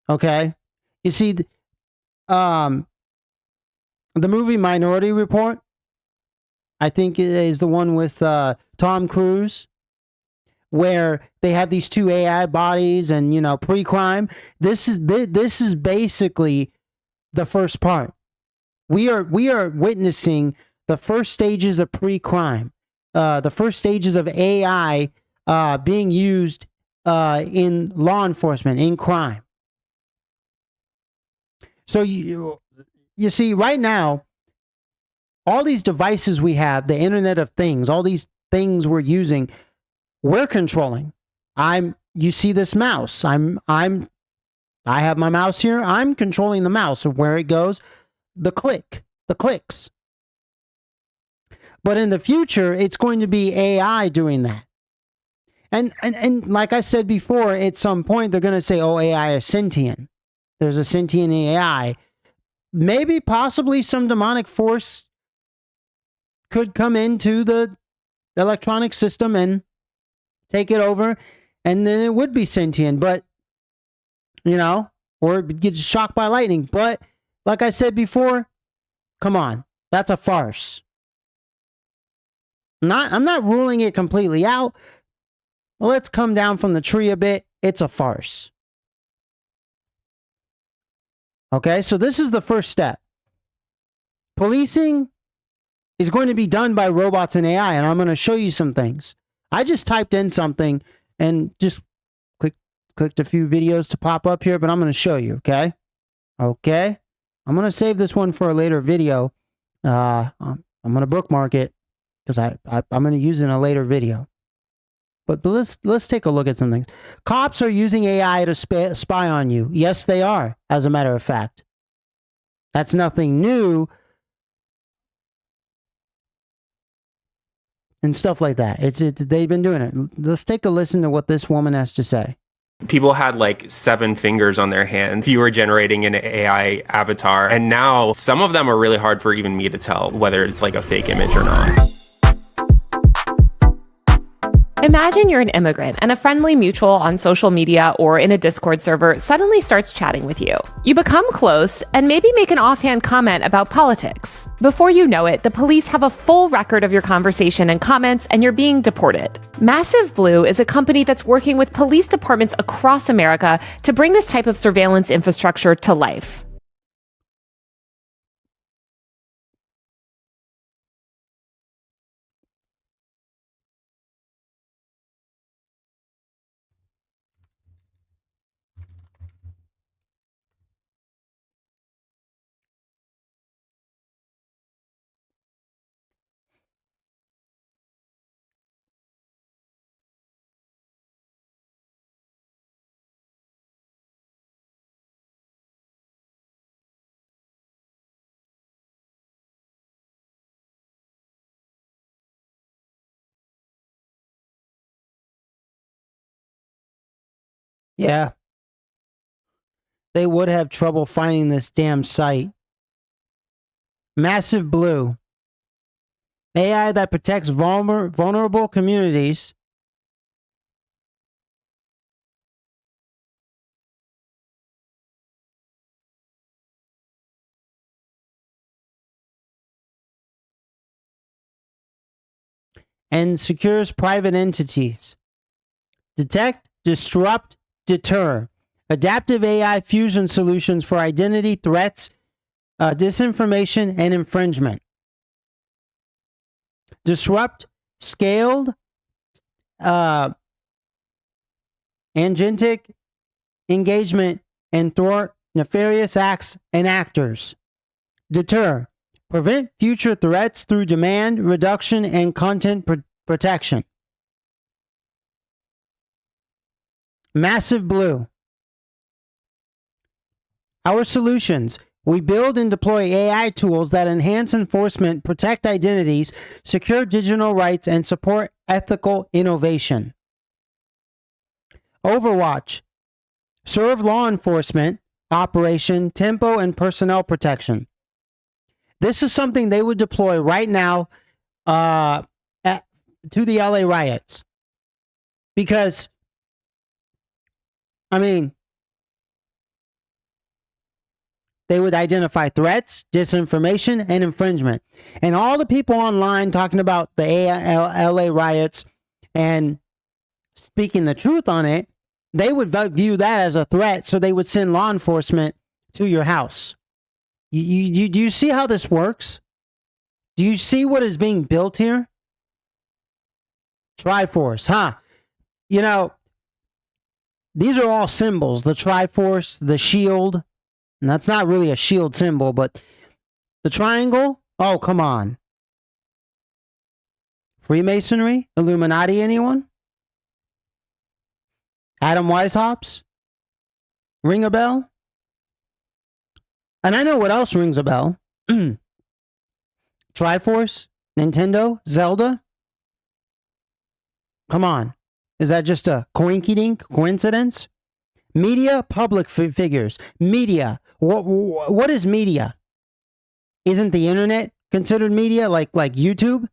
Okay? You see, the movie Minority Report, I think it is the one with Tom Cruise, where they have these two AI bodies and, you know, pre-crime. This is basically the first part. We are witnessing the first stages of pre-crime, the first stages of AI being used in law enforcement, in crime. So you see, right now, all these devices we have, the Internet of Things, all these things we're using, we're controlling. I'm you see this mouse. I have my mouse here. I'm controlling the mouse of where it goes, the clicks. But in the future, it's going to be AI doing that. And like I said before, at some point they're going to say, oh, AI is sentient. There's a sentient AI. Maybe possibly some demonic force could come into the electronic system and take it over, and then it would be sentient, but, or it gets shocked by lightning. But like I said before, come on, that's a farce. I'm not ruling it completely out. Well, let's come down from the tree a bit. It's a farce. Okay, so this is the first step. Policing is going to be done by robots and AI, and I'm going to show you some things. I just typed in something and just clicked a few videos to pop up here, but I'm going to show you, okay? Okay? I'm going to save this one for a later video. I'm going to bookmark it because I'm going to use it in a later video. But let's take a look at some things. Cops are using AI to spy on you. Yes, they are, as a matter of fact. That's nothing new. And stuff like that. They've been doing it. Let's take a listen to what this woman has to say. People had like 7 fingers on their hand. You were generating an AI avatar. And now some of them are really hard for even me to tell whether it's like a fake image or not. Imagine you're an immigrant and a friendly mutual on social media or in a Discord server suddenly starts chatting with you. You become close and maybe make an offhand comment about politics. Before you know it, the police have a full record of your conversation and comments, and you're being deported. Massive Blue is a company that's working with police departments across America to bring this type of surveillance infrastructure to life. Yeah. They would have trouble finding this damn site. Massive Blue. AI that protects vulnerable communities. And secures private entities. Detect, disrupt, deter. Adaptive AI fusion solutions for identity threats, disinformation, and infringement. Disrupt, scaled, agentic engagement, and thwart nefarious acts and actors. Deter, prevent future threats through demand reduction and content protection. Massive Blue. Our solutions. We build and deploy AI tools that enhance enforcement, protect identities, secure digital rights, and support ethical innovation. Overwatch. Serve law enforcement, operation, tempo, and personnel protection. This is something they would deploy right now to the LA riots. Because, they would identify threats, disinformation, and infringement. And all the people online talking about the LA riots and speaking the truth on it, they would view that as a threat, so they would send law enforcement to your house. Do you see how this works? Do you see what is being built here? Triforce, huh? These are all symbols. The Triforce, the shield. And that's not really a shield symbol, but the triangle? Oh, come on. Freemasonry? Illuminati, anyone? Adam Weishops? Ring a bell? And I know what else rings a bell. Triforce? Nintendo? Zelda? Come on. Is that just a coinky-dink coincidence? Media, public figures. Media. What is media? Isn't the internet considered media like YouTube?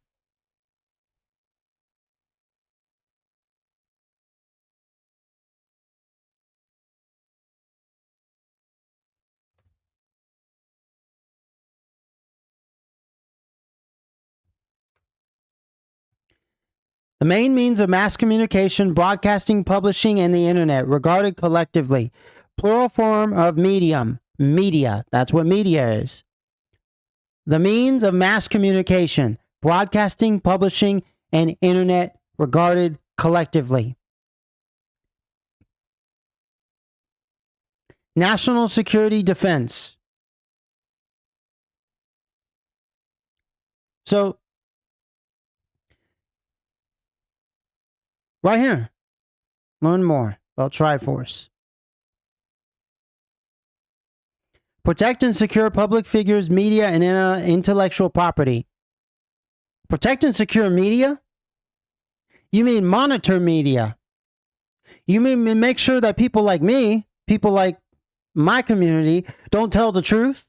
The main means of mass communication, broadcasting, publishing, and the internet, regarded collectively. Plural form of medium. Media. That's what media is. The means of mass communication, broadcasting, publishing, and internet, regarded collectively. National security defense. So, right here, learn more about Triforce. Protect and secure public figures, media, and intellectual property. Protect and secure media? You mean monitor media? You mean make sure that people like me, people like my community, don't tell the truth?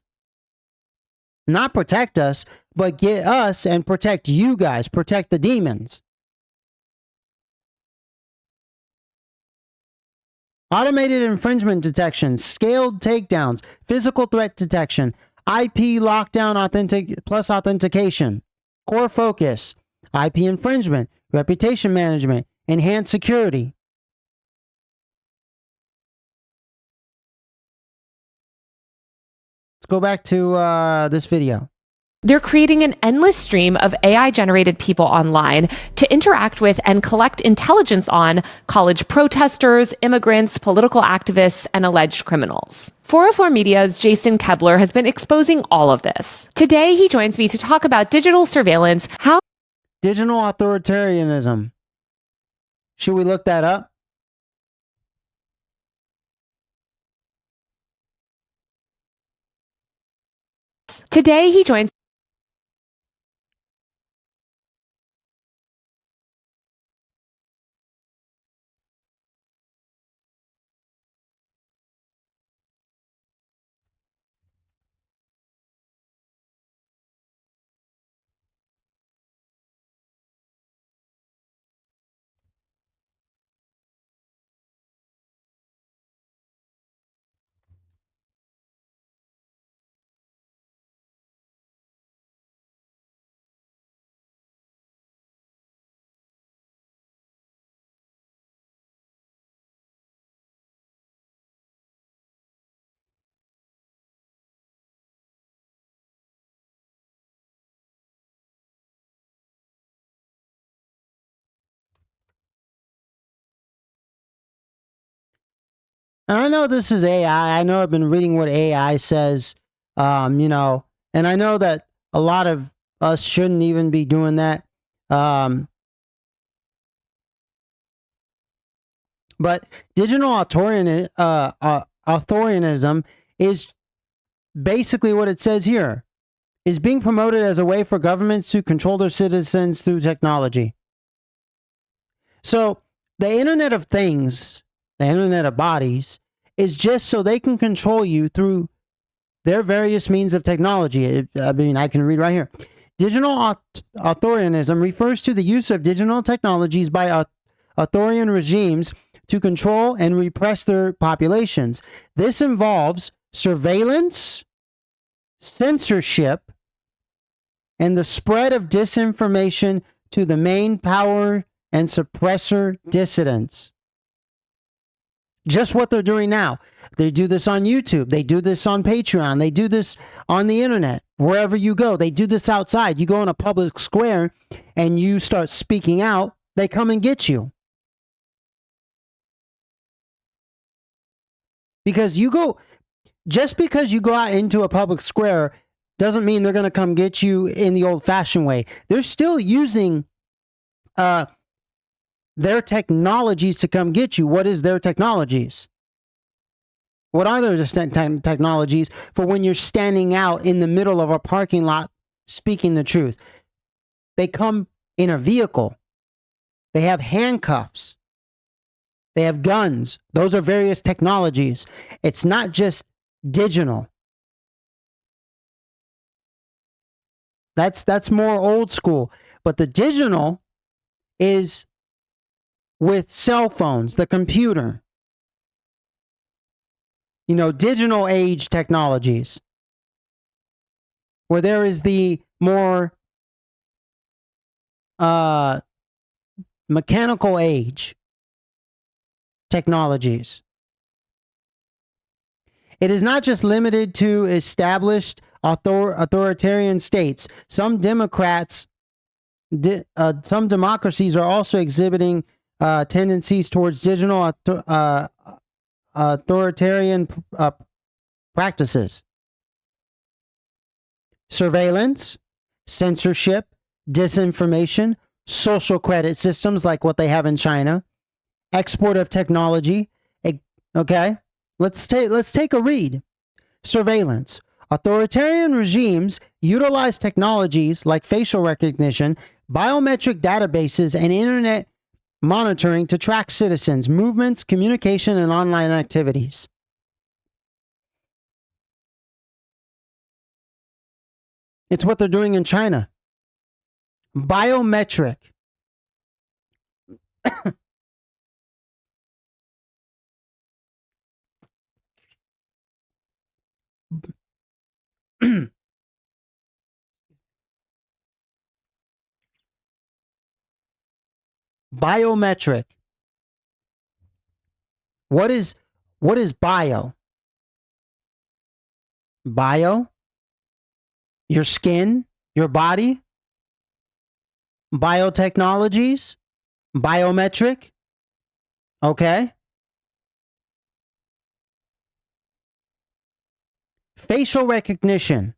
Not protect us, but get us and protect you guys, protect the demons. Automated infringement detection, scaled takedowns, physical threat detection, IP lockdown plus authentication, core focus, IP infringement, reputation management, enhanced security. Let's go back to this video. They're creating an endless stream of AI-generated people online to interact with and collect intelligence on college protesters, immigrants, political activists, and alleged criminals. 404 Media's Jason Kebler has been exposing all of this. Today, he joins me to talk about digital surveillance, how Digital authoritarianism. Should we look that up? Today, he joins And I know this is AI. I know I've been reading what AI says, and I know that a lot of us shouldn't even be doing that. But digital authoritarianism is basically what it says here, is being promoted as a way for governments to control their citizens through technology. So the Internet of Things, the Internet of Bodies, is just so they can control you through their various means of technology. I can read right here. Digital authoritarianism refers to the use of digital technologies by authoritarian regimes to control and repress their populations. This involves surveillance, censorship, and the spread of disinformation to the main power and suppressor dissidents. Just what they're doing now. They do this on YouTube. They do this on Patreon. They do this on the internet. Wherever you go, they do this outside. You go in a public square and you start speaking out, they come and get you. Because just because you go out into a public square doesn't mean they're going to come get you in the old-fashioned way. They're still using their technologies to come get you. What is their technologies? What are their technologies for when you're standing out in the middle of a parking lot speaking the truth? They come in a vehicle. They have handcuffs. They have guns. Those are various technologies. It's not just digital. That's more old school. But the digital is with cell phones, the computer. You know, digital age technologies. Where there is the more mechanical age technologies. It is not just limited to established authoritarian states. Some democracies are also exhibiting tendencies towards digital authoritarian practices. Surveillance, censorship, disinformation, social credit systems like what they have in China, export of technology. Okay, let's take a read. Surveillance. Authoritarian regimes utilize technologies like facial recognition, biometric databases, and internet monitoring to track citizens' movements, communication, and online activities. It's what they're doing in China. Biometric. Biometric. What is bio? Bio? Your skin, your body? Biotechnologies? Biometric? Okay. Facial recognition.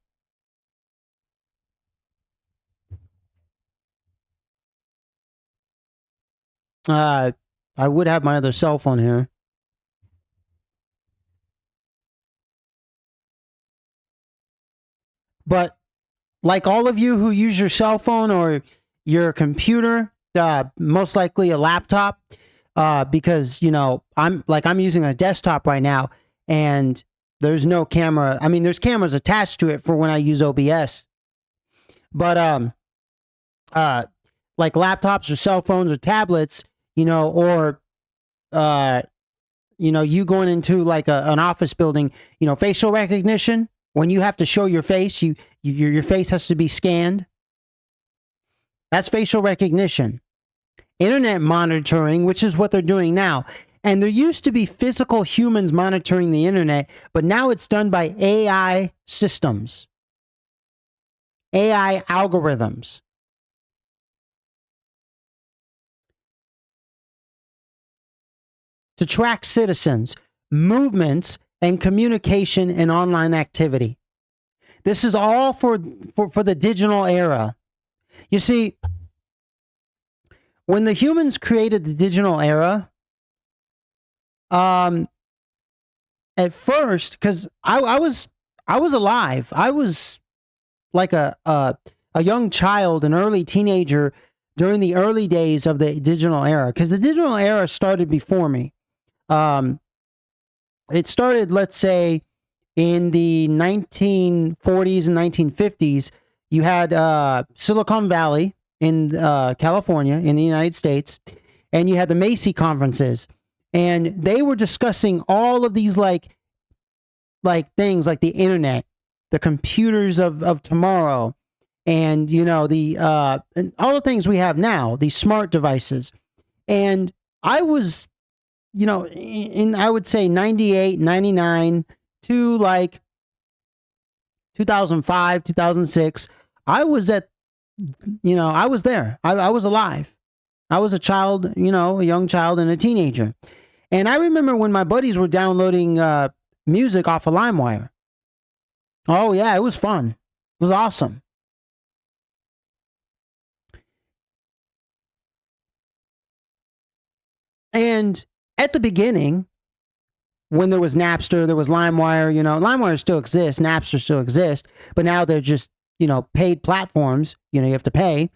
I would have my other cell phone here. But like all of you who use your cell phone or your computer, most likely a laptop, because I'm using a desktop right now, and there's no camera. I mean, there's cameras attached to it for when I use OBS, but like laptops or cell phones or tablets, or you going into like an office building, facial recognition. When you have to show your face, your face has to be scanned. That's facial recognition. Internet monitoring, which is what they're doing now. And there used to be physical humans monitoring the internet, but now it's done by AI systems, AI algorithms. To track citizens, movements, and communication and online activity. This is all for the digital era. You see, when the humans created the digital era, at first, because I was alive, I was like a young child, an early teenager during the early days of the digital era, because the digital era started before me. It started, let's say, in the 1940s and 1950s. You had Silicon Valley in California, in the United States, and you had the Macy conferences, and they were discussing all of these like things like the internet, the computers of tomorrow, and and all the things we have now, these smart devices. And I was, in I would say 98, 99 to like 2005, 2006, I was I was there. I was alive. I was a child, a young child and a teenager. And I remember when my buddies were downloading music off of LimeWire. Oh, yeah, it was fun. It was awesome. And at the beginning, when there was Napster, there was LimeWire, LimeWire still exists, Napster still exists, but now they're just, paid platforms, you have to pay.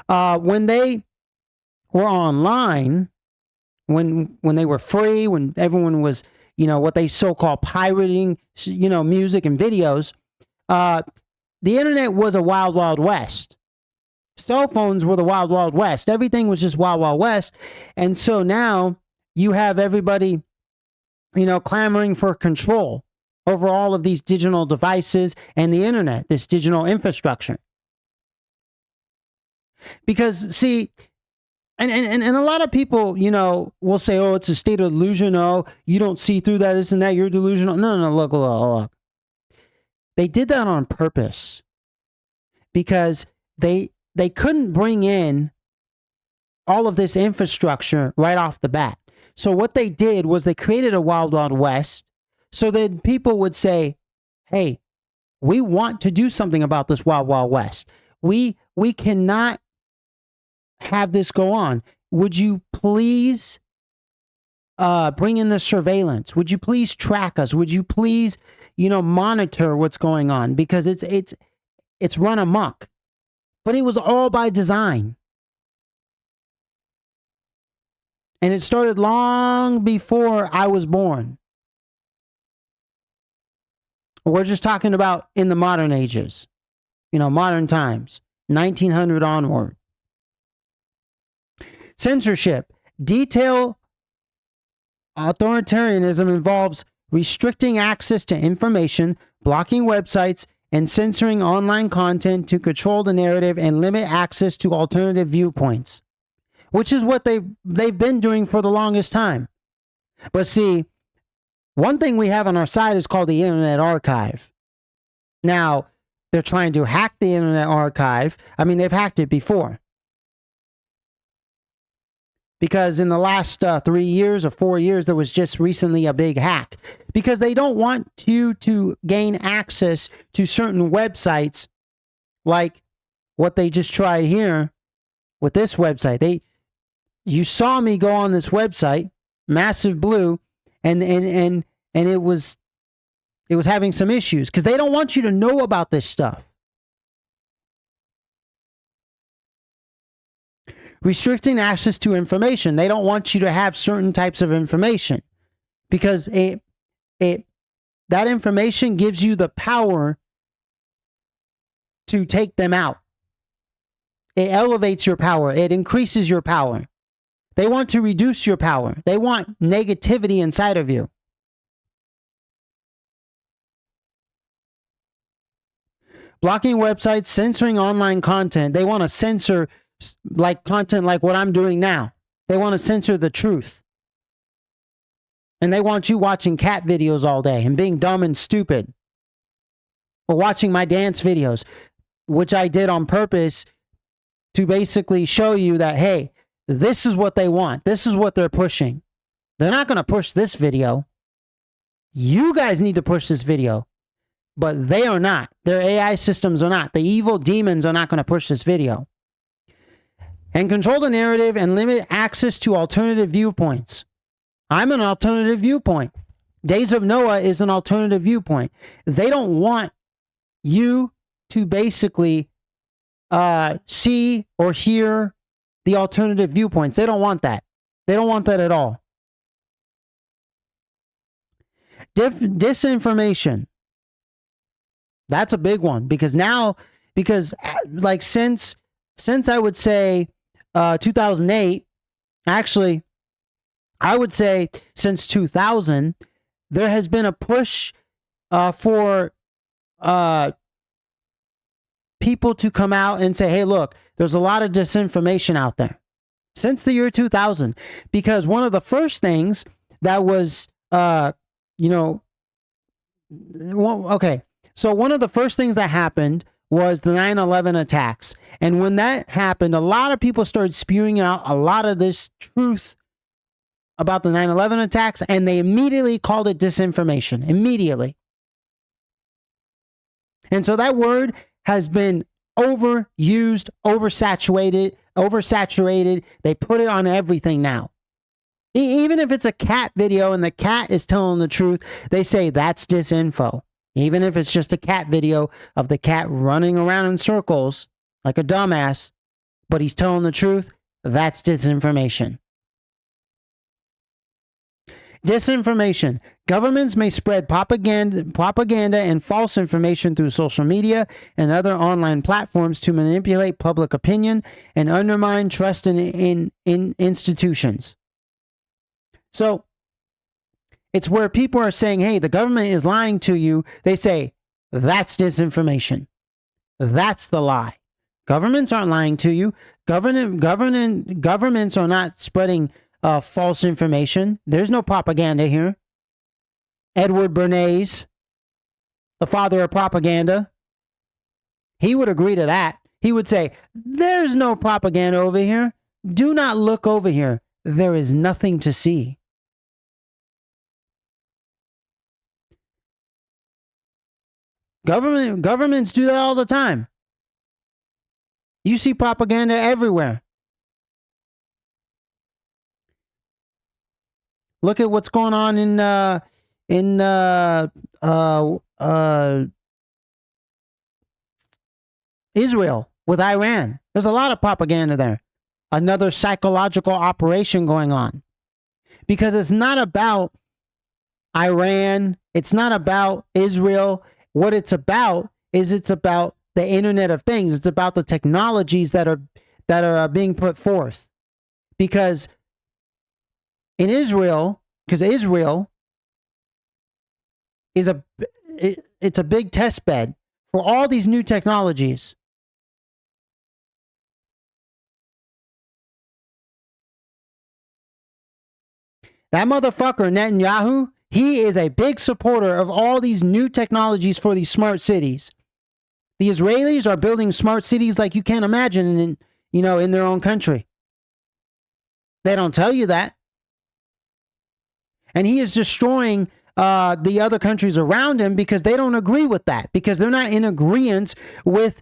When they were online, when they were free, when everyone was, what they so-called pirating, music and videos, the internet was a wild, wild west. Cell phones were the wild, wild west. Everything was just wild, wild west. And so now you have everybody, clamoring for control over all of these digital devices and the internet, this digital infrastructure. Because, see, and a lot of people, will say, oh, it's a state of delusion. Oh, you don't see through that, this and that. You're delusional. No, look. They did that on purpose because they couldn't bring in all of this infrastructure right off the bat. So what they did was they created a wild, wild west so that people would say, hey, we want to do something about this wild, wild west. We cannot have this go on. Would you please bring in the surveillance? Would you please track us? Would you please, monitor what's going on? Because it's run amok. But it was all by design. And it started long before I was born. We're just talking about in the modern ages, modern times, 1900 onward. Censorship. Detail authoritarianism involves restricting access to information, blocking websites, and censoring online content to control the narrative and limit access to alternative viewpoints, which is what they've been doing for the longest time. But see, one thing we have on our side is called the Internet Archive. Now, they're trying to hack the Internet Archive. I mean, they've hacked it before. Because in the last 3 years or 4 years, there was just recently a big hack. Because they don't want you to gain access to certain websites like what they just tried here with this website. You saw me go on this website, Massive Blue, and it was having some issues because they don't want you to know about this stuff. Restricting access to information. They don't want you to have certain types of information because that information gives you the power to take them out. It elevates your power. It increases your power. They want to reduce your power. They want negativity inside of you. Blocking websites, censoring online content. They want to censor content like what I'm doing now. They want to censor the truth. And they want you watching cat videos all day and being dumb and stupid. Or watching my dance videos, which I did on purpose to basically show you that, hey, this is what they want. This is what they're pushing. They're not going to push this video. You guys need to push this video. But they are not. Their AI systems are not. The evil demons are not going to push this video. And control the narrative and limit access to alternative viewpoints. I'm an alternative viewpoint. Days of Noah is an alternative viewpoint. They don't want you to basically see or hear the alternative viewpoints. They don't want that. They don't want that at all. Disinformation. That's a big one because since I would say 2008, actually, I would say since 2000, there has been a push for people to come out and say, hey, look, there's a lot of disinformation out there since the year 2000. Because one of the first things that was, so one of the first things that happened was the 9/11 attacks. And when that happened, a lot of people started spewing out a lot of this truth about the 9/11 attacks, and they immediately called it disinformation. Immediately. And so that word has been overused, oversaturated. They put it on everything now. Even if it's a cat video and the cat is telling the truth, they say that's disinfo. Even if it's just a cat video of the cat running around in circles like a dumbass, but he's telling the truth, that's disinformation. Disinformation. Governments may spread propaganda and false information through social media and other online platforms to manipulate public opinion and undermine trust in institutions. So, it's where people are saying, hey, the government is lying to you. They say, that's disinformation. That's the lie. Governments aren't lying to you. Governments are not spreading false information. There's no propaganda here. Edward Bernays, the father of propaganda, he would agree to that. He would say, there's no propaganda over here. Do not look over here. There is nothing to see. Governments do that all the time. You see propaganda everywhere. Look at what's going on in Israel with Iran. There's a lot of propaganda there. Another psychological operation going on. Because it's not about Iran. It's not about Israel. What it's about is it's about the Internet of Things. It's about the technologies that are being put forth. Because in Israel, because Israel is it's a big test bed for all these new technologies. That motherfucker Netanyahu, he is a big supporter of all these new technologies for these smart cities. The Israelis are building smart cities like you can't imagine in their own country. They don't tell you that. And he is destroying the other countries around him because they don't agree with that, because they're not in agreement with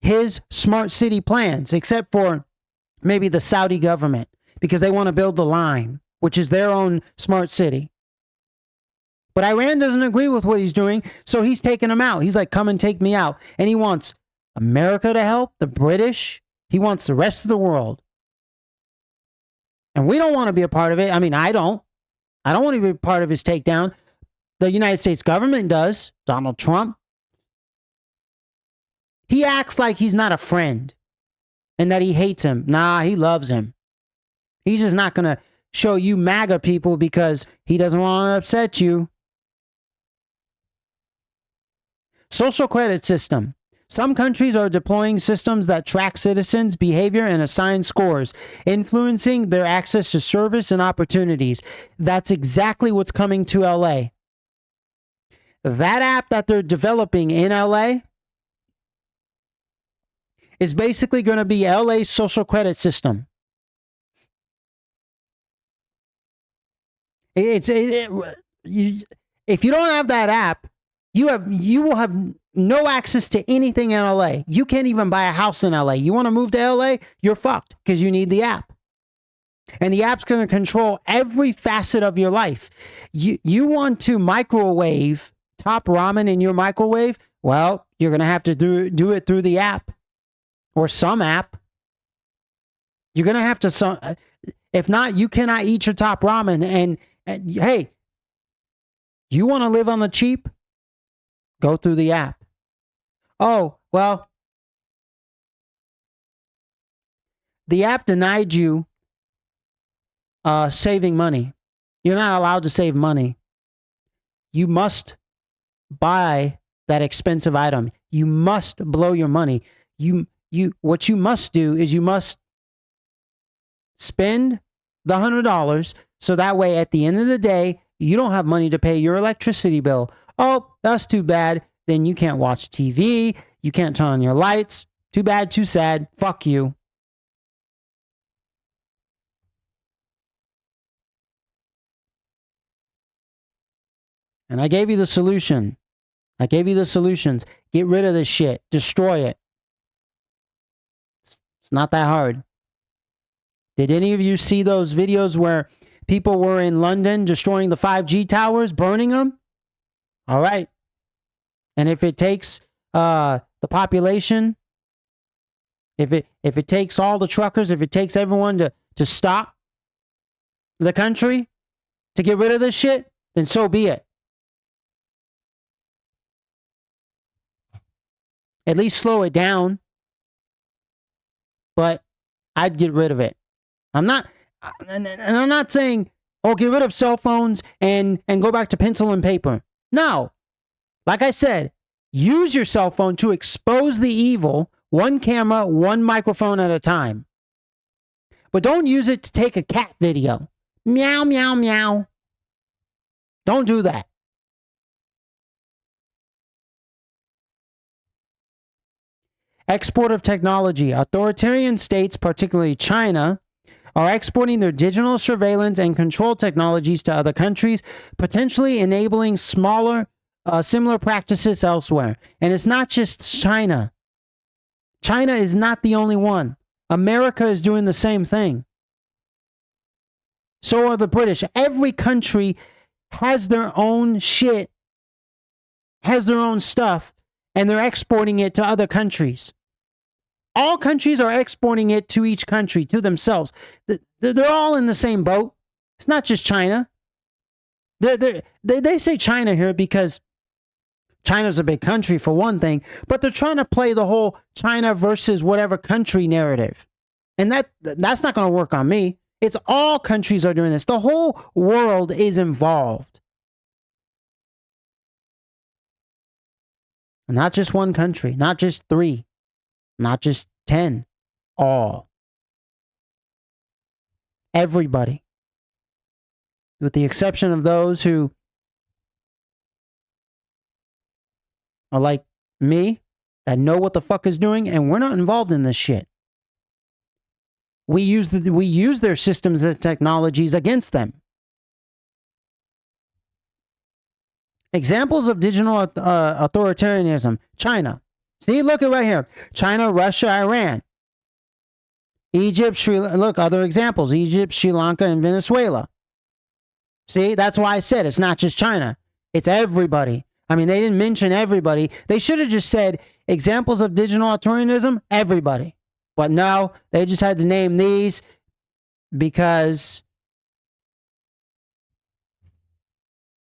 his smart city plans, except for maybe the Saudi government, because they want to build the line, which is their own smart city. But Iran doesn't agree with what he's doing, so he's taking them out. He's like, come and take me out. And he wants America to help, the British. He wants the rest of the world. And we don't want to be a part of it. I mean, I don't. I don't want to be a part of his takedown. The United States government does. Donald Trump. He acts like he's not a friend and that he hates him. Nah, he loves him. He's just not going to show you MAGA people because he doesn't want to upset you. Social credit system. Some countries are deploying systems that track citizens' behavior and assign scores, influencing their access to service and opportunities. That's exactly what's coming to LA. That app that they're developing in LA is basically going to be LA's social credit system. If you don't have that app, you will have no access to anything in LA. You can't even buy a house in LA. You want to move to LA? You're fucked because you need the app. And the app's going to control every facet of your life. You want to microwave top ramen in your microwave? Well, you're going to have to do it through the app or some app. You're going to have to, if not, you cannot eat your top ramen. And hey, you want to live on the cheap? Go through the app. Oh, well, the app denied you saving money. You're not allowed to save money. You must buy that expensive item. You must blow your money. What you must do is you must spend the $100 so that way at the end of the day, you don't have money to pay your electricity bill. Oh, that's too bad. Then you can't watch TV. You can't turn on your lights. Too bad, too sad. Fuck you. And I gave you the solution. I gave you the solutions. Get rid of this shit. Destroy it. It's not that hard. Did any of you see those videos where people were in London destroying the 5G towers, burning them. All right. And if it takes the population, if it takes all the truckers, if it takes everyone to stop the country to get rid of this shit, then so be it. At least slow it down. But I'd get rid of it. I'm not saying, oh, get rid of cell phones and go back to pencil and paper. No. Like I said, use your cell phone to expose the evil, one camera, one microphone at a time. But don't use it to take a cat video. Meow, meow, meow. Don't do that. Export of technology. Authoritarian states, particularly China, are exporting their digital surveillance and control technologies to other countries, potentially enabling similar practices elsewhere. And it's not just China. China is not the only one. America is doing the same thing. So are the British. Every country has their own shit, has their own stuff, and they're exporting it to other countries. All countries are exporting it to each country, to themselves. They're all in the same boat. It's not just China. They say China here because China's a big country for one thing, but they're trying to play the whole China versus whatever country narrative. And that's not going to work on me. It's all countries are doing this. The whole world is involved. Not just one country, not just 3, not just 10, all. Everybody. With the exception of those who are like me, that know what the fuck is doing, and we're not involved in this shit. We use their systems and technologies against them. Examples of digital authoritarianism. China. See, look at right here. China, Russia, Iran. Egypt, look, other examples. Egypt, Sri Lanka, and Venezuela. See, that's why I said it's not just China. It's everybody. I mean, they didn't mention everybody. They should have just said examples of digital authoritarianism, everybody. But no, they just had to name these because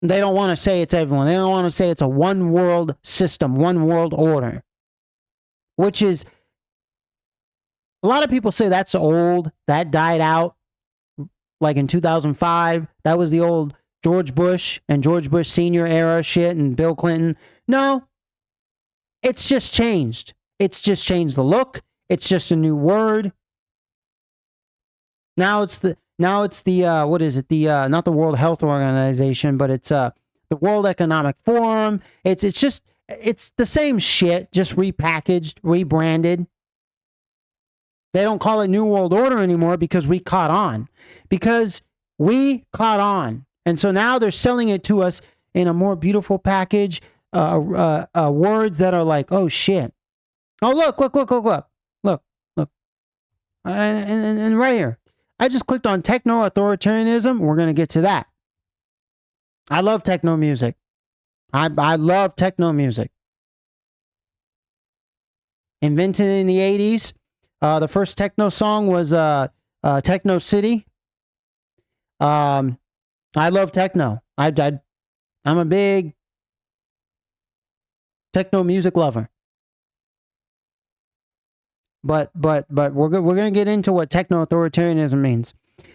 they don't want to say it's everyone. They don't want to say it's a one world system, one world order. Which is, a lot of people say that's old. That died out like in 2005. That was the old George Bush and George Bush Sr. era shit and Bill Clinton. No, it's just changed. It's just changed the look. It's just a new word. Now it's the what is it? Not the World Health Organization, but it's the World Economic Forum. It's the same shit, just repackaged, rebranded. They don't call it New World Order anymore because we caught on. Because we caught on. And so now they're selling it to us in a more beautiful package, words that are like, oh shit. Oh, look. And right here, I just clicked on techno-authoritarianism. We're going to get to that. I love techno music. I love techno music. Invented in the 80s. The first techno song was Techno City. I love techno. I'm a big techno music lover. But we're going to get into what techno-authoritarianism means.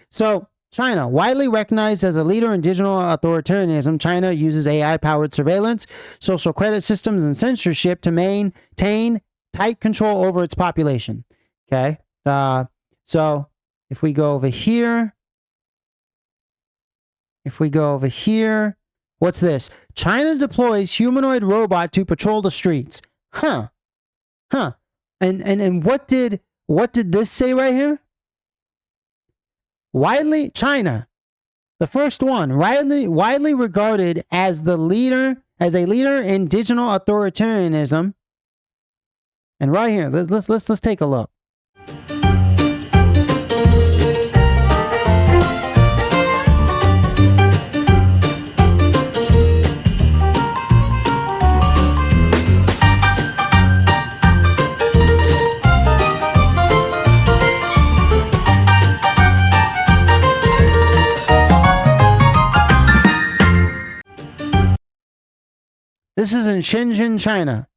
So, China, widely recognized as a leader in digital authoritarianism, China uses AI-powered surveillance, social credit systems, and censorship to maintain tight control over its population. Okay? So, if we go over here, what's this? China deploys humanoid robot to patrol the streets. Huh. And what did this say right here? China, the first one, widely regarded as a leader in digital authoritarianism. And right here, let's take a look. This is in Shenzhen, China.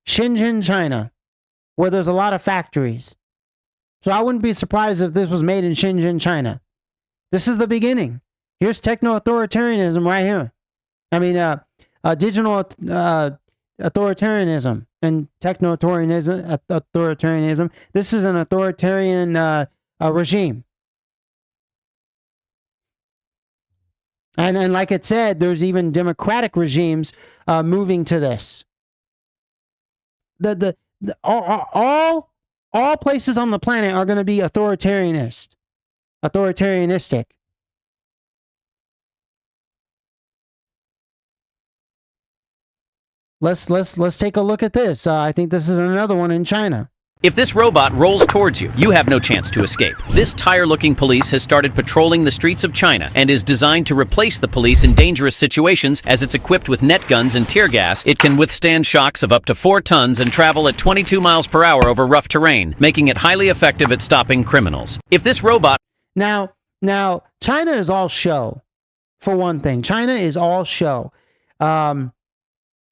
Shenzhen, China, where there's a lot of factories. So I wouldn't be surprised if this was made in Shenzhen, China. This is the beginning. Here's techno-authoritarianism right here. I mean, digital authoritarianism and techno-authoritarianism. This is an authoritarian regime. And like it said, there's even democratic regimes moving to this. All places on the planet are going to be authoritarianistic. Let's take a look at this. I think this is another one in China. If this robot rolls towards you, you have no chance to escape. This tire-looking police has started patrolling the streets of China and is designed to replace the police in dangerous situations. As it's equipped with net guns and tear gas, it can withstand shocks of up to 4 tons and travel at 22 miles per hour over rough terrain, making it highly effective at stopping criminals. If this robot... Now, China is all show, for one thing. China is all show. A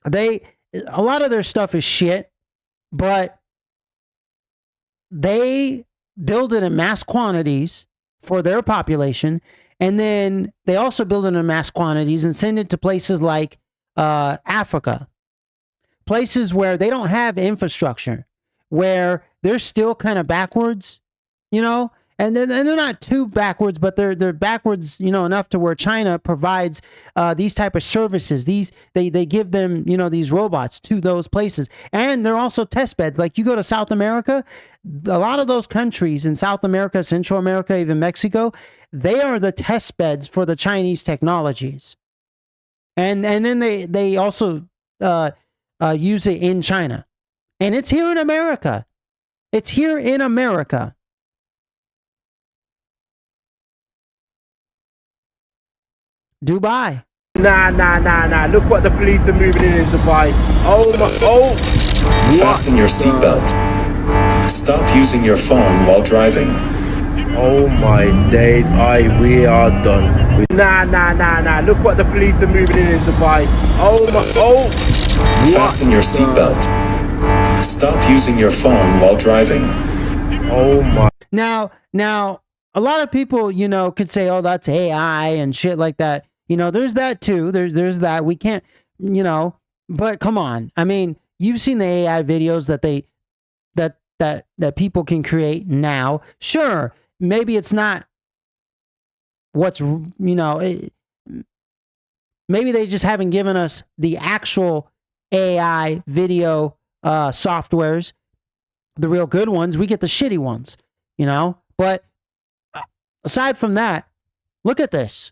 lot of their stuff is shit, but they build it in mass quantities for their population, and then they also build it in mass quantities and send it to places like Africa, places where they don't have infrastructure, where they're still kind of backwards, you know, and they're not too backwards, but they're backwards, you know, enough to where China provides these type of services. They give them, you know, these robots to those places, and they're also test beds. Like you go to South America, a lot of those countries in South America, Central America, even Mexico, they are the test beds for the Chinese technologies, and then they also use it in China, and it's here in America. It's here in America. Dubai. Nah. Look what the police are moving in Dubai. Fasten your seatbelt. Stop using your phone while driving. Oh my days, we are done. Nah. Look what the police are moving in Dubai. Fasten your seatbelt. Stop using your phone while driving. Oh my. Now, a lot of people, you know, could say, "Oh, that's AI and shit like that." You know, there's that too. There's that. We can't, you know, but come on. I mean, you've seen the AI videos that people can create now. Sure, maybe it's not what's, you know, maybe they just haven't given us the actual AI video softwares, the real good ones. We get the shitty ones, you know. But aside from that, look at this.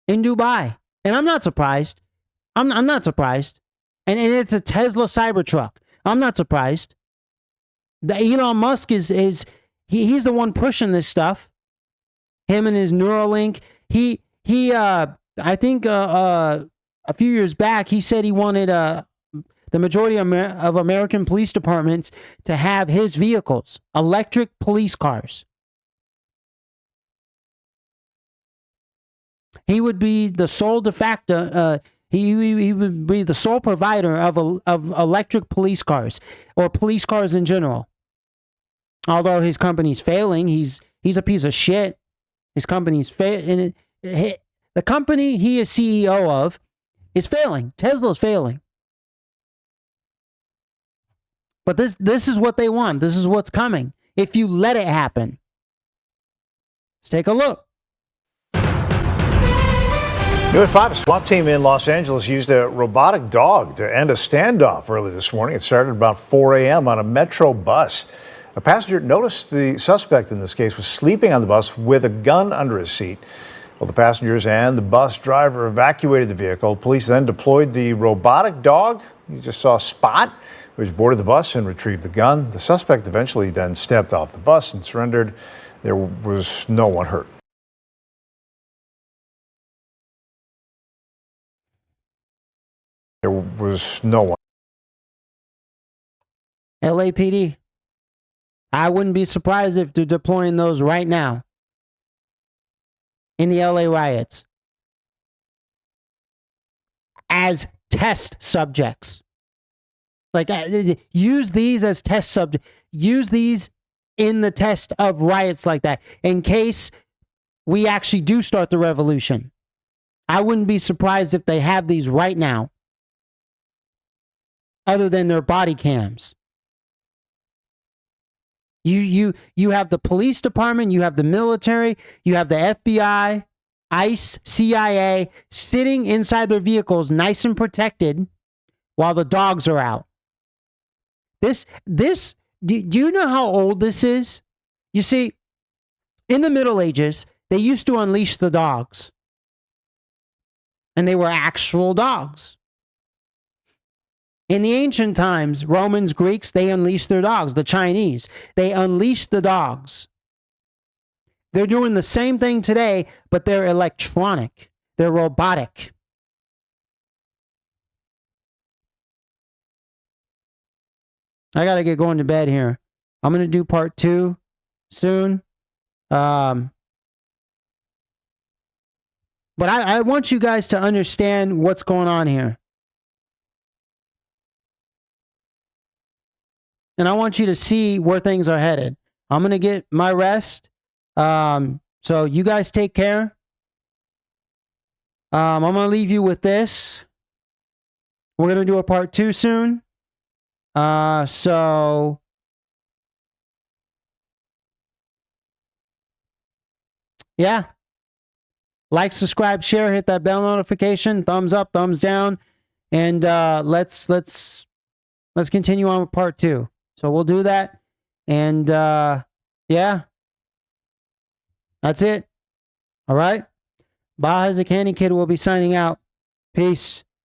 In Dubai, and I'm not surprised. I'm not surprised, and it's a Tesla Cybertruck. I'm not surprised. The Elon Musk he's the one pushing this stuff. Him and his Neuralink. I think a few years back he said he wanted the majority of American police departments to have his vehicles, electric police cars. He would be the sole de facto. He would be the sole provider of electric police cars or police cars in general. Although his company's failing, he's a piece of shit. His company's failing. The company he is CEO of is failing. Tesla's failing. But this is what they want. This is what's coming. If you let it happen. Let's take a look. New at 5, a SWAT team in Los Angeles used a robotic dog to end a standoff early this morning. It started about 4 a.m. on a Metro bus. A passenger noticed the suspect in this case was sleeping on the bus with a gun under his seat. Well, the passengers and the bus driver evacuated the vehicle. Police then deployed the robotic dog. You just saw Spot, which boarded the bus and retrieved the gun. The suspect eventually then stepped off the bus and surrendered. There was no one hurt. There was no one. LAPD. I wouldn't be surprised if they're deploying those right now. in the LA riots as test subjects. Like, use these as test subjects. Use these in the test of riots like that in case we actually do start the revolution. I wouldn't be surprised if they have these right now, other than their body cams. You have the police department, you have the military, you have the FBI, ICE, CIA sitting inside their vehicles nice and protected while the dogs are out. Do you know how old this is? You see, in the Middle Ages, they used to unleash the dogs. And they were actual dogs. In the ancient times, Romans, Greeks, they unleashed their dogs. The Chinese, they unleashed the dogs. They're doing the same thing today, but they're electronic. They're robotic. I got to get going to bed here. I'm going to do part 2 soon. But I want you guys to understand what's going on here. And I want you to see where things are headed. I'm going to get my rest. So you guys take care. I'm going to leave you with this. We're going to do a part 2 soon. So yeah. Like, subscribe, share, hit that bell notification, thumbs up, thumbs down, and let's continue on with part 2. So we'll do that, and yeah, that's it. All right, Baja's a Candy Kid will be signing out. Peace.